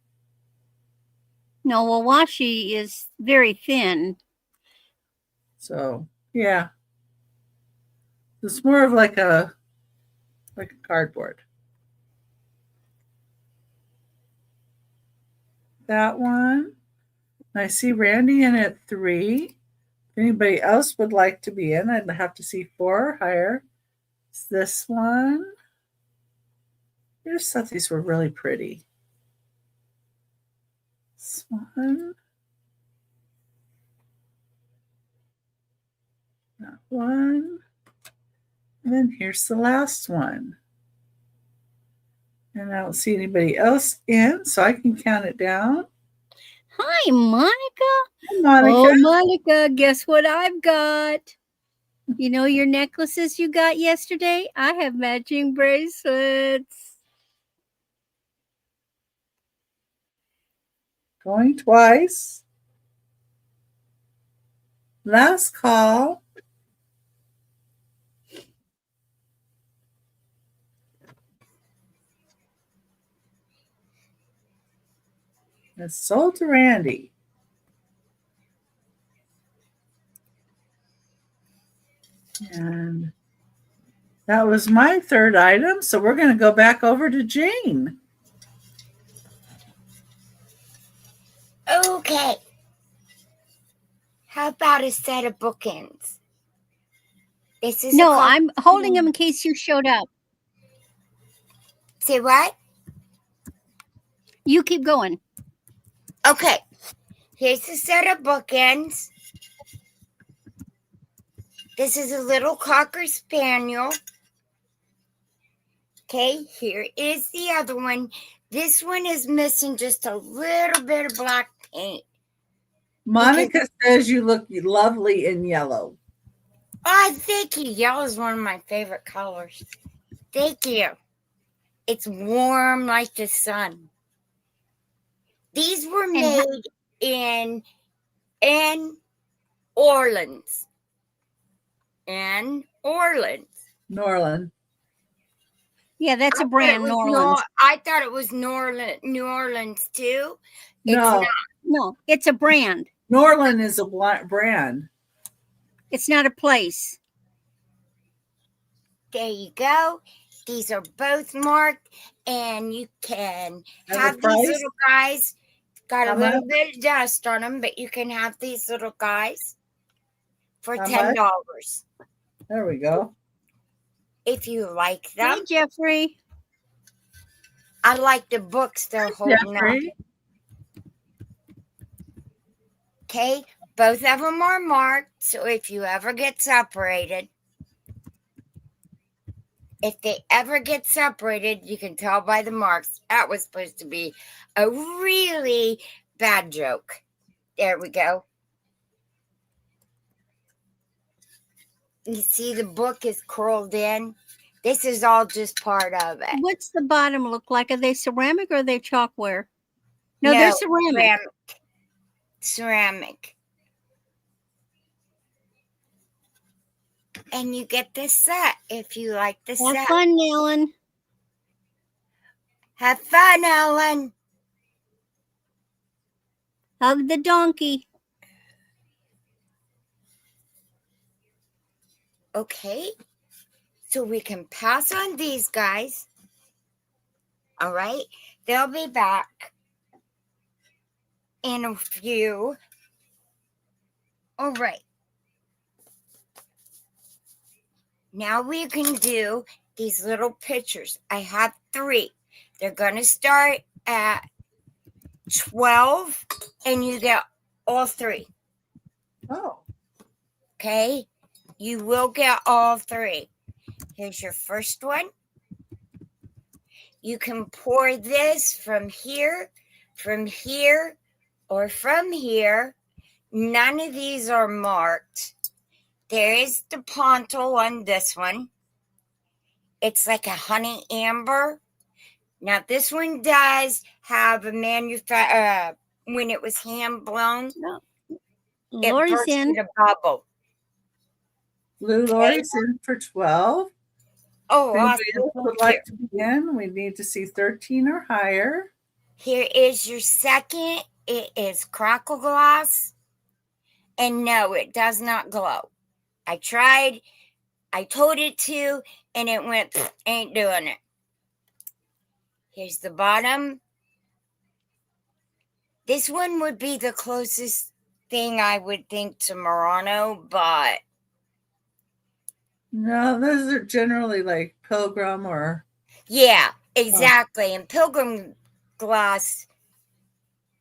Speaker 3: No, well, washi is very thin.
Speaker 1: So yeah, it's more of like a cardboard. That one. I see Randy in at 3. If anybody else would like to be in, I'd have to see 4 or higher. It's this one. I just thought these were really pretty. This one. That one. And then here's the last one. And I don't see anybody else in, so I can count it down.
Speaker 3: Hi, Monica.
Speaker 1: Hi, Monica.
Speaker 3: Oh, Monica, guess what I've got? You know your necklaces you got yesterday? I have matching bracelets.
Speaker 1: Going twice. Last call. It's sold to Randy. And that was my third item. So we're going to go back over to Jane.
Speaker 4: Okay. How about a set of bookends? This is
Speaker 3: No, I'm holding them in case you showed up.
Speaker 4: Say what?
Speaker 3: You keep going.
Speaker 4: Okay. Here's a set of bookends. This is a little Cocker Spaniel. Okay, here is the other one. This one is missing just a little bit of black paint.
Speaker 1: Monica says you look lovely in yellow.
Speaker 4: Oh, thank you. Yellow is one of my favorite colors. Thank you. It's warm like the sun. These were made in Orleans. In Orleans.
Speaker 1: Norland.
Speaker 3: Yeah, that's a brand, New Orleans.
Speaker 4: I thought it was New Orleans too.
Speaker 1: No.
Speaker 4: It's not.
Speaker 3: No, it's a brand.
Speaker 1: Norland is a brand.
Speaker 3: It's not a place.
Speaker 4: There you go. These are both marked, and you can have these little guys. Got a little bit of dust on them, but you can have these little guys for $10.
Speaker 1: There we go.
Speaker 4: If you like them.
Speaker 3: Hey, Jeffrey.
Speaker 4: I like the books they're holding up. Okay, both of them are marked, so if you ever get separated, you can tell by the marks. That was supposed to be a really bad joke. There we go. You see the book is curled in. This is all just part of it.
Speaker 3: What's the bottom look like? Are they ceramic or are they chalkware? No, they're ceramic.
Speaker 4: Ceramic. And you get this set if you like the set.
Speaker 3: Have fun, Ellen.
Speaker 4: Have fun, Ellen.
Speaker 3: Hug the donkey.
Speaker 4: Okay. So we can pass on these guys. All right. They'll be back in a few. All right. Now we can do these little pictures. I have 3. They're going to start at 12 and you get all 3.
Speaker 1: Oh.
Speaker 4: Okay? You will get all 3. Here's your first one. You can pour this from here, or from here. None of these are marked. There is the ponto on this one. It's like a honey amber. Now, this one does have a when it was hand blown,
Speaker 3: No.
Speaker 4: it
Speaker 3: Lori's
Speaker 4: bursted
Speaker 3: in.
Speaker 4: a bubble.
Speaker 1: Lori's in for 12.
Speaker 4: Oh,
Speaker 1: If anybody
Speaker 4: awesome.
Speaker 1: else would like to begin, we need to see 13 or higher.
Speaker 4: Here is your second. It is crackle glass. And no, it does not glow. I tried. I told it to, and it went, ain't doing it. Here's the bottom. This one would be the closest thing I would think to Murano, but
Speaker 1: No, those are generally like Pilgrim or...
Speaker 4: yeah, exactly. And Pilgrim glass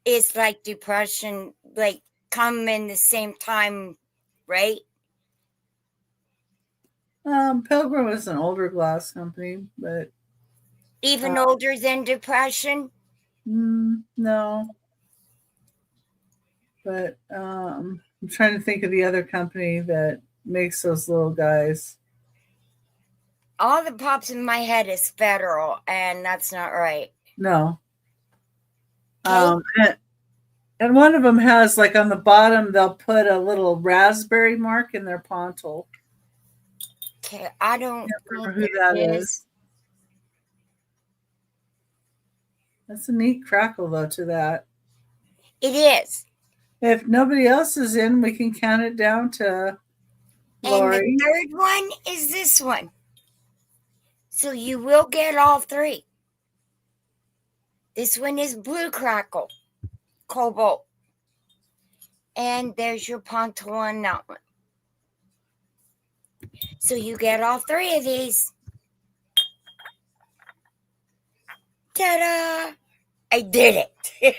Speaker 4: is like Depression, like come in the same time, right?
Speaker 1: Pilgrim is an older glass company, but...
Speaker 4: Even older than Depression?
Speaker 1: No. But I'm trying to think of the other company that makes those little guys.
Speaker 4: All that pops in my head is Federal, and that's not right.
Speaker 1: No.
Speaker 4: Okay.
Speaker 1: And one of them has, like, on the bottom, they'll put a little raspberry mark in their pontal.
Speaker 4: Okay, I don't
Speaker 1: remember who that is. That's a neat crackle, though, to that.
Speaker 4: It is.
Speaker 1: If nobody else is in, we can count it down to Lori.
Speaker 4: And the third one is this one. So you will get all 3. This one is blue crackle, cobalt. And there's your ponto on that one. So you get all 3 of these. Ta-da! I did it.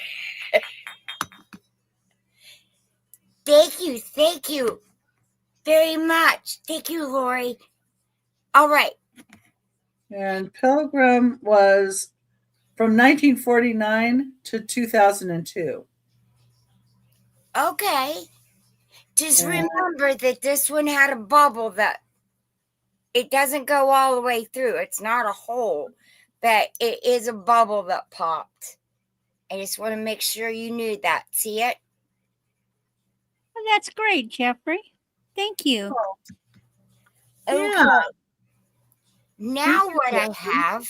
Speaker 4: Thank you very much. Thank you, Lori. All right.
Speaker 1: And Pilgrim was from 1949 to 2002.
Speaker 4: Okay. Just remember that this one had a bubble that it doesn't go all the way through. It's not a hole, but it is a bubble that popped. I just want to make sure you knew that. See it?
Speaker 3: Well, that's great, Jeffrey. Thank you.
Speaker 4: Okay.
Speaker 1: Yeah.
Speaker 4: Now what I have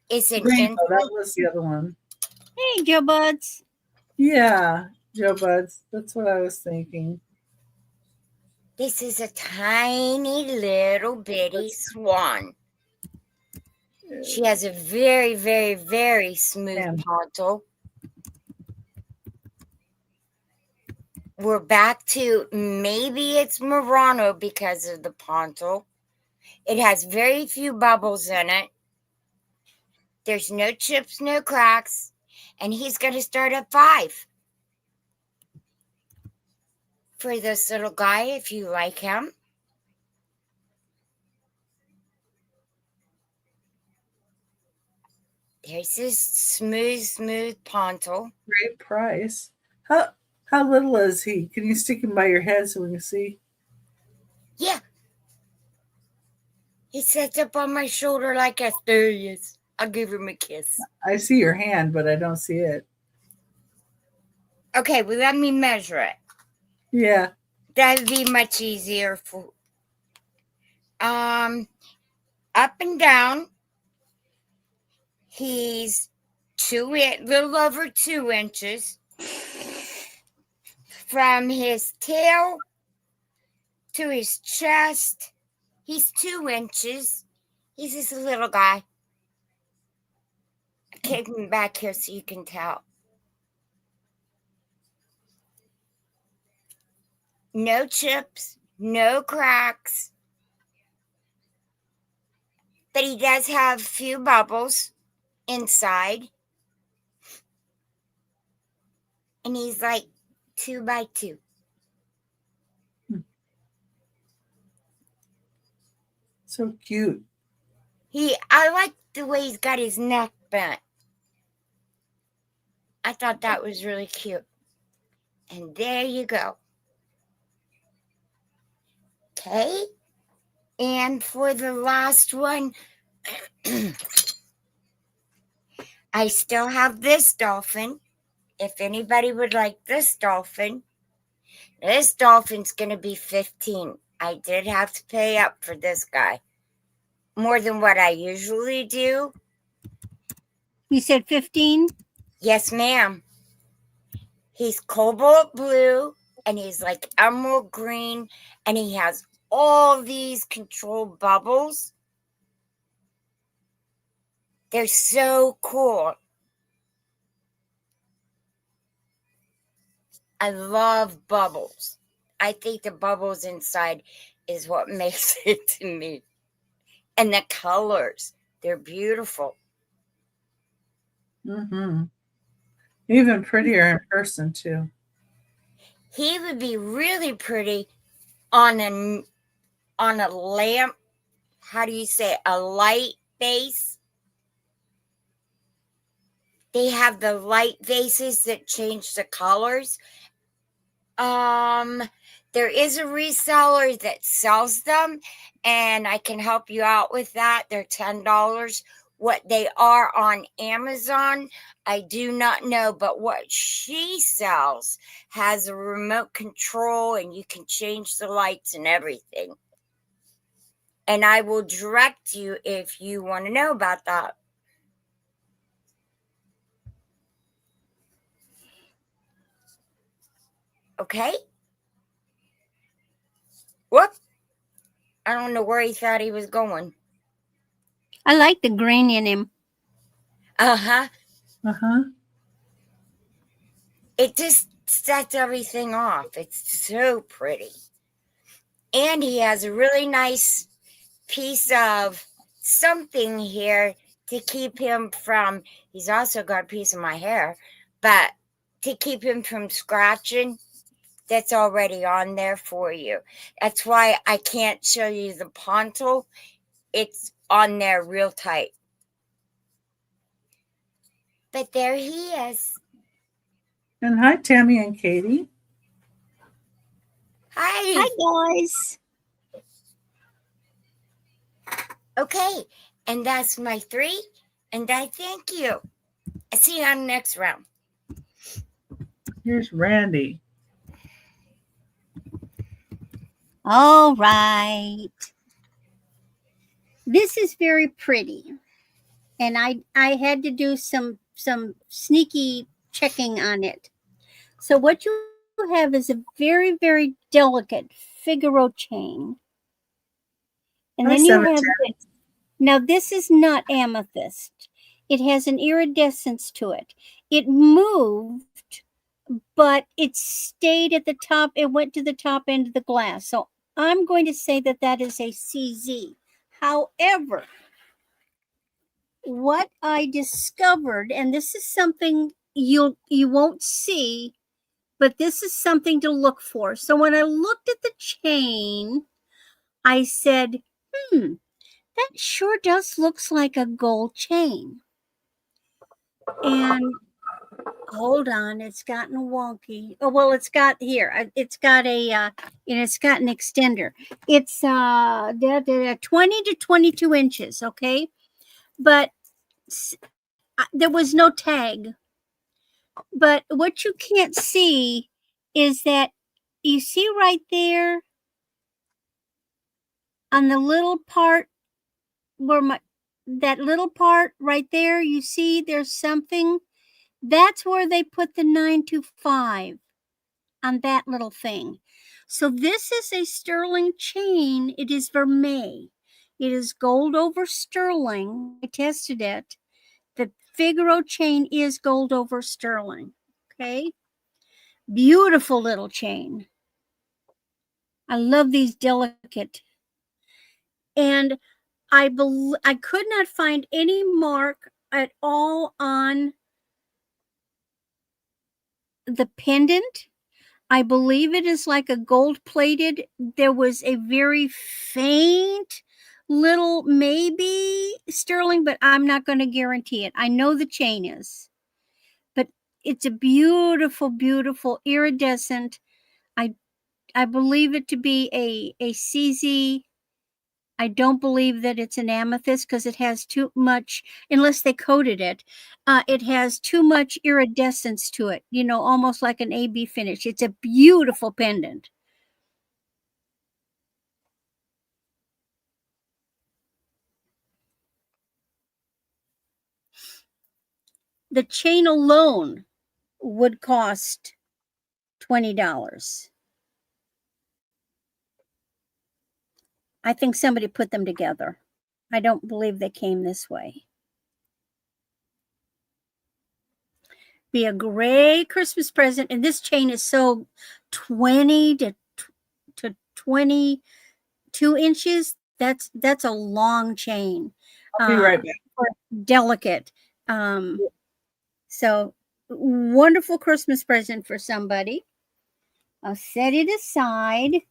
Speaker 4: is an
Speaker 1: Rainbow, that was the other one.
Speaker 3: Hey, Joe Buds.
Speaker 1: Yeah, Joe Buds. That's what I was thinking.
Speaker 4: This is a tiny little bitty swan. She has a very, very, very smooth pontal. We're back to maybe it's Murano because of the pontal. It has very few bubbles in it. There's no chips, no cracks. And he's going to start at 5. For this little guy, if you like him. There's this smooth pontal.
Speaker 1: Great price. How little is he? Can you stick him by your head so we can see?
Speaker 4: Yeah. He sits up on my shoulder like a there he is. I'll give him a kiss.
Speaker 1: I see your hand, but I don't see it.
Speaker 4: Okay, well, let me measure it.
Speaker 1: Yeah.
Speaker 4: That'd be much easier for up and down. He's little over 2 inches. From his tail to his chest, he's 2 inches. He's just a little guy. came back here so you can tell. No chips, no cracks. But he does have a few bubbles inside. And he's like 2 by 2.
Speaker 1: So cute.
Speaker 4: I like the way he's got his neck bent. I thought that was really cute. And there you go. Okay. And for the last one, I still have this dolphin. If anybody would like this dolphin's going to be $15. I did have to pay up for this guy. More than what I usually do.
Speaker 3: You said 15?
Speaker 4: Yes, ma'am. He's cobalt blue and he's like emerald green and he has all these controlled bubbles. They're so cool. I love bubbles. I think the bubbles inside is what makes it to me. And the colors, they're beautiful.
Speaker 1: Mm-hmm. Even prettier in person, too.
Speaker 4: He would be really pretty on a lamp. How do you say it? A light base. They have the light vases that change the colors. There is a reseller that sells them, and I can help you out with that. They're $10. What they are on Amazon, I do not know, but what she sells has a remote control, and you can change the lights and everything. And I will direct you if you want to know about that. Okay? Whoop. I don't know where he thought he was going.
Speaker 3: I like the green in him.
Speaker 4: Uh-huh.
Speaker 1: Uh-huh.
Speaker 4: It just sets everything off. It's so pretty. And he has a really nice piece of something here to keep him from, he's also got a piece of my hair, but to keep him from scratching, that's already on there for you. That's why I can't show you the pontal. It's on there real tight. But there he is.
Speaker 1: And hi, Tammy and Katie.
Speaker 4: Hi.
Speaker 3: Hi, guys.
Speaker 4: Okay, and that's my 3, and I thank you. I'll see you on the next round.
Speaker 1: Here's Randy.
Speaker 3: All right. This is very pretty. And I had to do some sneaky checking on it. So what you have is a very, very delicate Figaro chain. And then you have this. Now this is not amethyst. It has an iridescence to it. It moved, but it stayed at the top. It went to the top end of the glass. So I'm going to say that that is a CZ. However, what I discovered, and this is something you won't see, but this is something to look for. So when I looked at the chain, I said, that sure does looks like a gold chain. And hold on, it's gotten wonky. Oh, well, it's got here. It's got a and it's got an extender. It's 20 to 22 inches, okay? But there was no tag. But what you can't see is that you see right there on the little part where that little part right there, you see there's something. That's where they put the 925 on that little thing. So this is a sterling chain. It is vermeil. It is gold over sterling. I tested it. The Figaro chain is gold over sterling. Okay. Beautiful little chain. I love these delicate. And I could not find any mark at all on the pendant. I believe it is like a gold plated. There was a very faint little maybe sterling, but I'm not going to guarantee it. I know the chain is, but it's a beautiful, beautiful iridescent. I believe it to be a CZ. I don't believe that it's an amethyst because it has too much, unless they coated it, it has too much iridescence to it, you know, almost like an AB finish. It's a beautiful pendant. The chain alone would cost $20. I think somebody put them together. I don't believe they came this way. Be a great Christmas present. And this chain is so 20 to 22 inches. That's a long chain.
Speaker 1: I'll be right back.
Speaker 3: Delicate. So wonderful Christmas present for somebody. I'll set it aside.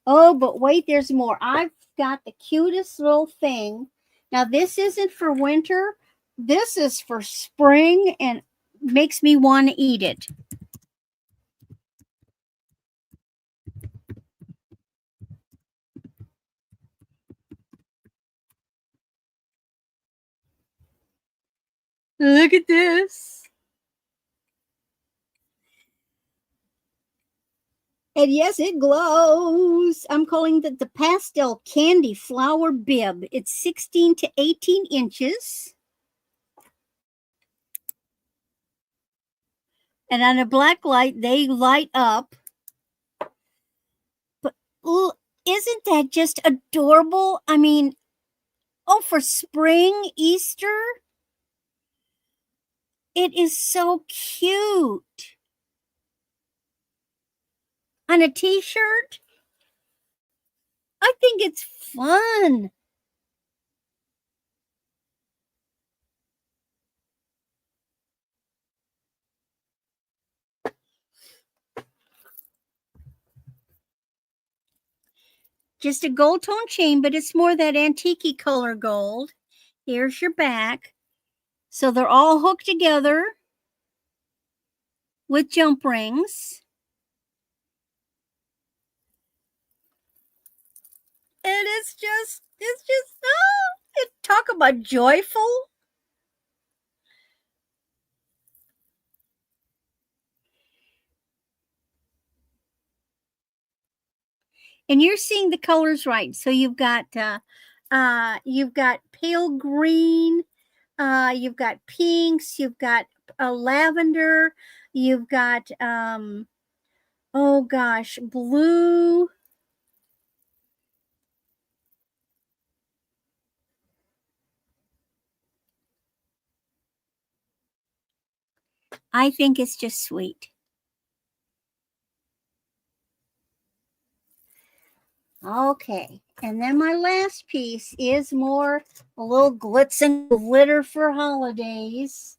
Speaker 3: Oh, but wait, there's more. I've got the cutest little thing. Now, this isn't for winter. This is for spring and makes me want to eat it. Look at this. And yes, it glows. I'm calling it the pastel candy flower bib. It's 16 to 18 inches. And on a black light, they light up. But isn't that just adorable? I mean, oh, for spring, Easter, it is so cute. On a t-shirt, I think it's fun. Just a gold tone chain, but it's more that antique color gold. Here's your back. So they're all hooked together with jump rings. And it's just, talk about joyful. And you're seeing the colors right. So you've got pale green, you've got pinks, you've got lavender, you've got oh gosh, blue. I think it's just sweet. Okay, and then my last piece is more a little glitz and glitter for holidays,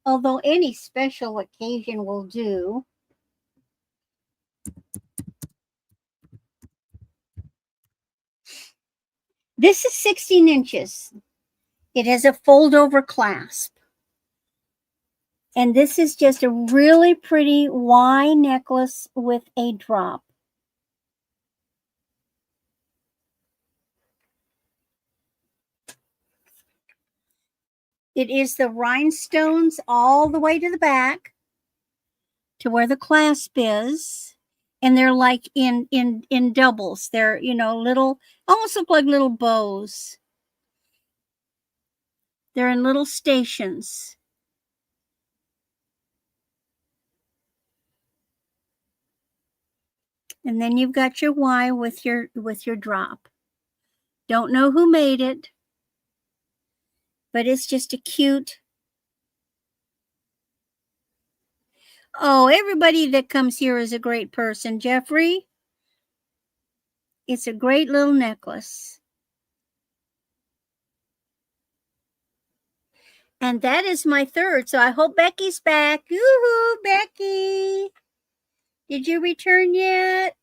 Speaker 3: although any special occasion will do. This is 16 inches. It has a fold-over clasp. And this is just a really pretty Y necklace with a drop. It is the rhinestones all the way to the back to where the clasp is. And they're like in doubles. They're, you know, little, almost look like little bows. They're in little stations. And then you've got your Y with your drop. Don't know who made it, but it's just a cute Oh, everybody that comes here is a great person, Jeffrey. It's a great little necklace. And that is my third. So I hope Becky's back. Yoo-hoo, Becky. Did you return yet?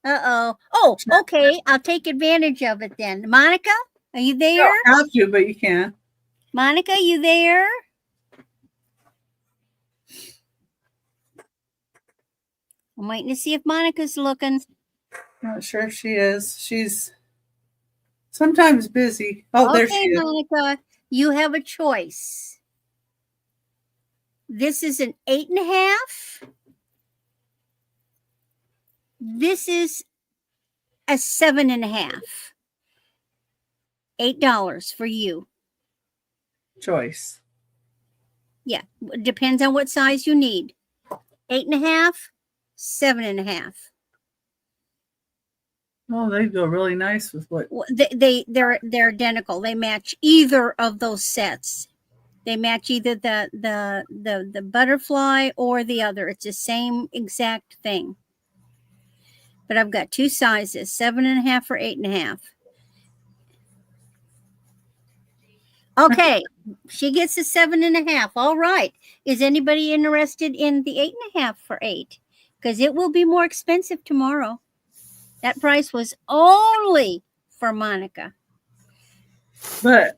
Speaker 3: Uh-oh. Oh, okay. I'll take advantage of it then. Monica, are you
Speaker 1: You
Speaker 3: there?
Speaker 1: don't have to, but you can.
Speaker 3: Monica, you there? I'm waiting to see if Monica's looking.
Speaker 1: Not sure if she is. She's sometimes busy. Oh, there she
Speaker 3: Okay,
Speaker 1: is.
Speaker 3: Monica, you have a choice. This is an 8.5. This is a 7.5. $8 for you.
Speaker 1: Choice.
Speaker 3: Yeah, depends on what size you need. 8.5, 7.5.
Speaker 1: Oh, they go really nice with what?
Speaker 3: They're identical. They match either of those sets. They match either the butterfly or the other. It's the same exact thing. But I've got two sizes, 7.5 or 8.5. Okay, she gets a 7.5. All right. Is anybody interested in the 8.5 for 8? Because it will be more expensive tomorrow. That price was only for Monica.
Speaker 1: But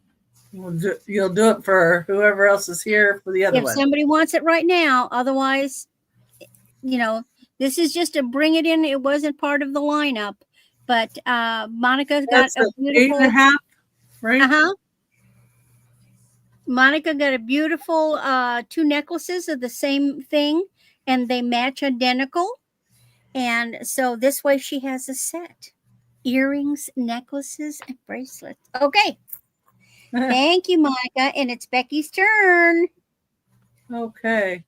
Speaker 1: you'll do it for whoever else is here for the other
Speaker 3: If
Speaker 1: one.
Speaker 3: somebody wants it right now, otherwise, you know, this is just a bring it in. It wasn't part of the lineup, but Monica's got
Speaker 1: That's
Speaker 3: a beautiful
Speaker 1: 8.5, right?
Speaker 3: Monica got a beautiful 2 necklaces of the same thing, and they match identical. And so this way she has a set. Earrings, necklaces, and bracelets. Okay. Thank you, Monica. And it's Becky's turn.
Speaker 1: Okay.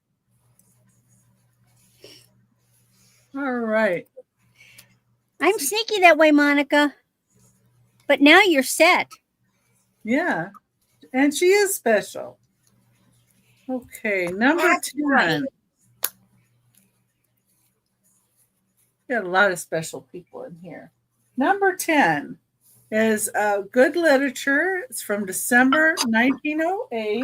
Speaker 1: All right.
Speaker 3: I'm sneaky that way, Monica. But now you're set.
Speaker 1: Yeah. And she is special. Okay, number
Speaker 4: That's
Speaker 1: 10.
Speaker 4: right.
Speaker 1: Got a lot of special people in here. Number 10 is Good Literature. It's from December 1908.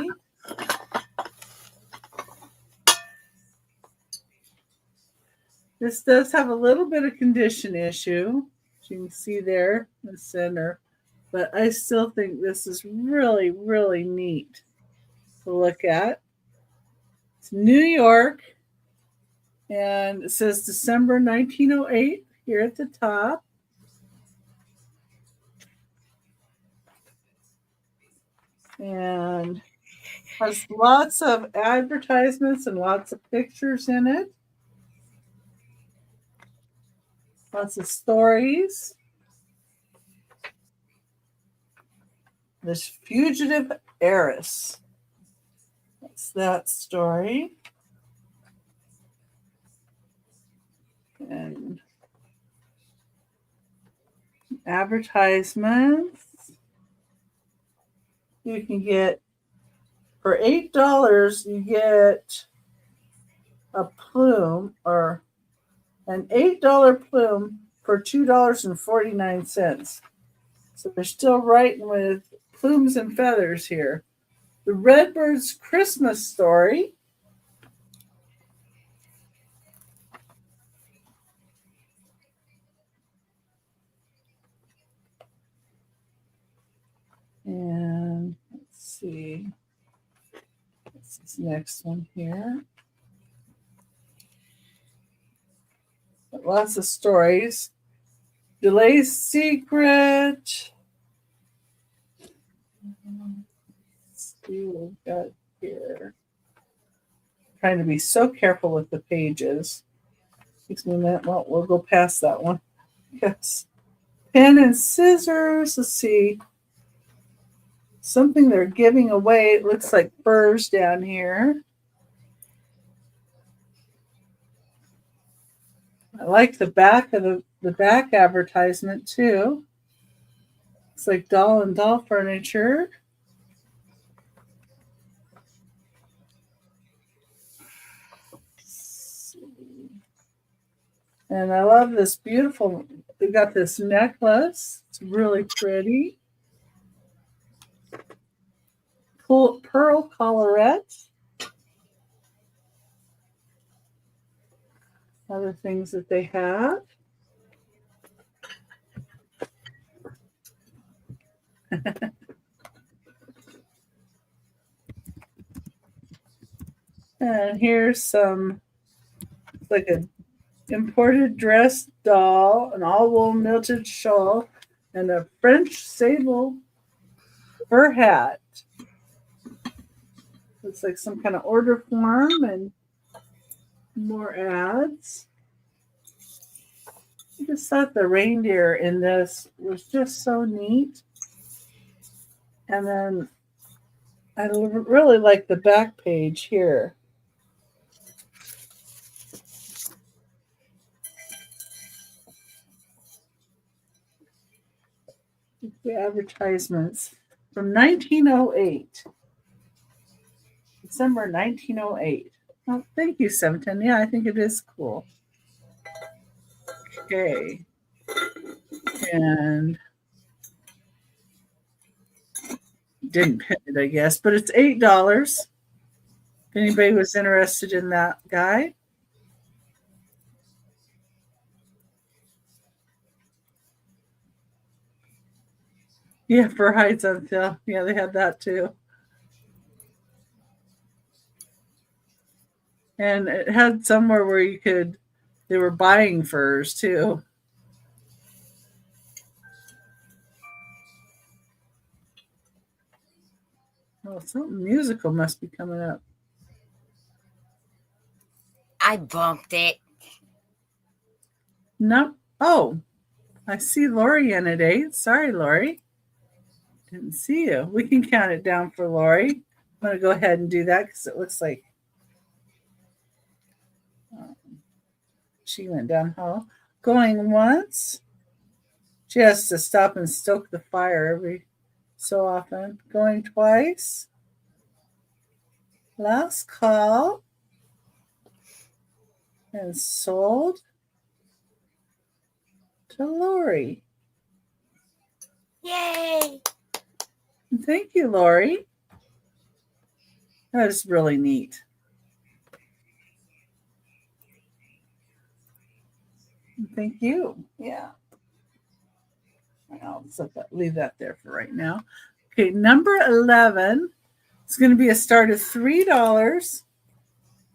Speaker 1: This does have a little bit of condition issue. As you can see there in the center. But I still think this is really, really neat to look at. It's New York. And it says December 1908 here at the top. And has lots of advertisements and lots of pictures in it. Lots of stories. This fugitive heiress. That's that story. And advertisements. You can get, for $8, you get a plume, or an $8 plume for $2.49. So they're still writing with plumes and feathers here. The Redbird's Christmas Story. And let's see. What's this next one here? Lots of stories. Delay's Secret. Let's see what we've got here. Trying to be so careful with the pages. Takes me a minute. Well, we'll go past that one. Yes. Pen and scissors. Let's see. Something they're giving away. It looks like furs down here. I like the back of the back advertisement too. It's like doll and doll furniture. And I love this beautiful, we got this necklace. It's really pretty. Pearl collarette. Other things that they have. And here's some, like a imported dress doll, an all wool milted shawl, and a French sable fur hat. Looks like some kind of order form and more ads. I just thought the reindeer in this was just so neat. And then I really like the back page here. The advertisements from 1908. December 1908. Oh, thank you, 710. Yeah, I think it is cool. Okay. And didn't pin it, I guess, but it's $8. If anybody was interested in that guide. Yeah, fur hides on sale. Yeah, they had that too. And it had somewhere where you could, they were buying furs too. Oh, something musical must be coming up.
Speaker 4: I bumped it.
Speaker 1: No. Oh, I see Lori in at 8. Sorry, Lori. Didn't see you. We can count it down for Lori. I'm going to go ahead and do that because it looks like she went down hall. Going once. She has to stop and stoke the fire every so often. Going twice. Last call. And sold to Lori.
Speaker 4: Yay!
Speaker 1: Thank you, Lori. That is really neat. Thank you. Yeah. I'll leave that there for right now. Okay, number 11 is going to be a start of $3.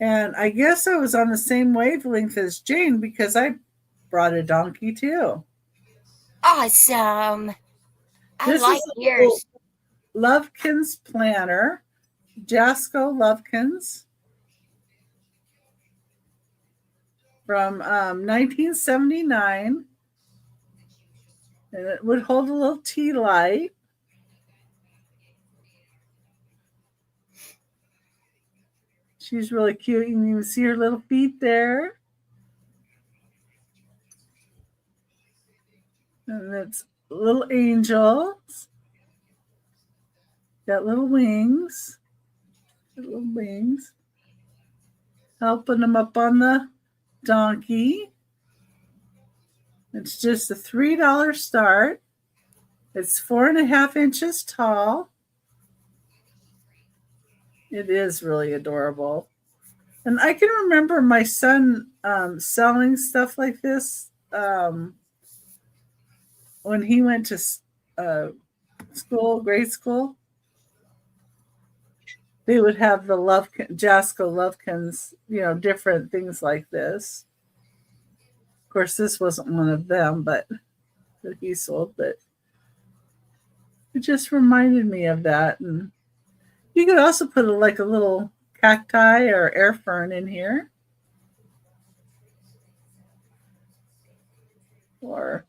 Speaker 1: And I guess I was on the same wavelength as Jane because I brought a donkey too.
Speaker 4: Awesome.
Speaker 1: This
Speaker 4: I like yours.
Speaker 1: Lovekins planner, Jasco Lovekins from 1979. And it would hold a little tea light. She's really cute. You can even see her little feet there. And it's little angels. Got little wings. Little wings. Helping them up on the donkey. It's just a $3 start. It's 4.5 inches tall. It is really adorable. And I can remember my son selling stuff like this when he went to school, grade school. They would have the Jasco Lovekins, different things like this. Of course, this wasn't one of them, but that he sold. But it just reminded me of that. And you could also put a little cacti or air fern in here. Or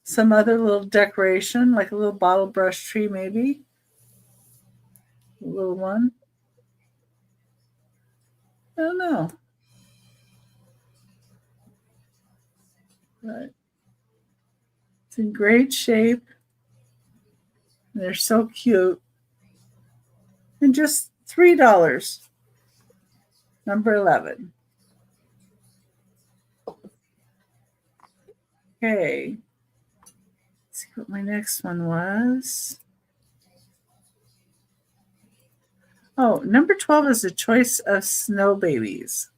Speaker 1: some other little decoration, like a little bottle brush tree maybe. A little one. I don't know. But it's in great shape. They're so cute. And just $3. Number 11. Okay. Let's see what my next one was. Oh, number 12 is a choice of snow babies.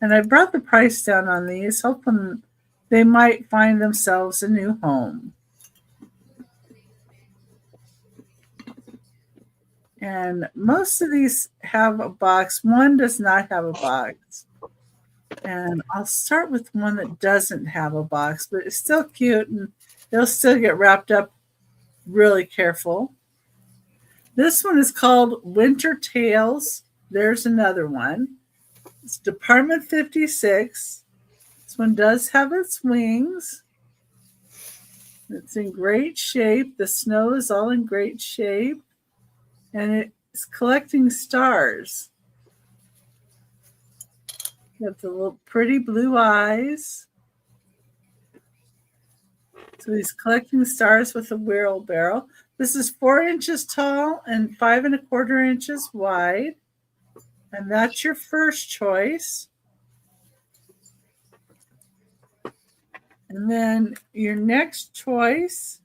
Speaker 1: And I brought the price down on these, hoping they might find themselves a new home. And most of these have a box. One does not have a box. And I'll start with one that doesn't have a box, but it's still cute and they'll still get wrapped up really careful. This one is called Winter Tales. There's another one. It's Department 56. This one does have its wings. It's in great shape. The snow is all in great shape. And it's collecting stars. You have the little pretty blue eyes. So he's collecting stars with a wheelbarrow. This is 4 inches tall and 5 1/4 inches wide. And that's your first choice. And then your next choice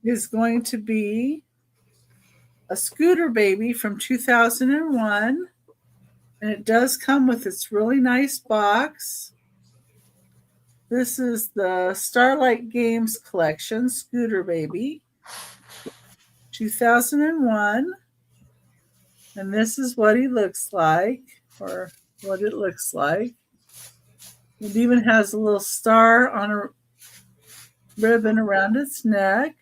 Speaker 1: is going to be a Scooter Baby from 2001. And it does come with its really nice box. This is the Starlight Games Collection, Scooter Baby, 2001. And this is what he looks like, or what it looks like. It even has a little star on a ribbon around its neck.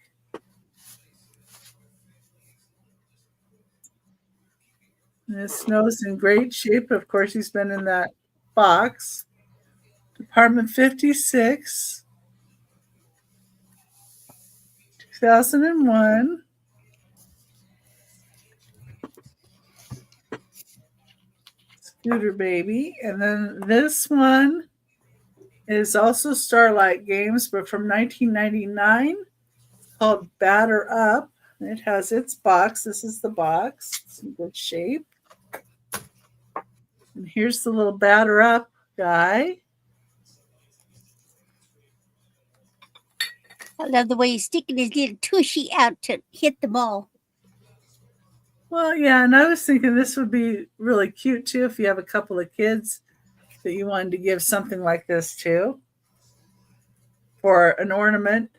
Speaker 1: And his snow's in great shape. Of course, he's been in that box. Department 56, 2001. Scooter Baby. And then this one is also Starlight Games, but from 1999. It's called Batter Up. It has its box. This is the box. It's in good shape. And here's the little Batter Up guy.
Speaker 3: I love the way he's sticking his little tushy out to hit the ball.
Speaker 1: Well, yeah, and I was thinking this would be really cute too if you have a couple of kids that you wanted to give something like this to for an ornament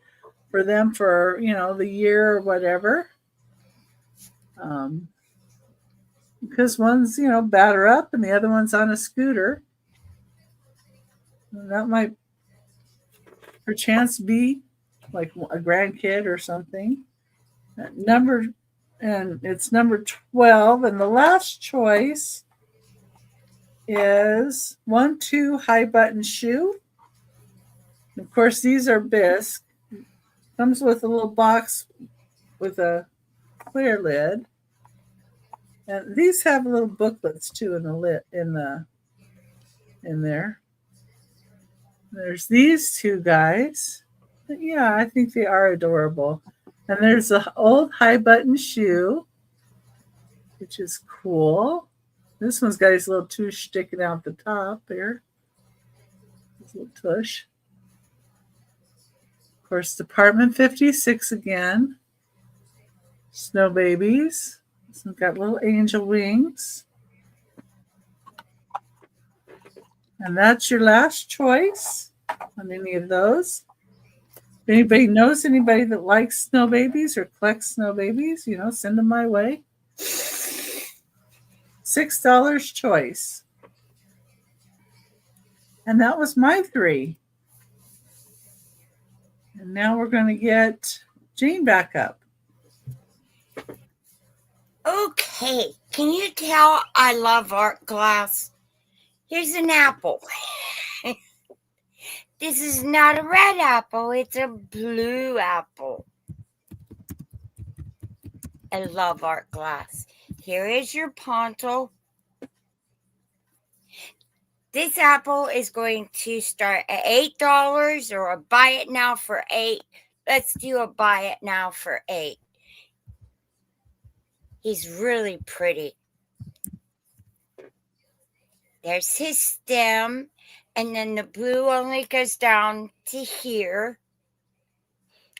Speaker 1: for them for, the year or whatever. Because one's, Batter Up and the other one's on a scooter. And that might perchance be like a grandkid or something. It's number 12. And the last choice is 1-2 high button shoe. Of course, these are bisque. Comes with a little box with a clear lid. And these have little booklets too in there. There's these two guys. But yeah, I think they are adorable. And there's an old high button shoe, which is cool. This one's got his little tush sticking out the top there. His little tush. Of course, Department 56 again. Snow babies. This one's got little angel wings. And that's your last choice on any of those. If anybody knows anybody that likes snow babies or collects snow babies, send them my way. $6 choice. And that was my 3. And now we're going to get Jane back up.
Speaker 4: Okay, can you tell I love art glass? Here's an apple. This is not a red apple, it's a blue apple. I love art glass. Here is your poncho. This apple is going to start at $8 or a buy it now for $8. Let's do a buy it now for $8. He's really pretty. There's his stem. And then the blue only goes down to here.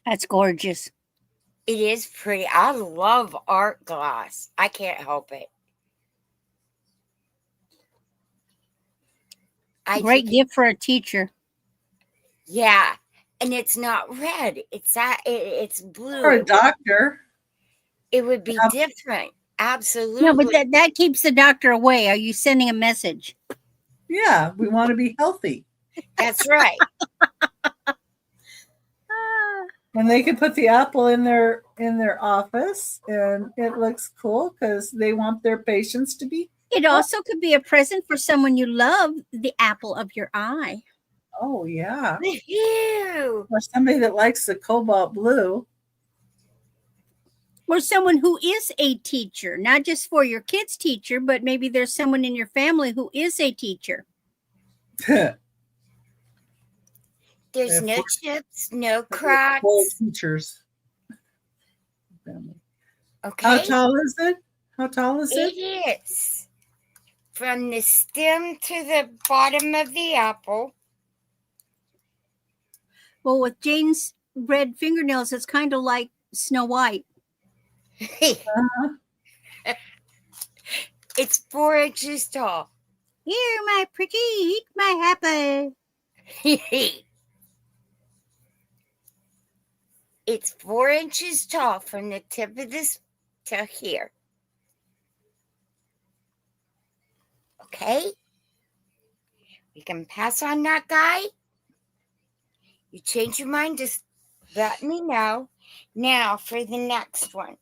Speaker 3: That's gorgeous.
Speaker 4: It is pretty. I love art glass. I can't help it.
Speaker 3: Great gift for a teacher.
Speaker 4: Yeah. And it's not red. It's blue.
Speaker 1: Or a doctor.
Speaker 4: It would be different. Absolutely.
Speaker 3: No, but that keeps the doctor away. Are you sending a message?
Speaker 1: Yeah, we want to be healthy.
Speaker 4: That's right.
Speaker 1: And they could put the apple in their office, and it looks cool because they want their patients to be.
Speaker 3: It also could be a present for someone you love, the apple of your eye.
Speaker 1: Oh, yeah.
Speaker 4: Ew.
Speaker 1: Or somebody that likes the cobalt blue.
Speaker 3: Or someone who is a teacher, not just for your kids' teacher, but maybe there's someone in your family who is a teacher.
Speaker 4: There's no chips, no cracks.
Speaker 1: Teachers.
Speaker 4: Okay.
Speaker 1: How tall is it? How tall is it?
Speaker 4: It is. From the stem to the bottom of the apple.
Speaker 3: Well, with Jane's red fingernails, it's kind of like Snow White.
Speaker 4: It's 4 inches tall.
Speaker 3: Here, my pretty, eat my apple.
Speaker 4: It's 4 inches tall from the tip of this to here. Okay? We can pass on that guy. You change your mind, just let me know. Now for the next one.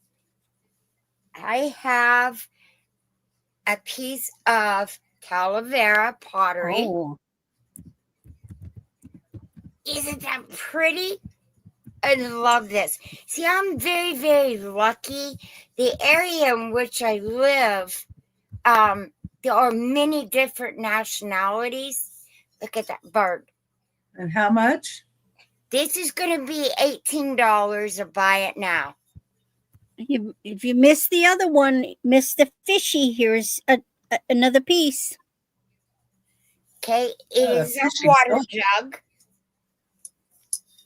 Speaker 4: I have a piece of Calavera pottery.
Speaker 3: Oh.
Speaker 4: Isn't that pretty? I love this. See, I'm very, very lucky. The area in which I live, there are many different nationalities. Look at that bird.
Speaker 1: And how much?
Speaker 4: This is going to be $18 to buy it now.
Speaker 3: If you miss the other one, miss the fishy, here's another piece.
Speaker 4: Okay, it is a water jug.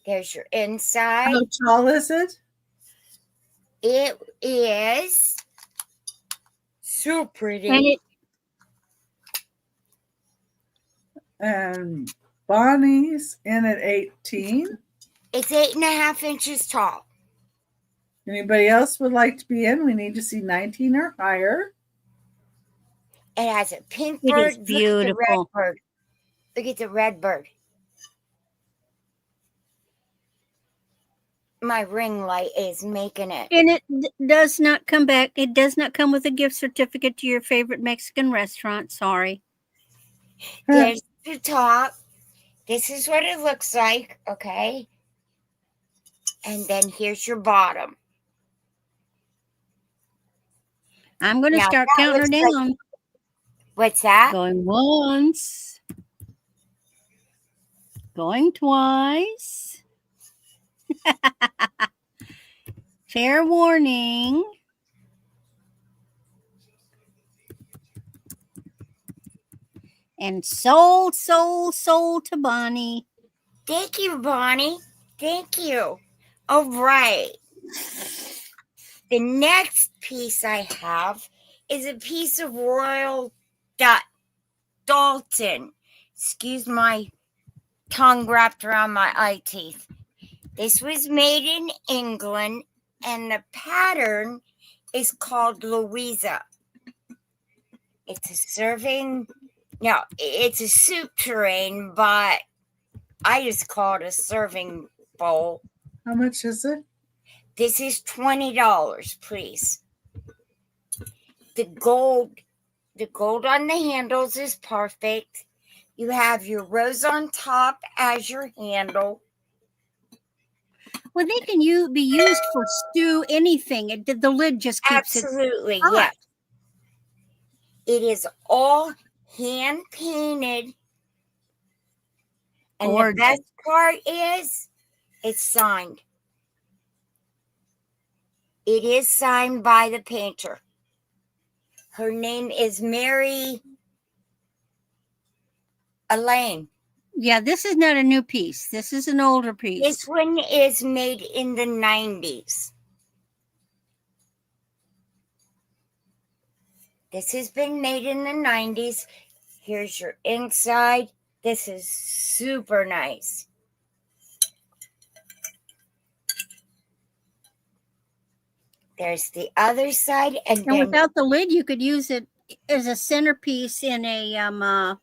Speaker 4: There's your inside.
Speaker 1: How tall is it?
Speaker 4: It is so pretty.
Speaker 1: And Bonnie's in at 18.
Speaker 4: It's 8.5 inches tall.
Speaker 1: Anybody else would like to be in? We need to see 19 or higher.
Speaker 4: It has a pink
Speaker 3: It
Speaker 4: bird.
Speaker 3: is beautiful.
Speaker 4: Look at the red bird. My ring light is making it.
Speaker 3: And it does not come back. It does not come with a gift certificate to your favorite Mexican restaurant. Sorry.
Speaker 4: There's the top. This is what it looks like. Okay. And then here's your bottom.
Speaker 3: I'm going to start counting her down.
Speaker 4: What's that?
Speaker 3: Going once. Going twice. Fair warning. And sold to Bonnie.
Speaker 4: Thank you, Bonnie. Thank you. All right. The next piece I have is a piece of Royal Dalton. Excuse my tongue wrapped around my eye teeth. This was made in England, and the pattern is called Louisa. It's a serving. No, it's a soup tureen, but I just call it a serving bowl.
Speaker 1: How much is it?
Speaker 4: This is $20, please. The gold on the handles is perfect. You have your rose on top as your handle.
Speaker 3: Well, they can be used for stew, anything. The lid just keeps
Speaker 4: Absolutely,
Speaker 3: it hot.
Speaker 4: yes. It is all hand painted. And
Speaker 3: Gorgeous.
Speaker 4: the best part is it's signed. It is signed by the painter. Her name is Mary Elaine.
Speaker 3: Yeah, this is not a new piece. This is an older
Speaker 4: This
Speaker 3: piece.
Speaker 4: one is made in the 90s. This has been made in the 90s. Here's your inside. This is super nice. There's the other side, and
Speaker 3: And
Speaker 4: then
Speaker 3: without the lid, you could use it as a centerpiece in a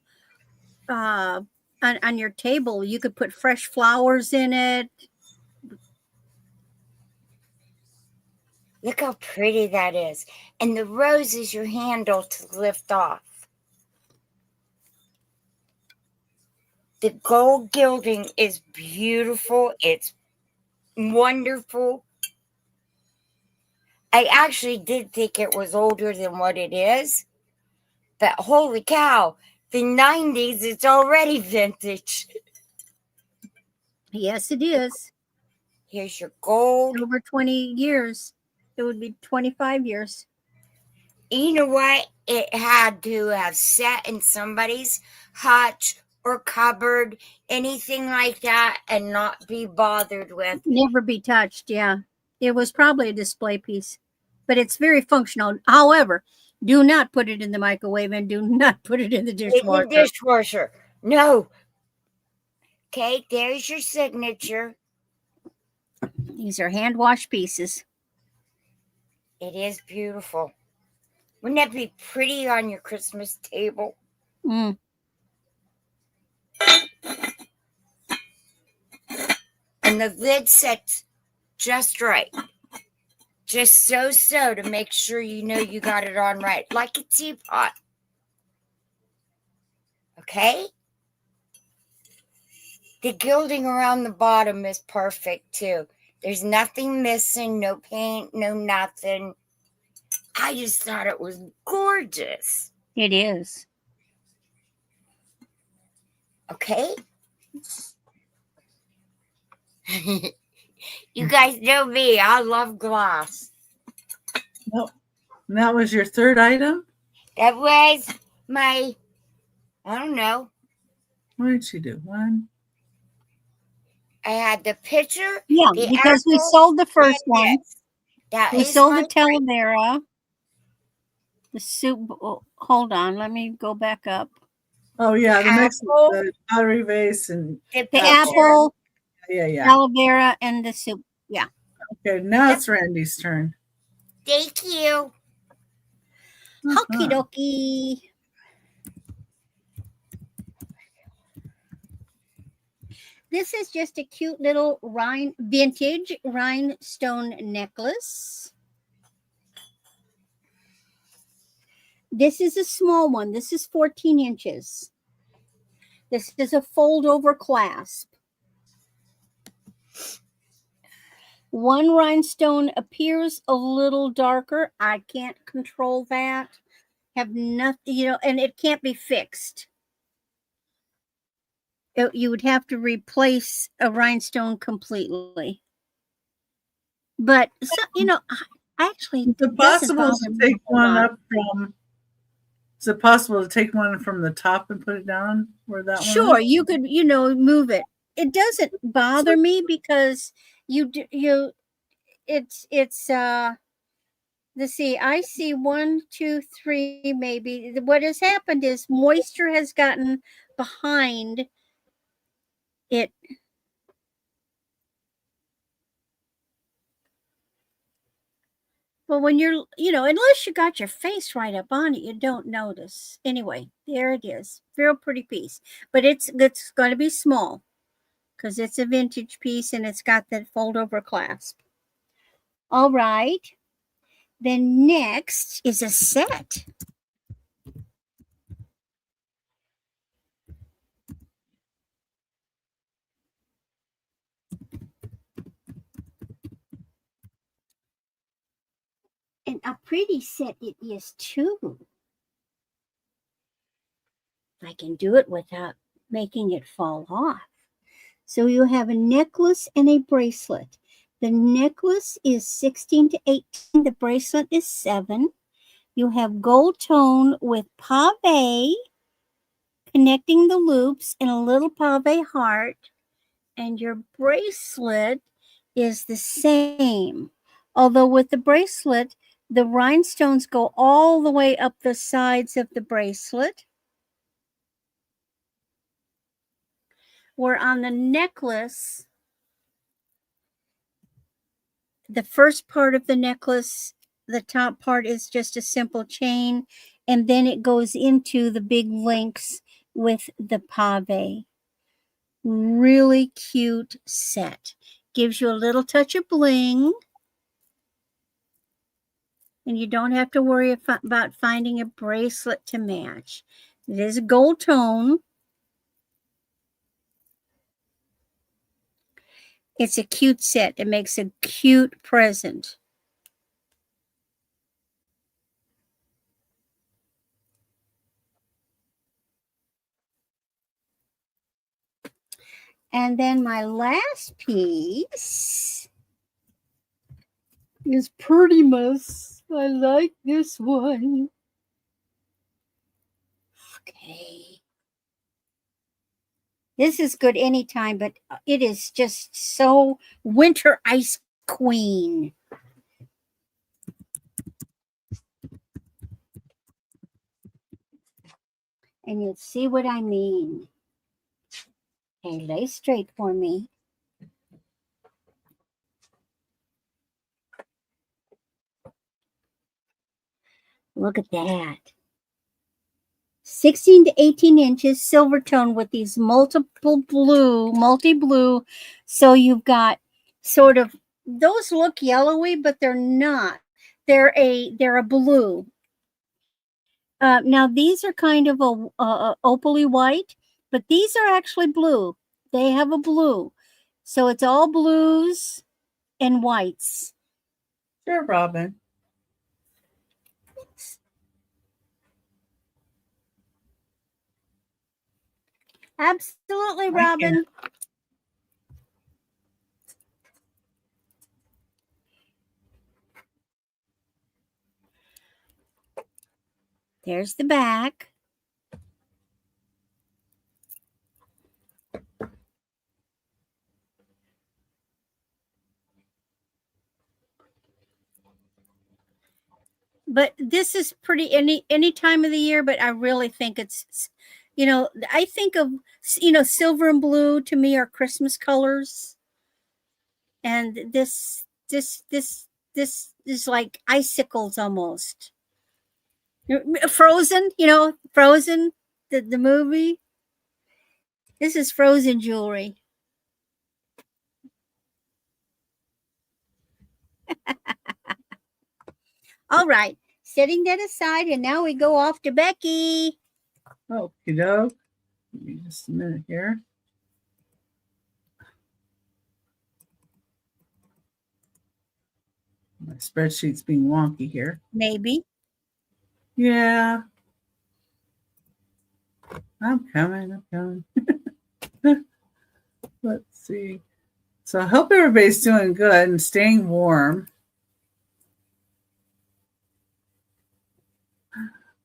Speaker 3: on your table. You could put fresh flowers in it.
Speaker 4: look how pretty that is. And the rose is your handle to lift off. The gold gilding is beautiful. It's wonderful. I actually did think it was older than what it is. But holy cow, the 90s, it's already vintage.
Speaker 3: Yes, it is.
Speaker 4: Here's your gold.
Speaker 3: Over 20 years. It would be 25 years.
Speaker 4: You know what? It had to have sat in somebody's hutch or cupboard, anything like that, and not be bothered with.
Speaker 3: Never be touched. Yeah. It was probably a display piece, but it's very functional. However, do not put it in the microwave and do not put it in the
Speaker 4: In
Speaker 3: dishwasher.
Speaker 4: the dishwasher. No. Okay, there's your signature.
Speaker 3: These are hand wash pieces.
Speaker 4: It is beautiful. Wouldn't that be pretty on your Christmas table?
Speaker 3: Mm.
Speaker 4: And the lid sets just right. Just so to make sure you know you got it on right. Like a teapot. Okay? The gilding around the bottom is perfect too. There's nothing missing, no paint, no nothing. I just thought it was gorgeous.
Speaker 3: It is.
Speaker 4: Okay? You guys know me. I love glass.
Speaker 1: Nope. And that was your third item?
Speaker 4: That was my, I don't know.
Speaker 1: What did she do? One.
Speaker 4: I had the picture.
Speaker 3: Yeah,
Speaker 4: the
Speaker 3: because we
Speaker 4: apple,
Speaker 3: sold the first
Speaker 4: and
Speaker 3: one.
Speaker 4: this. That
Speaker 3: We
Speaker 4: is
Speaker 3: sold
Speaker 4: my
Speaker 3: the Talavera. The soup. Oh, hold on. Let me go back up.
Speaker 1: Oh, yeah. The next
Speaker 4: Apple.
Speaker 1: the pottery vase and
Speaker 4: The
Speaker 3: The
Speaker 4: picture.
Speaker 3: apple,
Speaker 1: yeah.
Speaker 3: aloe vera, and the soup. Yeah.
Speaker 1: Okay, now it's Randy's turn.
Speaker 4: Thank you.
Speaker 3: Okie dokie. This is just a cute little vintage rhinestone necklace. This is a small one. This is 14 inches. This is a fold over clasp. One rhinestone appears a little darker. I can't control that. Have nothing, and it can't be fixed. You would have to replace a rhinestone completely. But actually,
Speaker 1: Is it possible to take one up from? Is it possible to take one from the top and put it down where that one?
Speaker 3: Sure,
Speaker 1: is?
Speaker 3: you could, move it. It doesn't bother me because let's see, I see 1, 2, 3, maybe. What has happened is moisture has gotten behind it. Well, when you're, unless you got your face right up on it, you don't notice. Anyway, there it is. Real pretty piece. But it's going to be small because it's a vintage piece and it's got that fold over clasp. All right. Then next is a set. And a pretty set it is too. I can do it without making it fall off. So you have a necklace and a bracelet. The necklace is 16 to 18. The bracelet is 7. You have gold tone with pave. connecting the loops in a little pave heart, and your bracelet is the same. Although with the bracelet, the rhinestones go all the way up the sides of the bracelet. Where on the necklace, the first part of the necklace, the top part is just a simple chain, and then it goes into the big links with the pave. Really cute set. Gives you a little touch of bling, and you don't have to worry about finding a bracelet to match. It is a gold tone. It's a cute set. It makes a cute present. And then my last piece is Pretty Miss. I like this one. Okay. This is good anytime, but it is just so Winter Ice Queen. And you'll see what I mean. Okay, lay straight for me. Look at that. 16 to 18 inches, silver tone with these multi-blue. So you've got sort of, those look yellowy, but they're not. They're a blue. Now these are kind of a opaly white, but these are actually blue. They have a blue. So it's all blues and whites.
Speaker 1: Sure, Robin.
Speaker 3: Absolutely,
Speaker 1: Thank
Speaker 3: Robin.
Speaker 1: you.
Speaker 3: There's the back. But this is pretty any time of the year, but I really think it's, I think of, silver and blue to me are Christmas colors. And this is like icicles almost. Frozen, Frozen, the movie. This is Frozen jewelry. All right, setting that aside, and now we go off to Becky.
Speaker 1: Okie doke. Give me just a minute here. My spreadsheet's being wonky here.
Speaker 3: Maybe.
Speaker 1: Yeah. I'm coming. Let's see. So I hope everybody's doing good and staying warm.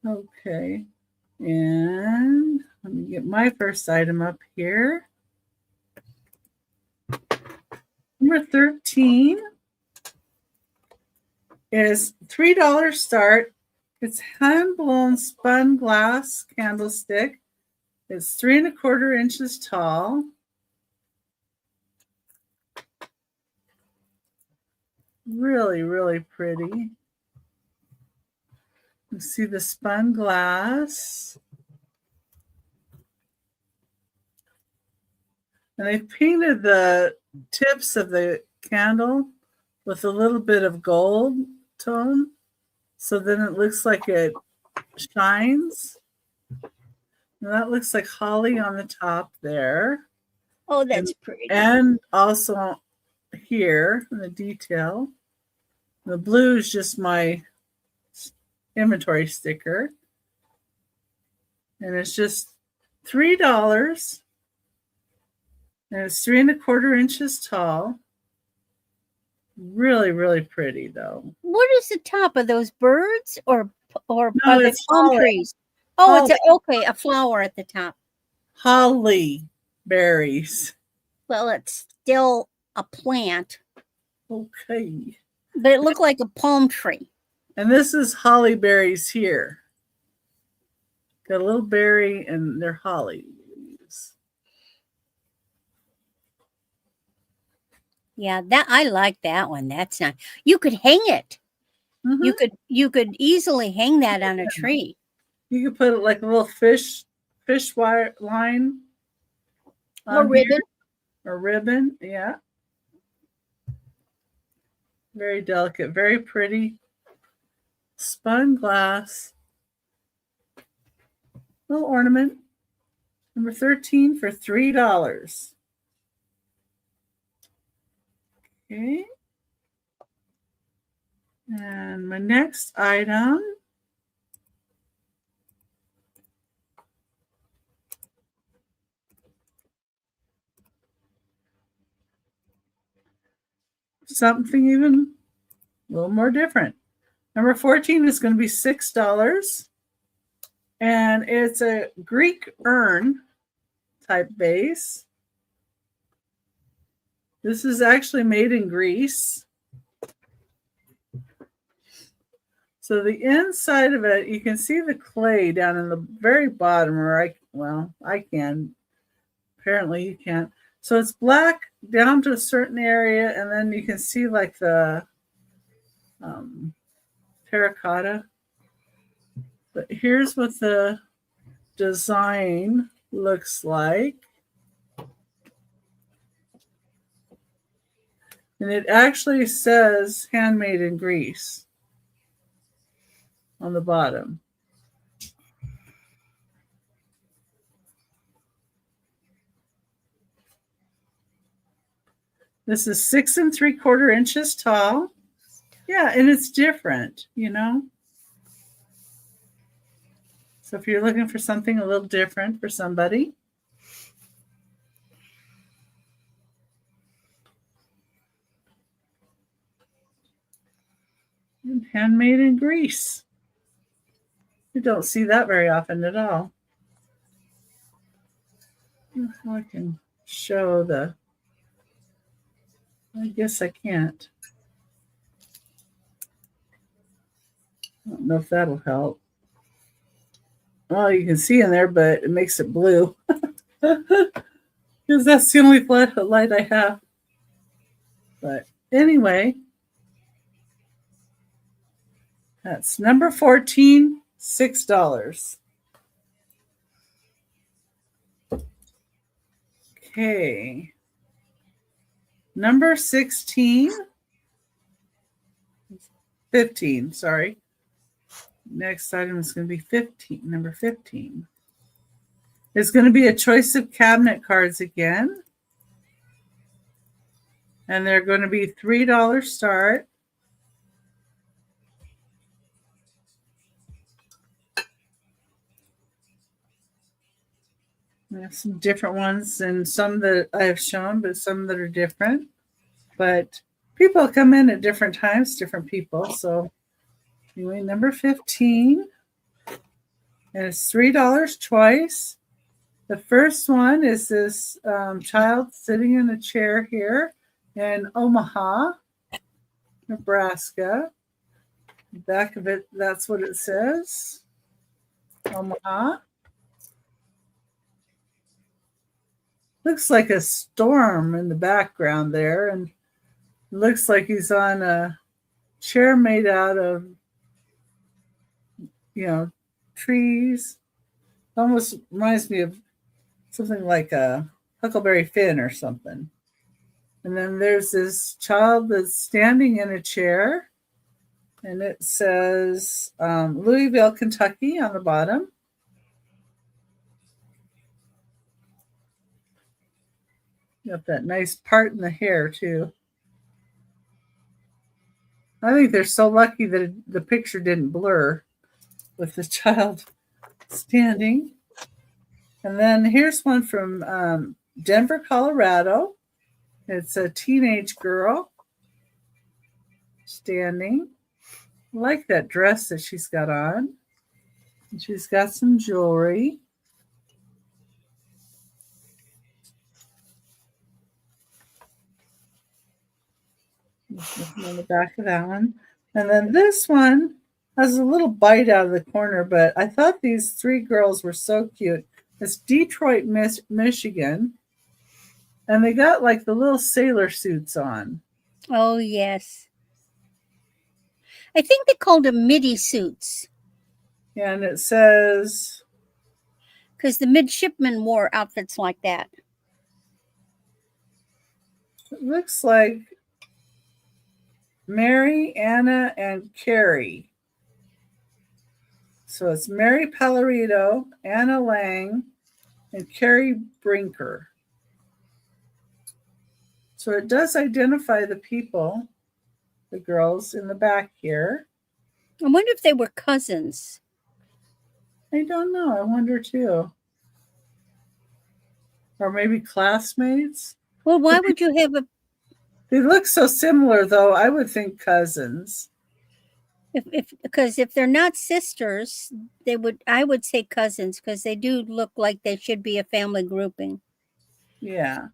Speaker 1: Okay. And let me get my first item up here. Number 13 is $3 start. It's hand-blown spun glass candlestick. It's 3 1/4 inches tall. Really, really pretty. You see the spun glass. And I painted the tips of the candle with a little bit of gold tone. So then it looks like it shines. And that looks like holly on the top there.
Speaker 3: Oh, that's pretty.
Speaker 1: And also here in the detail. The blue is just my inventory sticker. And it's just $3. And it's 3 1/4 inches tall. Really, really pretty though.
Speaker 3: What is the top of those birds or
Speaker 1: No,
Speaker 3: are they
Speaker 1: it's
Speaker 3: palm
Speaker 1: holly.
Speaker 3: trees? Oh,
Speaker 1: Holly.
Speaker 3: it's a flower at the top.
Speaker 1: holly berries.
Speaker 3: Well, it's still a plant,
Speaker 1: Okay.
Speaker 3: but it looked like a palm tree.
Speaker 1: And this is holly berries here. Got a little berry and they're holly.
Speaker 3: Yeah, that I like that one. That's nice. You could hang it.
Speaker 1: Mm-hmm.
Speaker 3: You could easily hang that on a tree.
Speaker 1: You could put it like a little fish wire line.
Speaker 3: Or ribbon.
Speaker 1: Or ribbon, yeah. Very delicate, very pretty. Spun glass. Little ornament. Number 13 for $3. Okay. And my next item something even a little more different. Number 14 is going to be $6. And it's a Greek urn type vase. This is actually made in Greece. So the inside of it, you can see the clay down in the very bottom, or I can. Apparently you can't. So it's black down to a certain area, and then you can see like the terracotta. But here's what the design looks like. And it actually says handmade in Greece on the bottom. This is 6 3/4 inches tall. Yeah, and it's different, you know. So if you're looking for something a little different for somebody. And handmade in Greece. You don't see that very often at all. How I can show the, I guess I can't. I don't know if that'll help. Well, you can see in there, but it makes it blue. Because that's the only light I have. But anyway, that's number 14, $6. Okay. Number 16, 15, sorry. Next item is going to be 15, number 15. It's going to be a choice of cabinet cards again. And they're going to be $3 start. I have some different ones and some that I have shown, but some that are different. But people come in at different times, different people. So anyway, number 15. And it's $3 twice. The first one is this child sitting in a chair here in Omaha, Nebraska. The back of it, that's what it says. Omaha. Looks like a storm in the background there, and looks like he's on a chair made out of, trees. Almost reminds me of something like a Huckleberry Finn or something. And then there's this child that's standing in a chair, and it says Louisville, Kentucky on the bottom. Got that nice part in the hair, too. I think they're so lucky that the picture didn't blur with the child standing. And then here's one from Denver, Colorado. It's a teenage girl standing. I like that dress that she's got on. And she's got some jewelry. on the back of that one. And then this one has a little bite out of the corner, but I thought these three girls were so cute. It's Detroit, Michigan. And they got like the little sailor suits on.
Speaker 3: Oh, yes. I think they called them midi suits.
Speaker 1: And it says,
Speaker 3: because the midshipmen wore outfits like that.
Speaker 1: it looks like Mary, Anna, and Carrie. So it's Mary Pallarito, Anna Lang, and Carrie Brinker. So it does identify the people, the girls in the back here.
Speaker 3: I wonder if they were cousins.
Speaker 1: I don't know. I wonder too. Or maybe classmates.
Speaker 3: Well, why would you have a
Speaker 1: They look so similar, though. I would think cousins.
Speaker 3: because if they're not sisters, I would say cousins because they do look like they should be a family grouping.
Speaker 1: Yeah.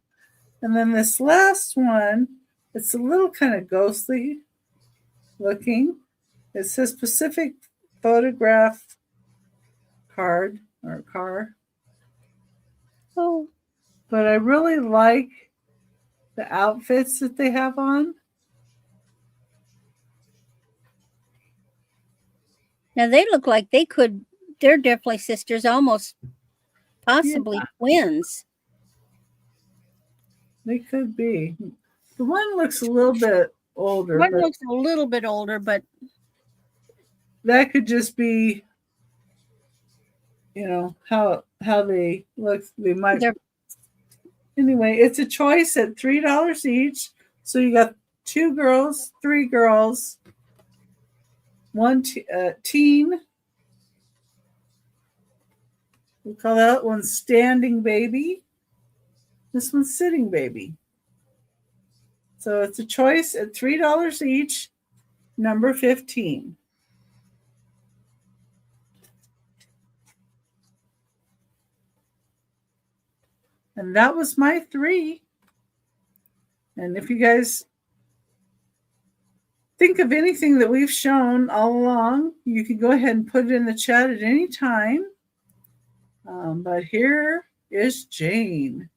Speaker 1: And then this last one, it's a little kind of ghostly looking. It says Pacific Photograph Card or car.
Speaker 3: Oh,
Speaker 1: But I really like the outfits that they have on.
Speaker 3: now they look like they're definitely sisters, almost possibly twins.
Speaker 1: They could be. The one looks a little bit older.
Speaker 3: One
Speaker 1: but
Speaker 3: looks a little bit older, but
Speaker 1: that could just be, how they look. They might. Anyway, it's a choice at $3 each. So you got 2 girls, 3 girls, 1 teen. We call that one standing baby. This one's sitting baby. So it's a choice at $3 each, number 15. And that was my 3. And if you guys think of anything that we've shown all along, you can go ahead and put it in the chat at any time. But here is Jane.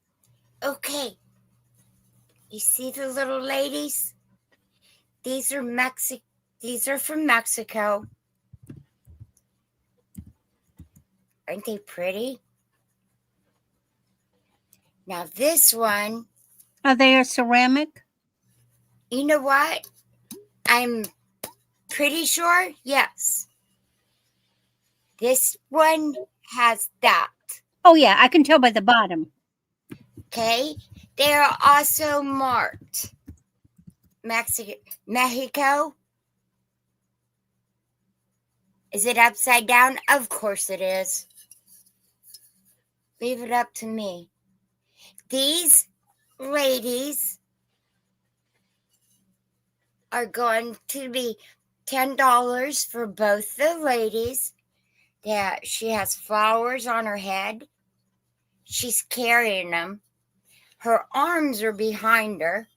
Speaker 4: Okay. You see the little ladies? These are from Mexico. Aren't they pretty? Now this one.
Speaker 3: are they a ceramic?
Speaker 4: You know what? I'm pretty sure, yes. This one has that.
Speaker 3: Oh yeah, I can tell by the bottom.
Speaker 4: Okay? They are also marked Mexico. Is it upside down? Of course it is. Leave it up to me. These ladies are going to be $10 for both the ladies. Yeah, she has flowers on her head. She's carrying them. Her arms are behind her.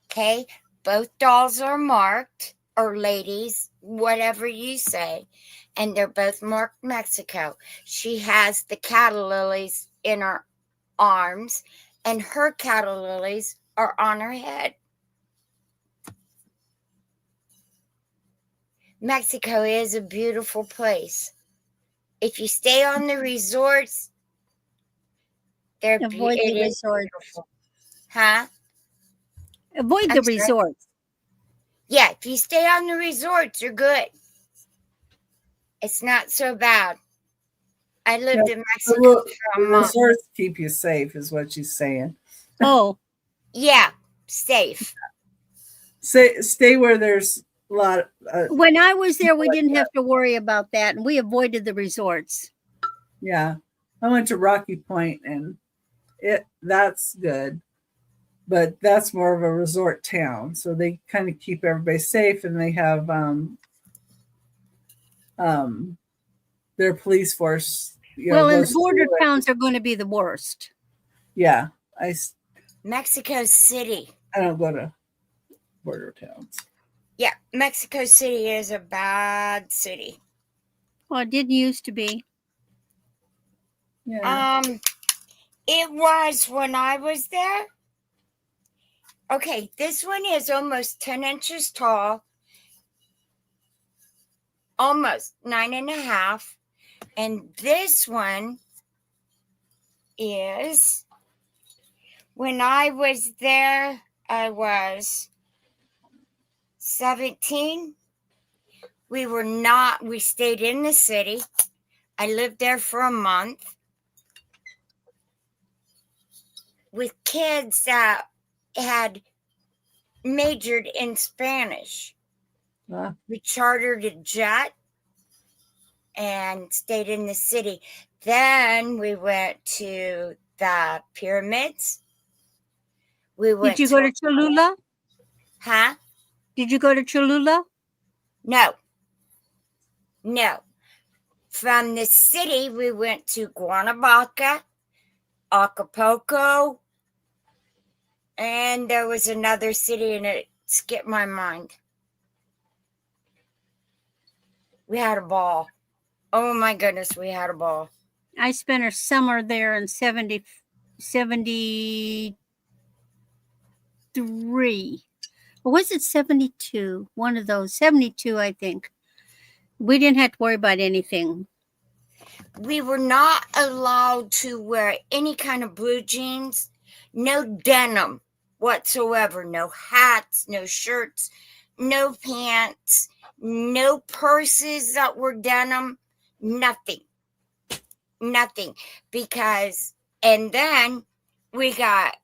Speaker 4: Okay, both dolls are marked, or ladies, whatever you say. And they're both marked Mexico. She has the cattle lilies in her arms, and her cattle lilies are on her head. Mexico is a beautiful place. If you stay on the resorts,
Speaker 3: Avoid the resorts.
Speaker 4: Beautiful. Huh?
Speaker 3: Avoid the resorts.
Speaker 4: Yeah, if you stay on the resorts, you're good. It's not so bad. I lived in Mexico for a month.
Speaker 1: Resorts keep you safe, is what she's saying.
Speaker 3: Oh.
Speaker 4: Yeah, safe.
Speaker 1: Stay where there's a lot.
Speaker 3: When I was there, we didn't have to worry about that, and we avoided the resorts.
Speaker 1: Yeah, I went to Rocky Point, and that's good, but that's more of a resort town, so they kind of keep everybody safe, and they have their police force.
Speaker 3: Well, and border towns are going to be the worst.
Speaker 1: Yeah,
Speaker 4: Mexico City.
Speaker 1: I don't go to border towns.
Speaker 4: Yeah, Mexico City is a bad city.
Speaker 3: Well, it did used to be.
Speaker 1: Yeah.
Speaker 4: It was when I was there. Okay, this one is almost 10 inches tall, almost 9.5. And this one is, when I was there, I was 17. We stayed in the city. I lived there for a month with kids that had majored in Spanish. We chartered a jet and stayed in the city. Then we went to the pyramids.
Speaker 3: Did you go to Cholula?
Speaker 4: Huh?
Speaker 3: Did you go to Cholula?
Speaker 4: No. From the city, we went to Cuernavaca, Acapulco, and there was another city, and it skipped my mind. We had a ball. Oh my goodness, we had a ball.
Speaker 3: I spent a summer there in 73. Or was it 72? One of those. 72, I think. We didn't have to worry about anything.
Speaker 4: We were not allowed to wear any kind of blue jeans, no denim whatsoever, no hats, no shirts, no pants, no purses that were denim, nothing. Because, and then we got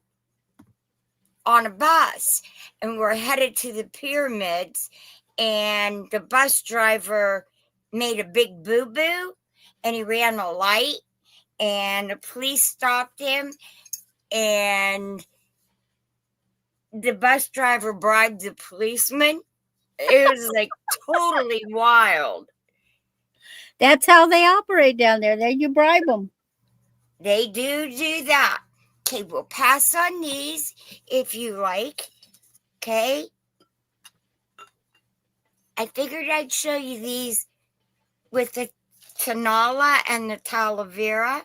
Speaker 4: on a bus and we're headed to the pyramids, and the bus driver made a big boo-boo and he ran a light and the police stopped him, and the bus driver bribed the policeman. It was like totally wild.
Speaker 3: That's how they operate down there. There you bribe them.
Speaker 4: They do that. Okay, we'll pass on these if you like. Okay. I figured I'd show you these with the canola and the talavera.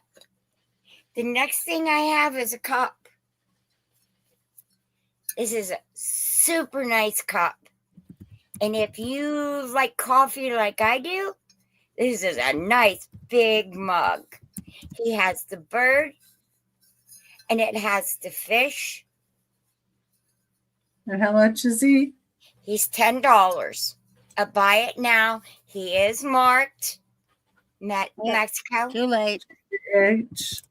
Speaker 4: The next thing I have is a cup. This is a super nice cup. And if you like coffee like I do, this is a nice big mug. He has the bird and it has the fish.
Speaker 1: And how much is he?
Speaker 4: He's $10. I buy it now. He is marked Mexico.
Speaker 3: Too late.
Speaker 1: H.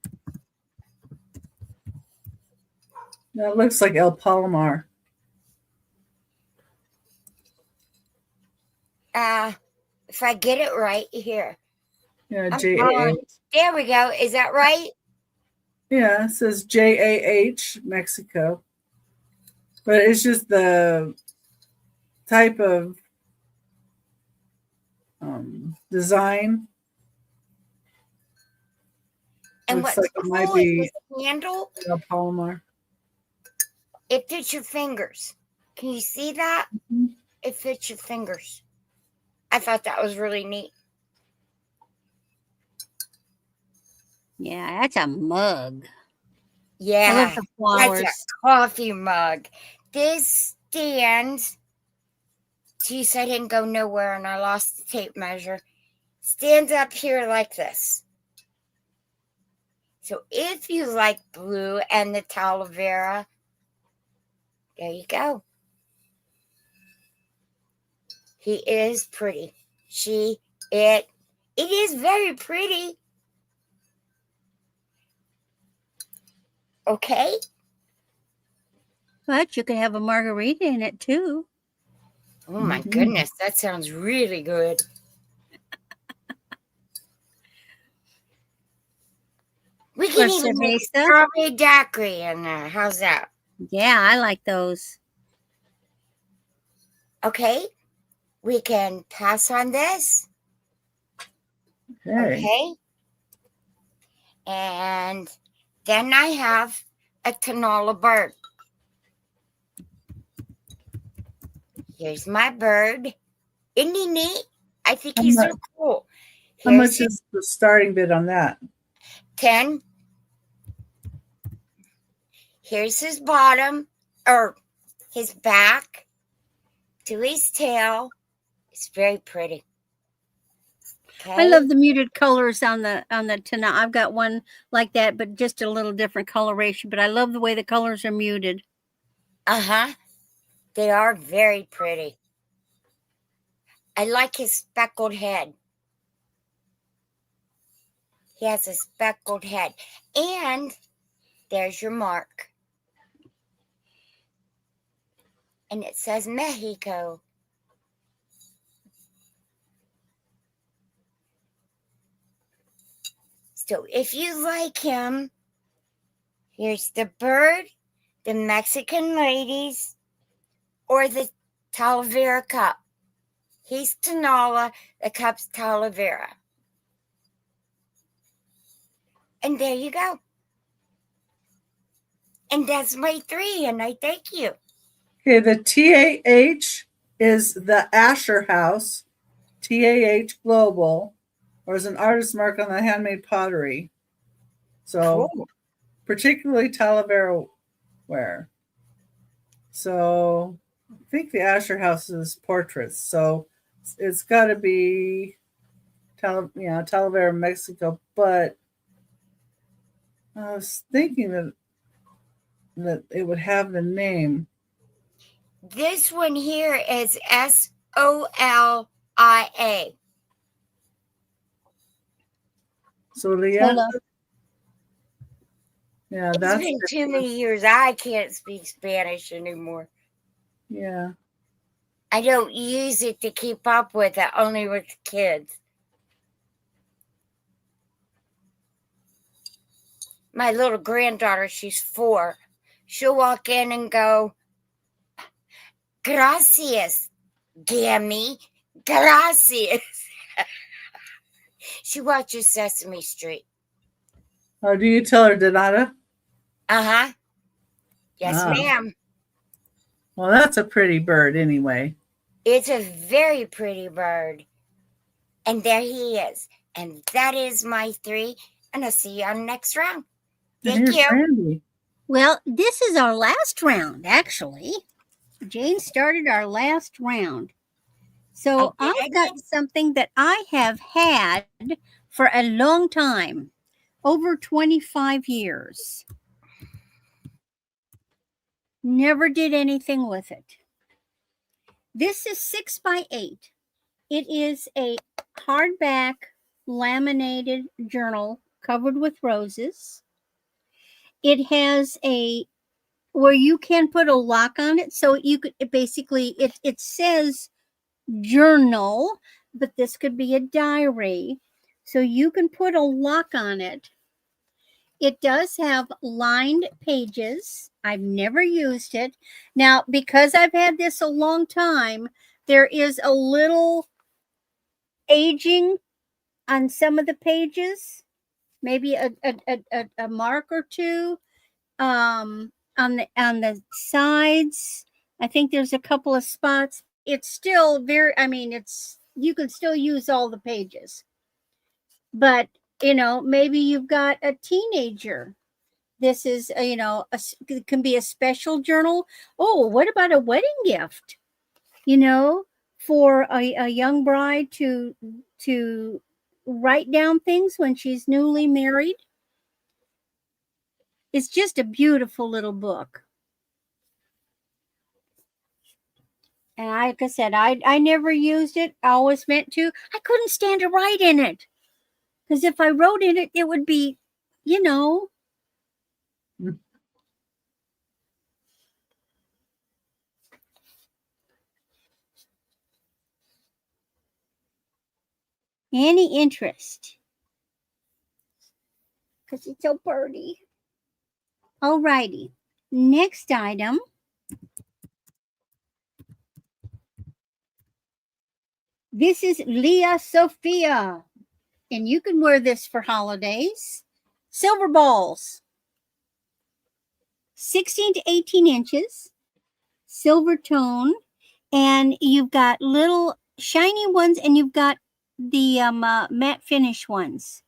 Speaker 1: That looks like El Palomar.
Speaker 4: If I get it right here.
Speaker 1: Yeah, JAH.
Speaker 4: There we go. Is that right?
Speaker 1: Yeah, it says JAH, Mexico. But it's just the type of design.
Speaker 4: And
Speaker 1: Looks
Speaker 4: what's
Speaker 1: like it
Speaker 4: cool
Speaker 1: might be
Speaker 4: is this handle.
Speaker 1: El Palomar.
Speaker 4: It fits your fingers. Can you see that?
Speaker 1: Mm-hmm.
Speaker 4: It fits your fingers. I thought that was really neat.
Speaker 3: Yeah, that's a mug.
Speaker 4: Yeah,
Speaker 3: I love the flowers.
Speaker 4: that's a coffee mug. This stands. Geez, I didn't go nowhere and I lost the tape measure. Stands up here like this. So if you like blue and the talavera, there you go. He is pretty. It is very pretty. Okay.
Speaker 3: But you can have a margarita in it too.
Speaker 4: Oh my goodness, that sounds really good. We can even make strawberry daiquiri in there. How's that?
Speaker 3: Yeah, I like those.
Speaker 4: Okay. We can pass on this. Okay. And then I have a Tanola bird. Here's my bird. Isn't he neat? I think he's so cool.
Speaker 1: How much is the starting bid on that?
Speaker 4: 10. Here's his bottom, or his back to his tail. It's very pretty. Okay.
Speaker 3: I love the muted colors on the Tana. I've got one like that, but just a little different coloration. But I love the way the colors are muted.
Speaker 4: They are very pretty. I like his speckled head. He has a speckled head. And there's your mark. And it says Mexico. So if you like him, here's the bird, the Mexican ladies, or the Talavera cup. He's Tanola, the cup's Talavera. And there you go. And that's my 3, and I thank you.
Speaker 1: Okay, the TAH is the Asher House, TAH Global, or is an artist mark on the handmade pottery. So,
Speaker 4: Cool.
Speaker 1: particularly Talavera ware. So, I think the Asher House is portraits. So, it's got to be Talavera, Mexico. But I was thinking that it would have the name.
Speaker 4: This one here is SOLIA.
Speaker 1: Solia.
Speaker 3: Sola.
Speaker 1: Yeah,
Speaker 4: It's
Speaker 1: that's
Speaker 4: been too many years. I can't speak Spanish anymore.
Speaker 1: yeah.
Speaker 4: I don't use it to keep up with it, only with the kids. My little granddaughter, she's 4. She'll walk in and go, gracias, Gammy, gracias. She watches Sesame Street.
Speaker 1: Oh, do you tell her Donata?
Speaker 4: Yes,
Speaker 1: Ah.
Speaker 4: ma'am.
Speaker 1: Well, that's a pretty bird anyway.
Speaker 4: It's a very pretty bird. And there he is. And that is my 3. And I'll see you on the next round.
Speaker 1: And
Speaker 4: Thank
Speaker 1: here's
Speaker 4: you.
Speaker 1: Randy.
Speaker 3: Well, this is our last round, actually. Jane started our last round. So
Speaker 4: I
Speaker 3: I've got something that I have had for a long time, over 25 years. Never did anything with it. This is 6x8. It is a hardback laminated journal covered with roses. It has where you can put a lock on it. So you could basically, it says journal, but this could be a diary. So you can put a lock on it. It does have lined pages. I've never used it. Now, because I've had this a long time, there is a little aging on some of the pages, maybe a mark or two on the sides. I think there's a couple of spots. It's still very, you can still use all the pages. But, maybe you've got a teenager. This is, it can be a special journal. Oh, what about a wedding gift? For a young bride to write down things when she's newly married. It's just a beautiful little book. And like I said, I never used it. I always meant to. I couldn't stand to write in it. Because if I wrote in it, it would be, Any interest? Because it's so pretty. All righty. Next item. This is Leah Sophia. And you can wear this for holidays. Silver balls. 16 to 18 inches, silver tone, and you've got little shiny ones, and you've got the matte finish ones.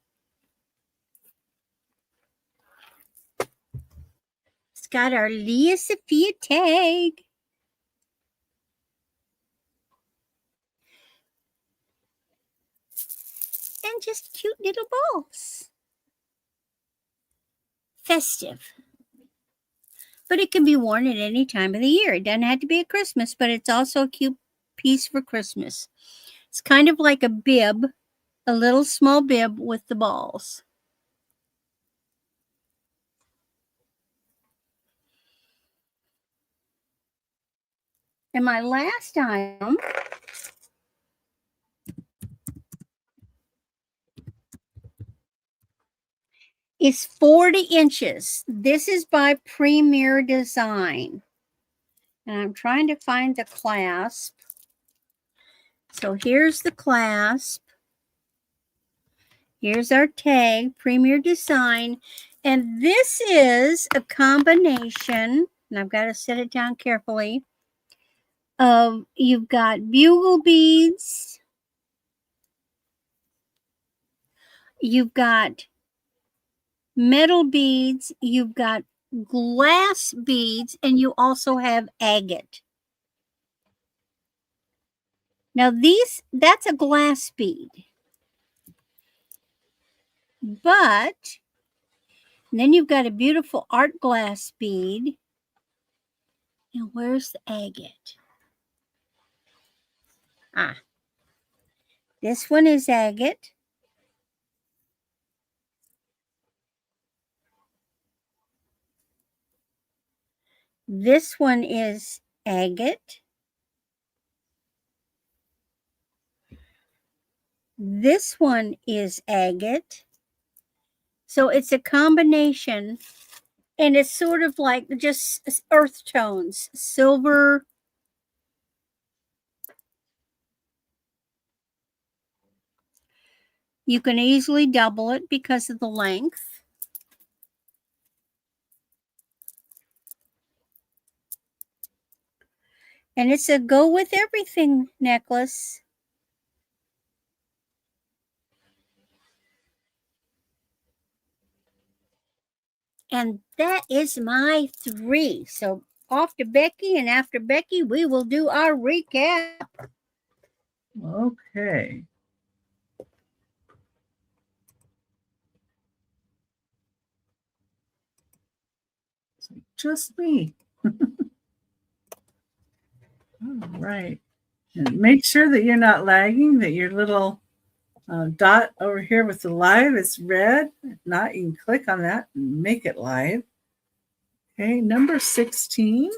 Speaker 3: It's got our Leah Sophia tag. And just cute little balls. Festive. But it can be worn at any time of the year. It doesn't have to be at Christmas, but it's also a cute piece for Christmas. It's kind of like a bib, a little small bib with the balls. And my last item is 40 inches. This is by Premier Design. And I'm trying to find the clasp. So here's the clasp. Here's our tag, Premier Design. And this is a combination, and I've got to set it down carefully, of you've got bugle beads, you've got metal beads, you've got glass beads, and you also have agate. Now that's a glass bead. But then you've got a beautiful art glass bead. And where's the agate? Ah, this one is agate. This one is agate. This one is agate. So it's a combination, and it's sort of like just earth tones, silver. You can easily double it because of the length. And it's a go with everything necklace. And that is my 3. So off to Becky, and after Becky, we will do our recap.
Speaker 1: Okay. So just me. All right. And make sure that you're not lagging, that your little dot over here with the live is red. If not, you can click on that and make it live. Okay, number 16.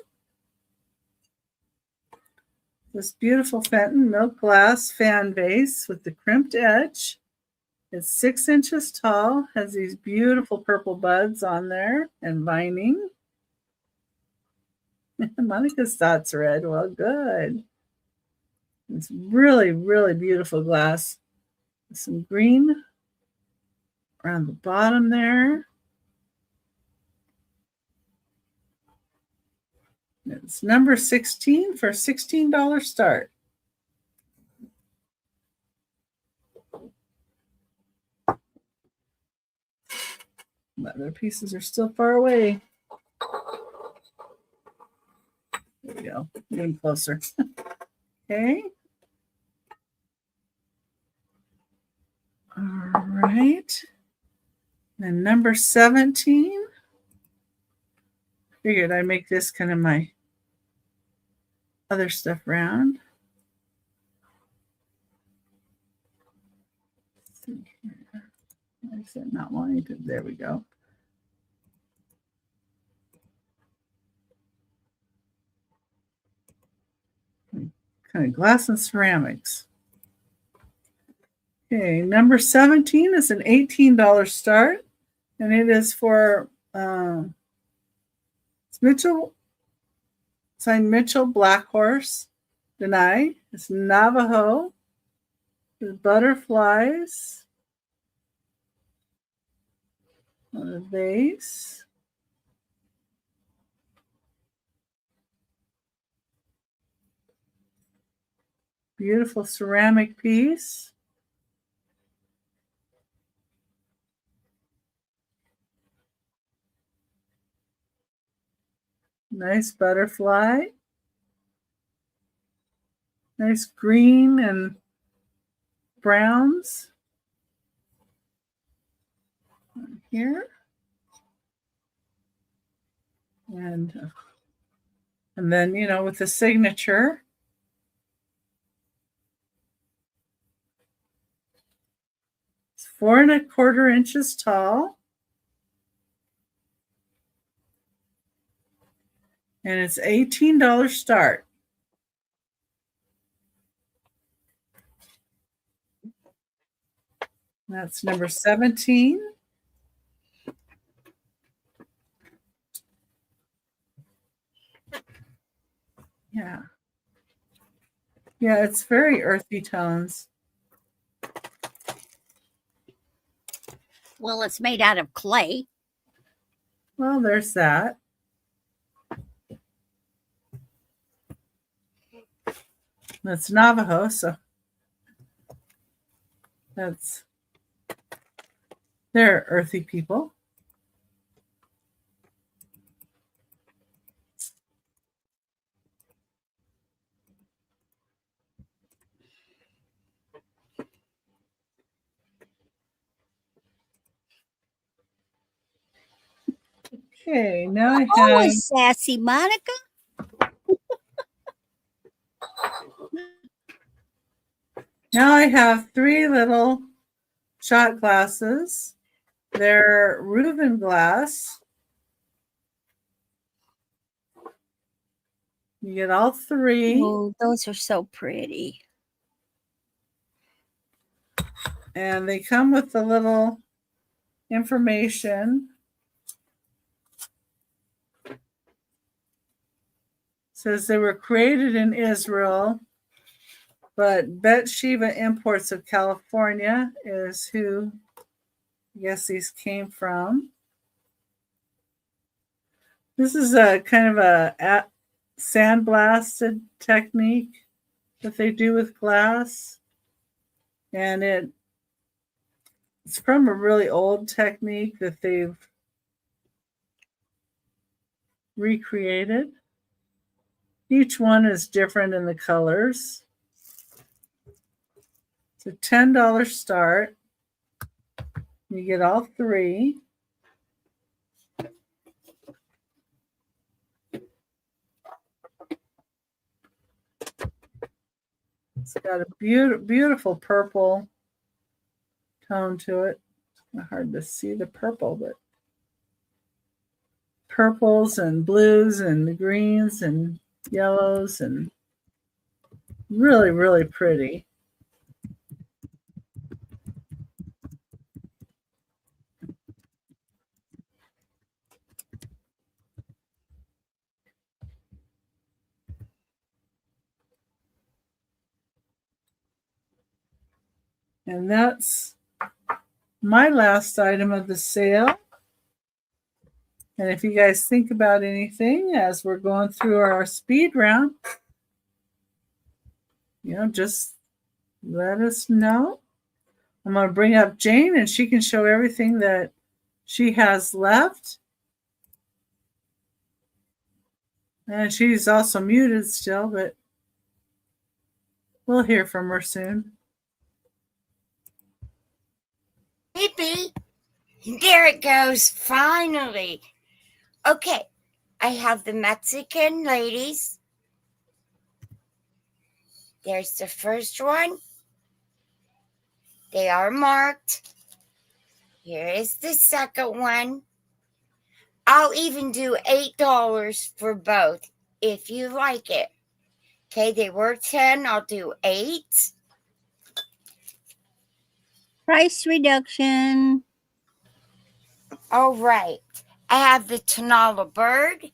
Speaker 1: This beautiful Fenton milk glass fan vase with the crimped edge. It's 6 inches tall, has these beautiful purple buds on there and lining. Monica's thought's red. Well, good. It's really, really beautiful glass. Some green around the bottom there. It's number 16 for a $16 start. Other pieces are still far away. There we go. Getting closer. Okay. All right. And number 17. Figured I'd make this kind of my other stuff round. Why is it not wanting to? There we go. Kind of glass and ceramics. Okay, number 17 is an $18 start, and it is for it's Mitchell, signed Mitchell Black Horse, Denai. It's Navajo. There's butterflies on the vase. Beautiful ceramic piece. Nice butterfly. Nice green and browns here. And then, you know, with the signature. It's 4¼ inches tall. And it's $18 start. That's number 17. Yeah. Yeah, it's very earthy tones.
Speaker 3: Well, it's made out of clay.
Speaker 1: Well, there's that. That's Navajo, so they're earthy people. Okay, now I have.
Speaker 3: Always sassy, Monica.
Speaker 1: Now I have 3 little shot glasses. They're Reuben glass. You get all 3.
Speaker 3: Oh, those are so pretty.
Speaker 1: And they come with the little information. It says they were created in Israel, but Bet Shiva Imports of California is who I guess these came from. This is a kind of a sandblasted technique that they do with glass. And it's from a really old technique that they've recreated. Each one is different in the colors. It's a $10 start. You get all 3. It's got a beautiful purple tone to it. It's kind of hard to see the purple, but purples and blues and the greens and yellows and really, really pretty. And that's my last item of the sale. And if you guys think about anything as we're going through our speed round, you know, just let us know. I'm going to bring up Jane and she can show everything that she has left. And she's also muted still, but we'll hear from her soon.
Speaker 4: Maybe. There it goes, finally. Okay, I have the Mexican ladies. There's the first one. They are marked. Here is the second one. I'll even do $8 for both if you like it. Okay, they were 10. I'll do 8.
Speaker 3: Price reduction.
Speaker 4: All right. I have the Tonala bird.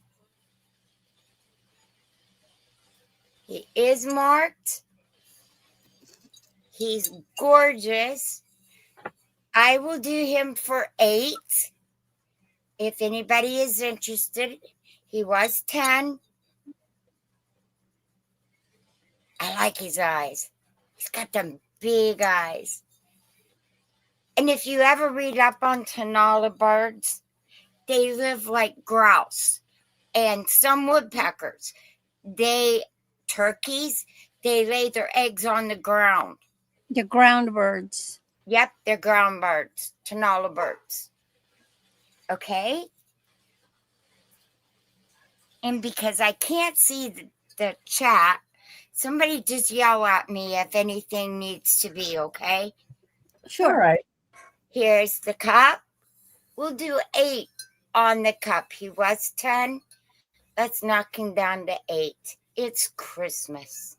Speaker 4: He is marked. He's gorgeous. I will do him for 8. If anybody is interested, he was 10. I like his eyes. He's got them big eyes. And if you ever read up on Tanala birds, they live like grouse and some woodpeckers. Turkeys, they lay their eggs on the ground.
Speaker 3: The ground birds.
Speaker 4: Yep, they're ground birds, Tanala birds. Okay? And because I can't see the chat, somebody just yell at me if anything needs to be, okay?
Speaker 3: Sure.
Speaker 1: All right.
Speaker 4: Here's the cup. We'll do 8 on the cup. He was 10. Let's knock him down to 8. It's Christmas.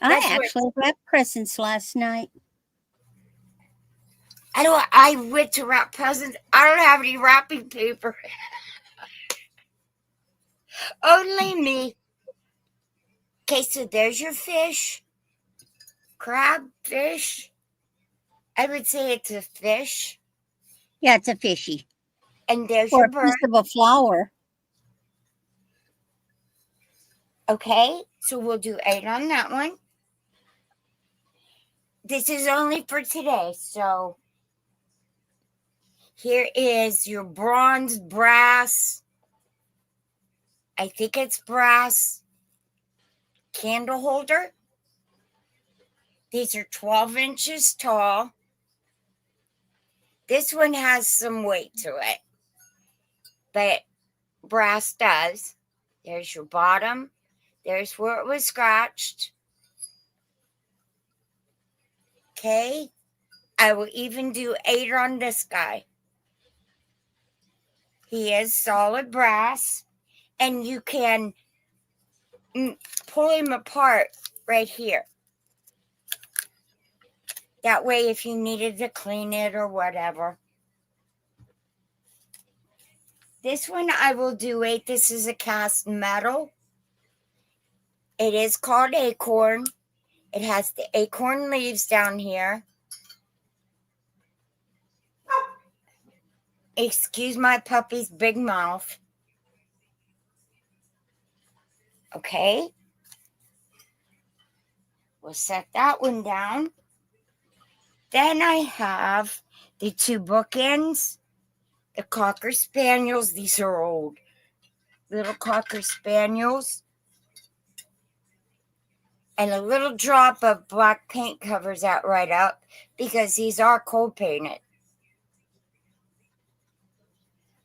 Speaker 3: I actually wrapped presents last night.
Speaker 4: I went to wrap presents. I don't have any wrapping paper. Only me. Okay, so there's your fish. Crab, fish. I would say it's a fish.
Speaker 3: Yeah, it's a fishy.
Speaker 4: And there's
Speaker 3: Or
Speaker 4: your
Speaker 3: a
Speaker 4: bird.
Speaker 3: piece of a flower.
Speaker 4: Okay, so we'll do 8 on that one. This is only for today, so here is your bronze, brass, I think it's brass, candle holder. These are 12 inches tall. This one has some weight to it, but brass does. There's your bottom. There's where it was scratched. Okay. I will even do 8 on this guy. He is solid brass, and you can pull him apart right here. That way, if you needed to clean it or whatever. This one I will do 8. This is a cast metal. It is called acorn. It has the acorn leaves down here. Excuse my puppy's big mouth. Okay. We'll set that one down. Then I have the 2 bookends, the Cocker Spaniels. These are old little Cocker Spaniels. And a little drop of black paint covers that right up because these are cold painted.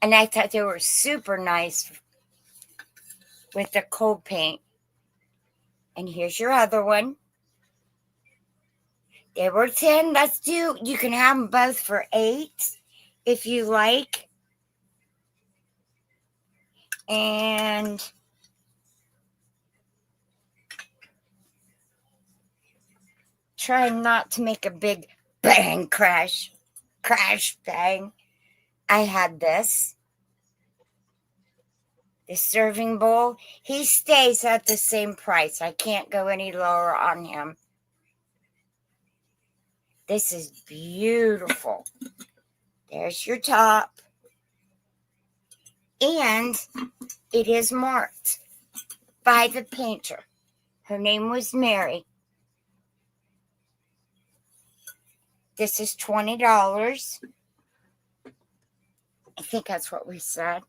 Speaker 4: And I thought they were super nice with the cold paint. And here's your other one. They were 10. Let's do, you can have them both for 8 if you like. And try not to make a big bang crash bang. I had this serving bowl. He stays at the same price. I can't go any lower on him. This is beautiful. There's your top. And it is marked by the painter. Her name was Mary. This is $20. I think that's what we said.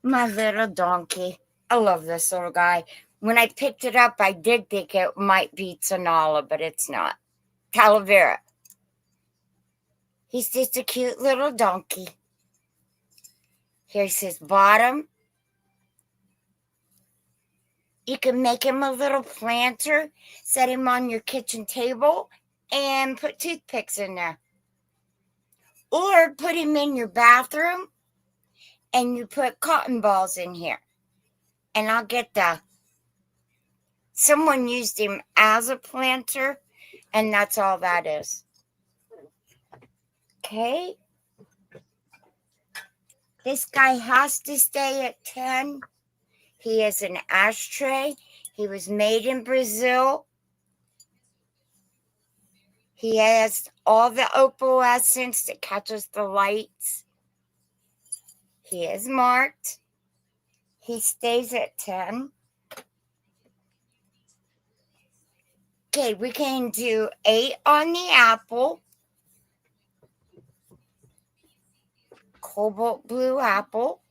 Speaker 4: My little donkey. I love this little guy. When I picked it up, I did think it might be Tanala, but it's not. Talavera. He's just a cute little donkey. Here's his bottom. You can make him a little planter, set him on your kitchen table, and put toothpicks in there. Or put him in your bathroom, and you put cotton balls in here. And I'll get someone used him as a planter, and that's all that is. Okay. This guy has to stay at 10. He is an ashtray. He was made in Brazil. He has all the opalescence that catches the lights. He is marked. He stays at 10. Okay, we can do 8 on the apple. Cobalt blue apple.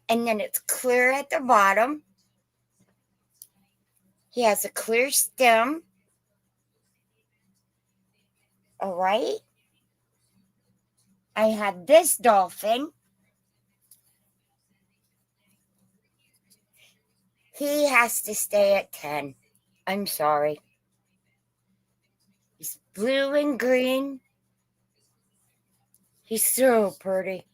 Speaker 4: And then it's clear at the bottom. He has a clear stem. All right. I have this dolphin. He has to stay at 10. I'm sorry. He's blue and green. He's so pretty.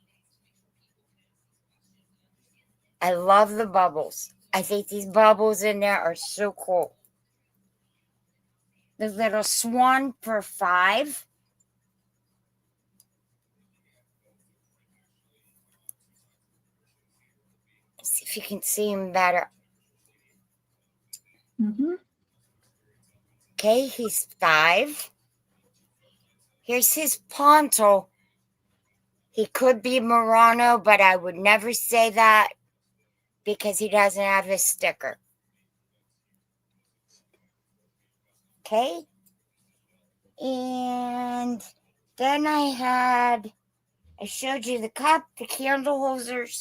Speaker 4: I love the bubbles. I think these bubbles in there are so cool. The little swan for 5. Let's see if you can see him better.
Speaker 1: Mm-hmm.
Speaker 4: Okay, he's 5. Here's his poncho. He could be Murano, but I would never say that because he doesn't have his sticker. Okay. And then I showed you the cup, the candle holders,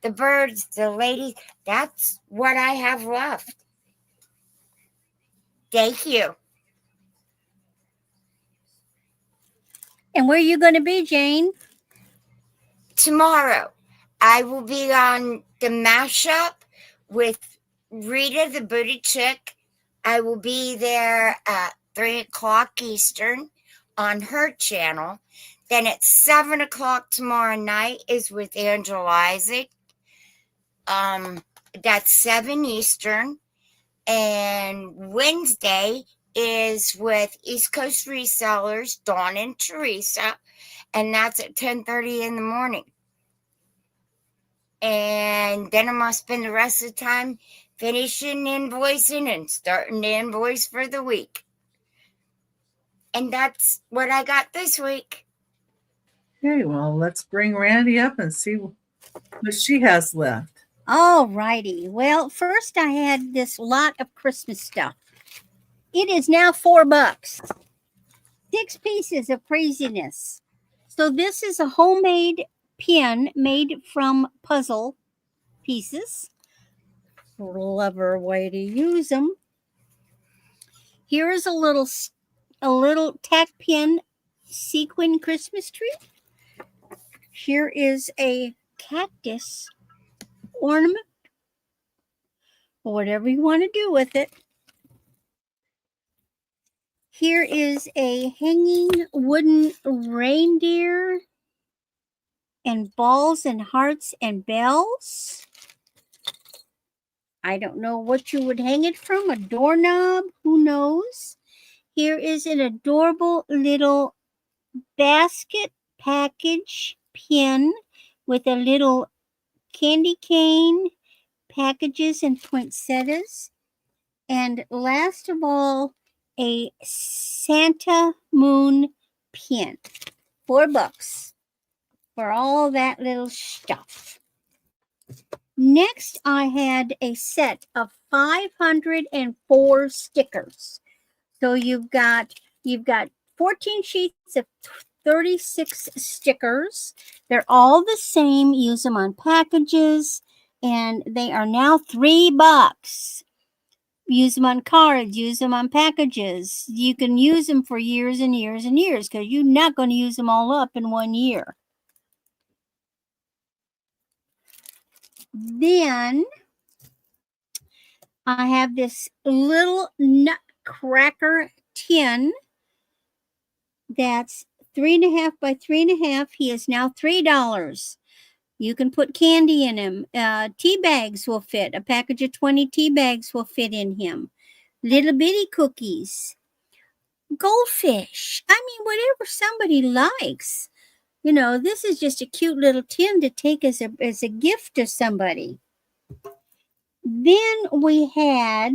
Speaker 4: the birds, the ladies. That's what I have left. Thank you.
Speaker 3: And where are you going to be, Jane?
Speaker 4: Tomorrow, I will be on the mashup with Rita the Booty Chick. I will be there at 3 o'clock Eastern on her channel. Then at 7 o'clock tomorrow night is with Angela Isaac. That's 7 Eastern. And Wednesday is with East Coast Resellers, Dawn and Teresa. And that's at 10:30 in the morning. And then I'm going to spend the rest of the time finishing invoicing and starting to invoice for the week. And that's what I got this week.
Speaker 1: Okay, well, let's bring Randy up and see what she has left.
Speaker 3: All righty. Well, first I had this lot of Christmas stuff. It is now $4. 6 pieces of craziness. So this is a homemade pin made from puzzle pieces. Clever way to use them. Here is a little tack pin sequin Christmas tree. Here is a cactus ornament, or whatever you want to do with it. Here is a hanging wooden reindeer and balls and hearts and bells. I don't know what you would hang it from, a doorknob, who knows? Here is an adorable little basket package pin with a little candy cane, packages and poinsettias. And last of all, a Santa moon pin. $4 for all that little stuff. Next, I had a set of 504 stickers. So you've got 14 sheets of 36 stickers. They're all the same. Use them on packages, and they are now $3. Use them on cards, use them on packages. You can use them for years and years and years because you're not going to use them all up in 1 year. Then I have this little nutcracker tin that's 3.5 by 3.5. He is now $3. You can put candy in him. Tea bags will fit. A package of 20 tea bags will fit in him. Little bitty cookies. Goldfish. I mean, whatever somebody likes. You know, this is just a cute little tin to take as a gift to somebody. Then we had,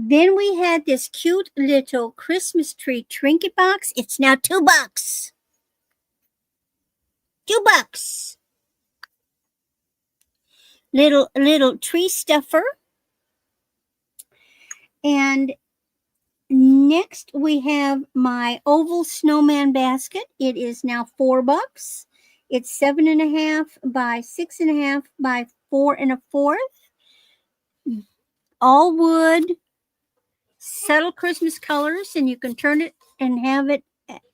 Speaker 3: Then we had this cute little Christmas tree trinket box. It's now $2. $2. Little tree stuffer. And next we have my oval snowman basket. It is now $4. It's 7.5 by 6.5 by 4 1/4. All wood, subtle Christmas colors, and you can turn it and have it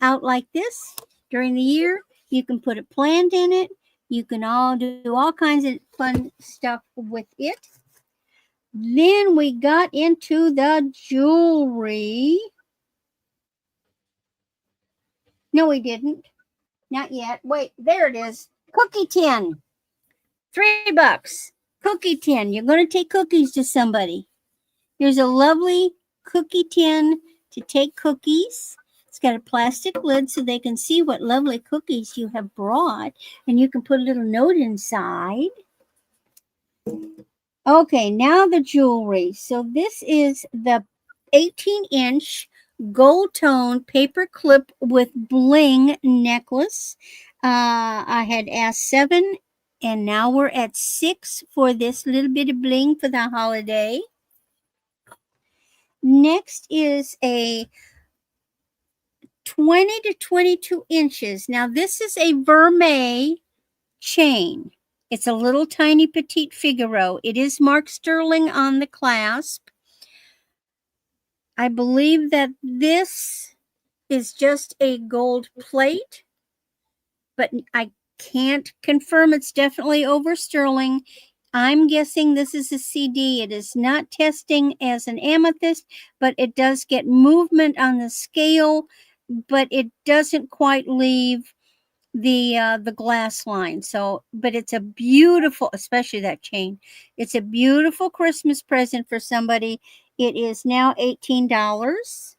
Speaker 3: out like this during the year. You can put a plant in it. You can do all kinds of fun stuff with it. Then we got into the jewelry. No, we didn't. Not yet. Wait, there it is. Cookie tin. $3. Cookie tin. You're going to take cookies to somebody. Here's a lovely cookie tin to take cookies. It's got a plastic lid so they can see what lovely cookies you have brought. And you can put a little note inside. Okay, now the jewelry. So this is the 18-inch gold tone paper clip with bling necklace. I had asked 7, and now we're at 6 for this little bit of bling for the holiday. Next is a 20 to 22 inches. Now this is a vermeil chain. It's a little tiny petite Figaro. It is marked sterling on the clasp. I believe that this is just a gold plate, but I can't confirm. It's definitely over sterling. I'm guessing this is a CD. It is not testing as an amethyst, but it does get movement on the scale, but it doesn't quite leave the glass line. So, but it's a beautiful, especially that chain. It's a beautiful Christmas present for somebody. It is now $18.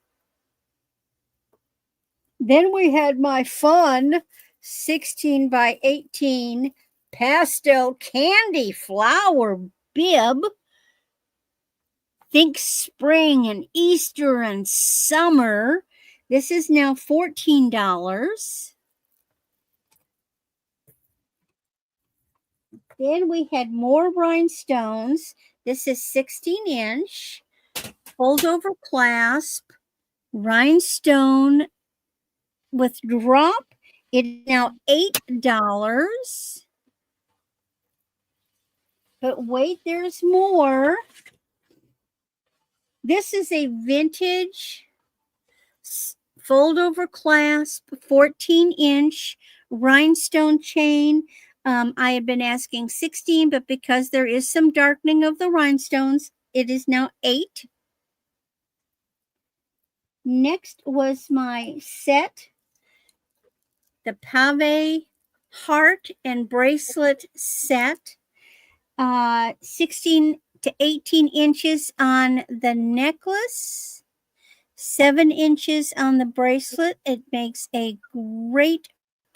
Speaker 3: Then we had my fun 16 by 18 pastel candy flower bib. Think spring and Easter and summer. This is now $14. Then we had more rhinestones. This is 16-inch, fold over clasp, rhinestone with drop. It's now $8. But wait, there's more. This is a vintage fold over clasp, 14-inch rhinestone chain. I had been asking 16, but because there is some darkening of the rhinestones, it is now 8. Next was my set, the pave heart and bracelet set, 16 to 18 inches on the necklace, 7 inches on the bracelet. It makes a great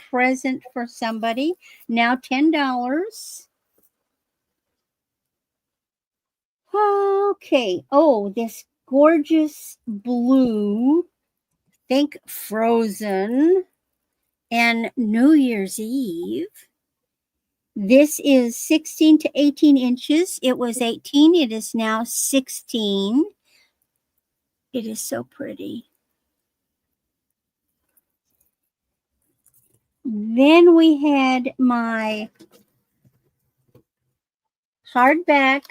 Speaker 3: present for somebody. Now $10. Okay. Oh, this gorgeous blue. Think Frozen and New Year's Eve. This is 16 to 18 inches. It was 18. It is now 16. It is so pretty. Then we had my hardback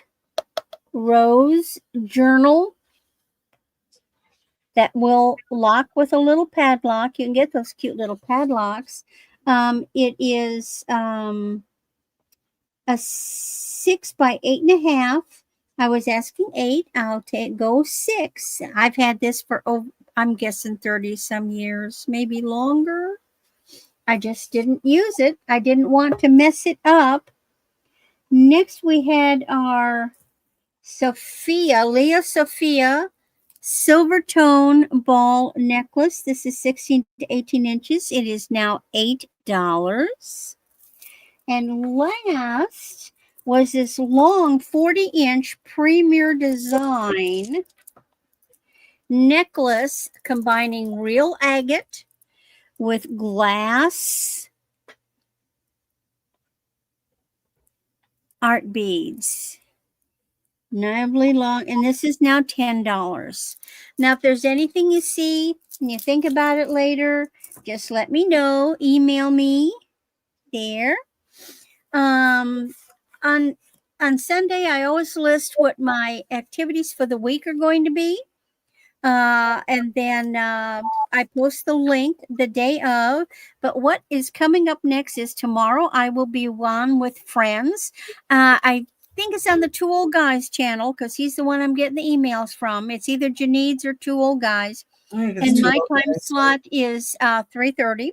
Speaker 3: rose journal that will lock with a little padlock. You can get those cute little padlocks. It is a 6 by 8.5. I was asking 8. I'll go 6. I've had this for, I'm guessing 30 some years, maybe longer. I just didn't use it. I didn't want to mess it up. Next, we had our Leah Sophia silver tone ball necklace. This is 16 to 18 inches. It is now $8. And last was this long 40-inch premier design necklace combining real agate with glass art beads. Naively long, and this is now $10. Now, if there's anything you see and you think about it later, just let me know. Email me there. On Sunday, I always list what my activities for the week are going to be. And then I post the link the day of. But what is coming up next is tomorrow I will be on with friends. I think it's on the Two Old Guys channel because he's the one I'm getting the emails from. It's either Janine's or Two Old Guys. And my time slot is 3:30.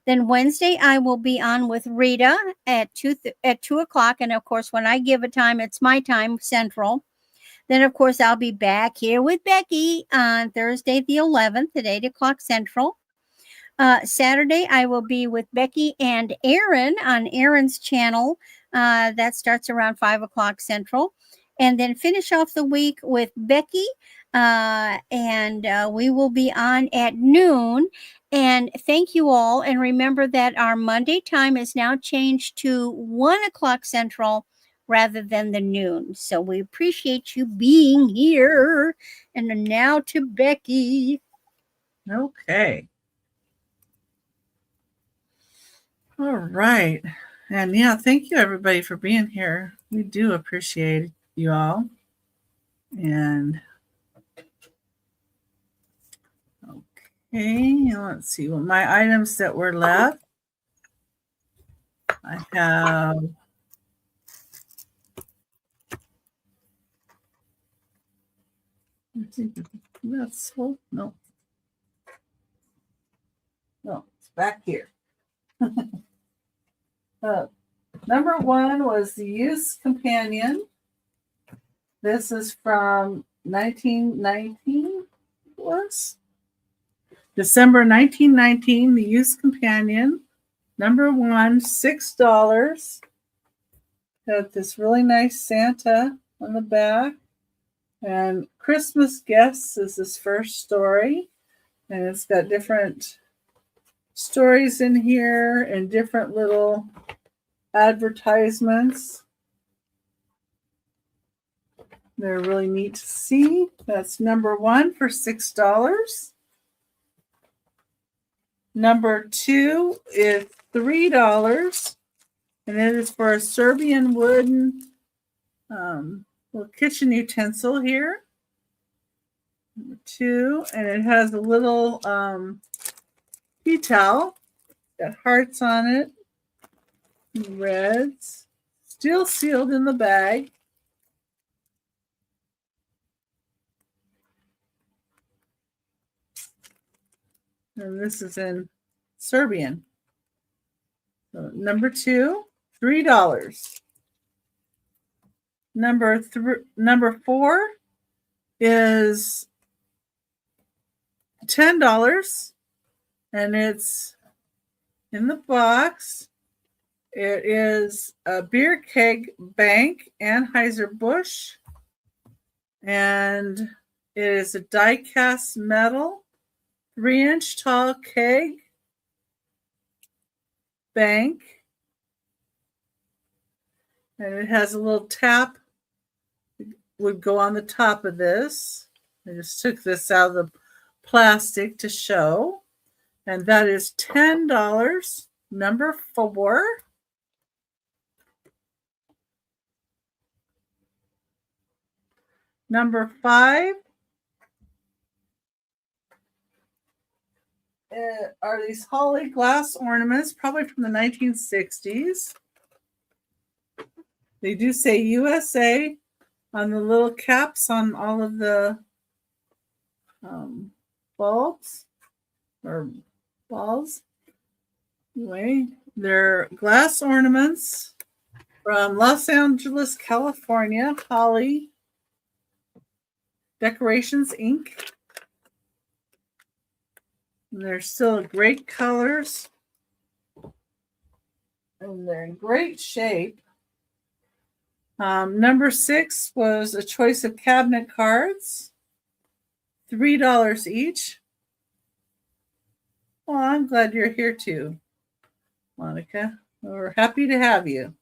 Speaker 3: Then Wednesday I will be on with Rita at 2 o'clock. And of course, when I give a time, it's my time central. Then, of course, I'll be back here with Becky on Thursday the 11th at 8 o'clock Central. Saturday, I will be with Becky and Aaron on Aaron's channel. That starts around 5 o'clock Central. And then finish off the week with Becky. And we will be on at noon. And thank you all. And remember that our Monday time is now changed to 1 o'clock Central rather than the noon. So we appreciate you being here. And now to Becky.
Speaker 1: Okay. All right. And yeah, thank you everybody for being here. We do appreciate you all. And okay, let's see what my items that were left. I have that's no, it's back here. Number one was the Youth Companion. This is from 1919. Was December 1919. The Youth Companion. Number one, $6. Got this really nice Santa on the back. And Christmas Guests is his first story. And it's got different stories in here and different little advertisements. They're really neat to see. That's number one for $6. Number two is $3. And it is for a Serbian wooden little kitchen utensil here. Number two, and it has a little tea towel. Got hearts on it, reds, still sealed in the bag. And this is in Serbian. So number two, $3. Number four is $10, and it's in the box. It is a beer keg bank, Anheuser-Busch, and it is a die-cast metal 3-inch tall keg bank, and it has a little tap would go on the top of this. I just took this out of the plastic to show, and that is $10. Number four. Number five are these holly glass ornaments, probably from the 1960s. They do say USA on the little caps on all of the bulbs or balls. Anyway, they're glass ornaments from Los Angeles, California, Holly Decorations Inc. And they're still great colors. And they're in great shape. Number 6 was a choice of cabinet cards. $3 each. Well, I'm glad you're here too, Monica. We're happy to have you.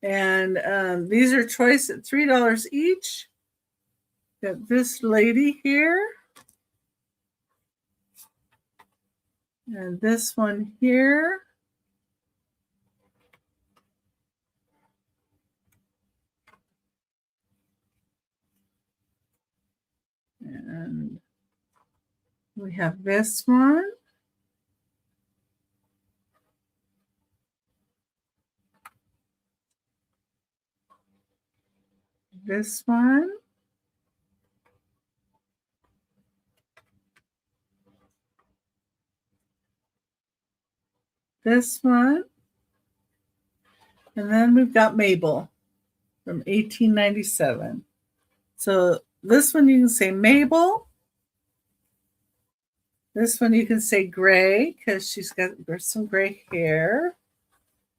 Speaker 1: And these are choice at $3 each. Got this lady here. And this one here. And we have this one. This one. This one. And then we've got Mabel from 1897. So this one you can say Mabel. This one you can say gray because she's got some gray hair.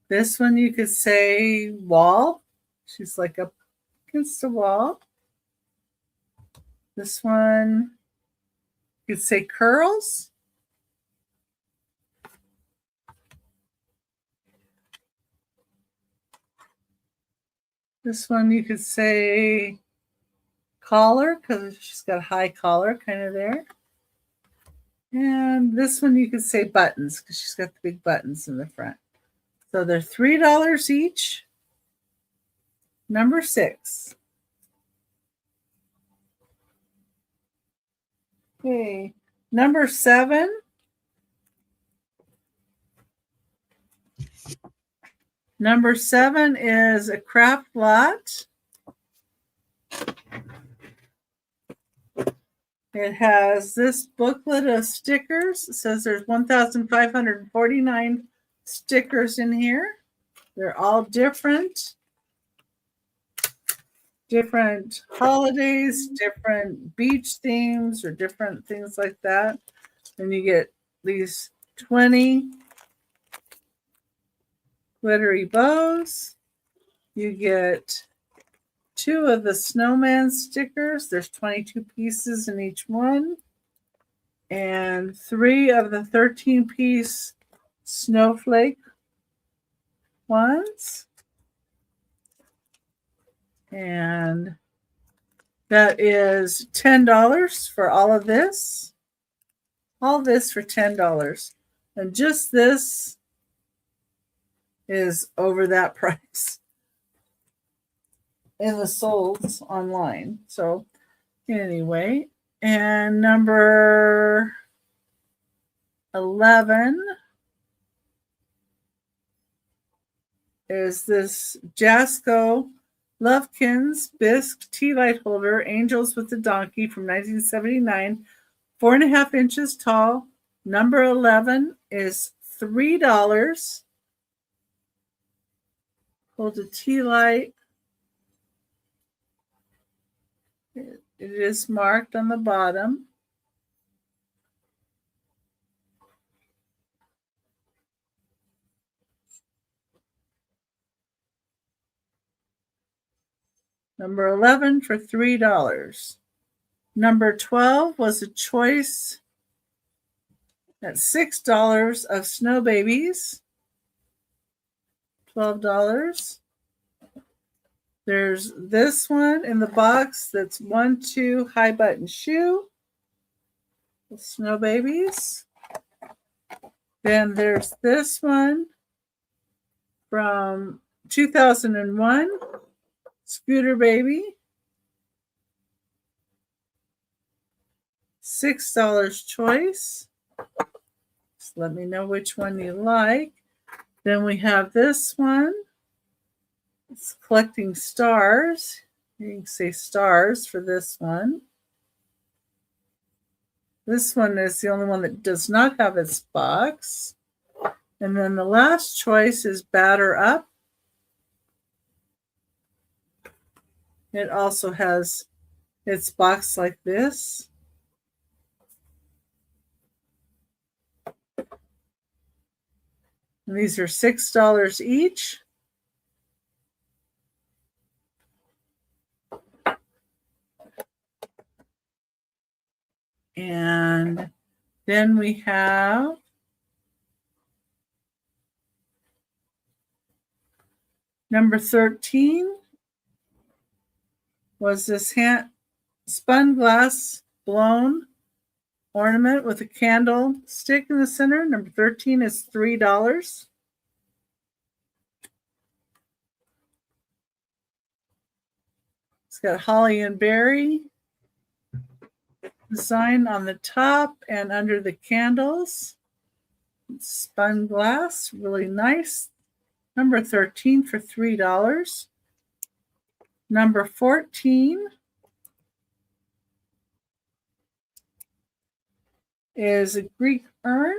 Speaker 1: This one you could say wall. She's like up against the wall. This one you could say curls. This one you could say collar because she's got a high collar kind of there. And this one you could say buttons because she's got the big buttons in the front. So they're $3 each. Number 6. Okay, number 7. Number 7 is a craft lot. It has this booklet of stickers. It says there's 1,549 stickers in here. They're all different holidays, different beach themes, or different things like that. And you get these 20 glittery bows. You get 2 of the snowman stickers. There's 22 pieces in each one. And 3 of the 13-piece snowflake ones. And that is $10 for all of this. All this for $10. And just this is over that price in the solds online. So anyway, and number 11 is this Jasco Lovekins Bisque tea light holder, Angels with the Donkey from 1979, 4.5 inches tall. Number 11 is $3. Hold a tea light. It is marked on the bottom. Number 11 for $3. Number 12 was a choice at $6 of Snow Babies. $12. There's this one in the box that's 1-2 high button shoe. The Snow Babies. Then there's this one from 2001. Scooter Baby. $6 choice. Just let me know which one you like. Then we have this one. It's collecting stars. You can say stars for this one. This one is the only one that does not have its box. And then the last choice is Batter Up. It also has its box like this. And these are $6 each. And then we have number 13 was this spun glass blown ornament with a candle stick in the center. Number 13 is $3. It's got holly and berry design on the top and under the candles. It's spun glass, really nice. Number 13 for $3. Number 14 is a Greek urn.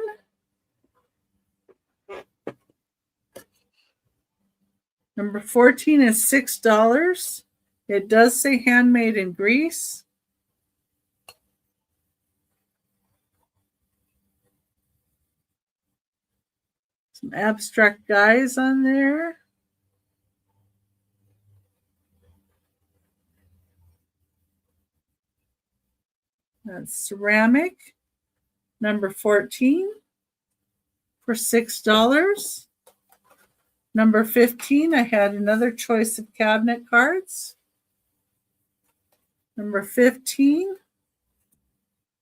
Speaker 1: Number 14 is $6. It does say handmade in Greece. Some abstract guys on there. That's ceramic. Number 14 for $6. Number 15, I had another choice of cabinet cards. Number 15.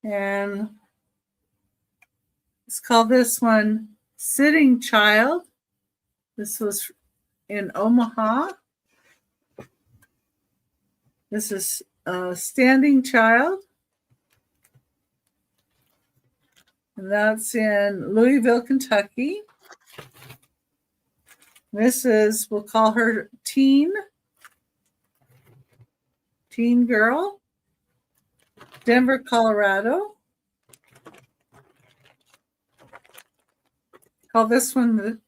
Speaker 1: And let's call this one Sitting Child. This was in Omaha. This is Standing Child. And that's in Louisville, Kentucky. This is, we'll call her Teen Girl. Denver, Colorado. Call this one the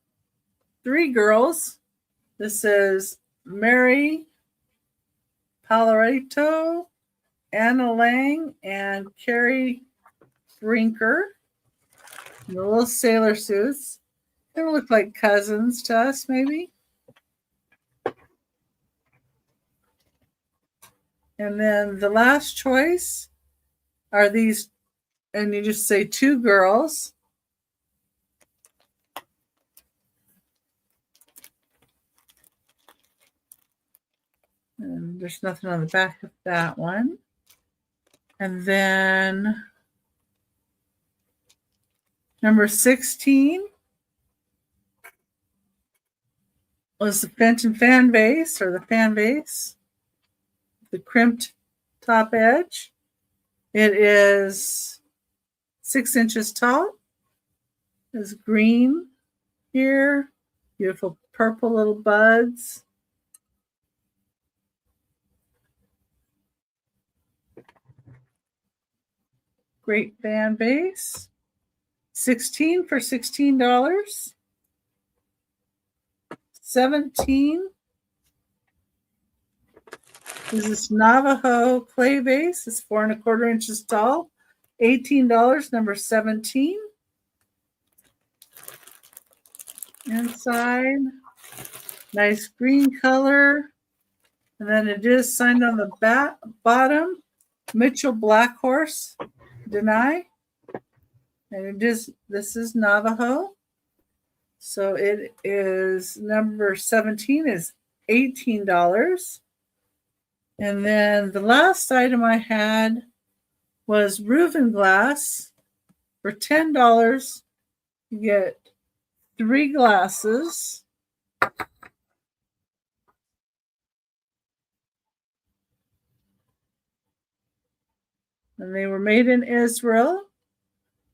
Speaker 1: Three Girls. This is Mary Palareto, Anna Lang, and Carrie Brinker. The little sailor suits. They look like cousins to us, maybe. And then the last choice are these, and you just say Two Girls. And there's nothing on the back of that one. And then number 16 was the Fenton fan base, or the fan base, the crimped top edge. It is 6 inches tall. It's green here, beautiful purple little buds. Great fan base. 16 for $16. 17 is this Navajo clay vase. It's 4 1/4 inches tall. $18, number 17. Inside, nice green color. And then it is signed on the bottom, Mitchell Black Horse, Denai. And this is Navajo. So it is number 17 is $18. And then the last item I had was Reuven glass. For $10, you get 3 glasses. And they were made in Israel.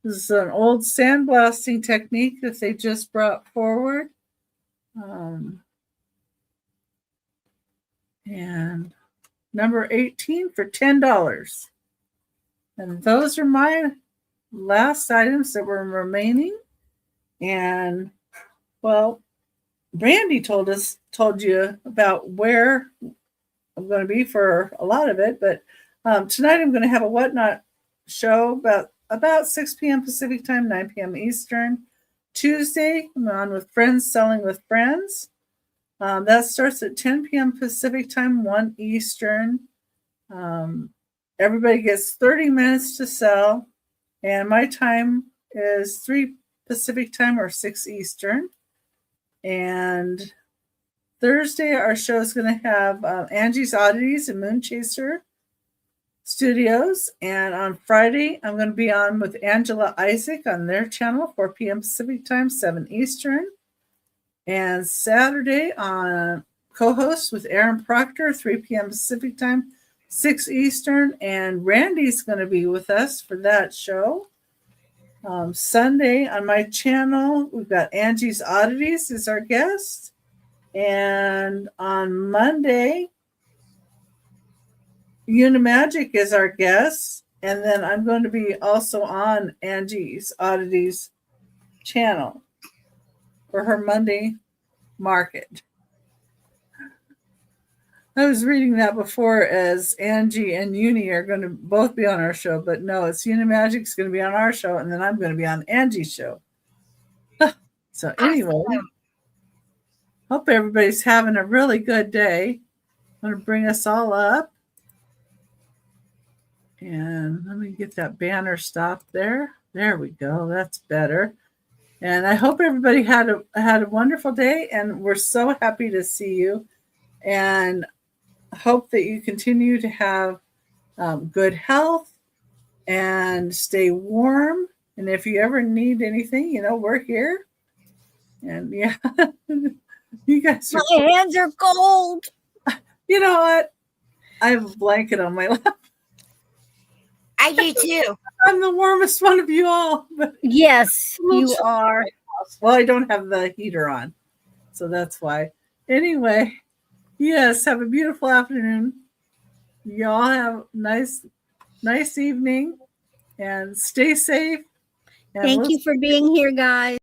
Speaker 1: This is an old sandblasting technique that they just brought forward. And number 18 for $10. And those are my last items that were remaining. And, well, Randy told you about where I'm going to be for a lot of it. But tonight I'm going to have a Whatnot show about 6 p.m. Pacific time, 9 p.m. Eastern. Tuesday, I'm on with Friends Selling with Friends. That starts at 10 p.m. Pacific time, 1 Eastern. everybody gets 30 minutes to sell. And my time is 3 Pacific time or 6 Eastern. And Thursday, our show is going to have Angie's Oddities and Moonchaser Studios. And on Friday, I'm going to be on with Angela Isaac on their channel, 4 p.m. Pacific time, 7 Eastern. And Saturday, on co-host with Aaron Proctor, 3 p.m. Pacific time, 6 Eastern. And Randy's going to be with us for that show. Sunday on my channel, we've got Angie's Oddities as our guest. And on Monday, Unimagic is our guest. And then I'm going to be also on Angie's Oddities channel for her Monday market. I was reading that before as Angie and Uni are going to both be on our show, but no, it's Unimagic's going to be on our show, and then I'm going to be on Angie's show. So anyway, hope everybody's having a really good day. I'm going to bring us all up. And let me get that banner stopped there. There we go. That's better. And I hope everybody had a wonderful day, and we're so happy to see you. And hope that you continue to have good health and stay warm. And if you ever need anything, we're here. And yeah, you guys are.
Speaker 3: My hands are cold.
Speaker 1: You know what? I have a blanket on my lap.
Speaker 4: I do too.
Speaker 1: I'm the warmest one of you all.
Speaker 3: Yes, you are.
Speaker 1: Well, I don't have the heater on, so that's why. Anyway. Yes, have a beautiful afternoon. Y'all have a nice evening, and stay safe. And
Speaker 3: Thank you for being here, guys.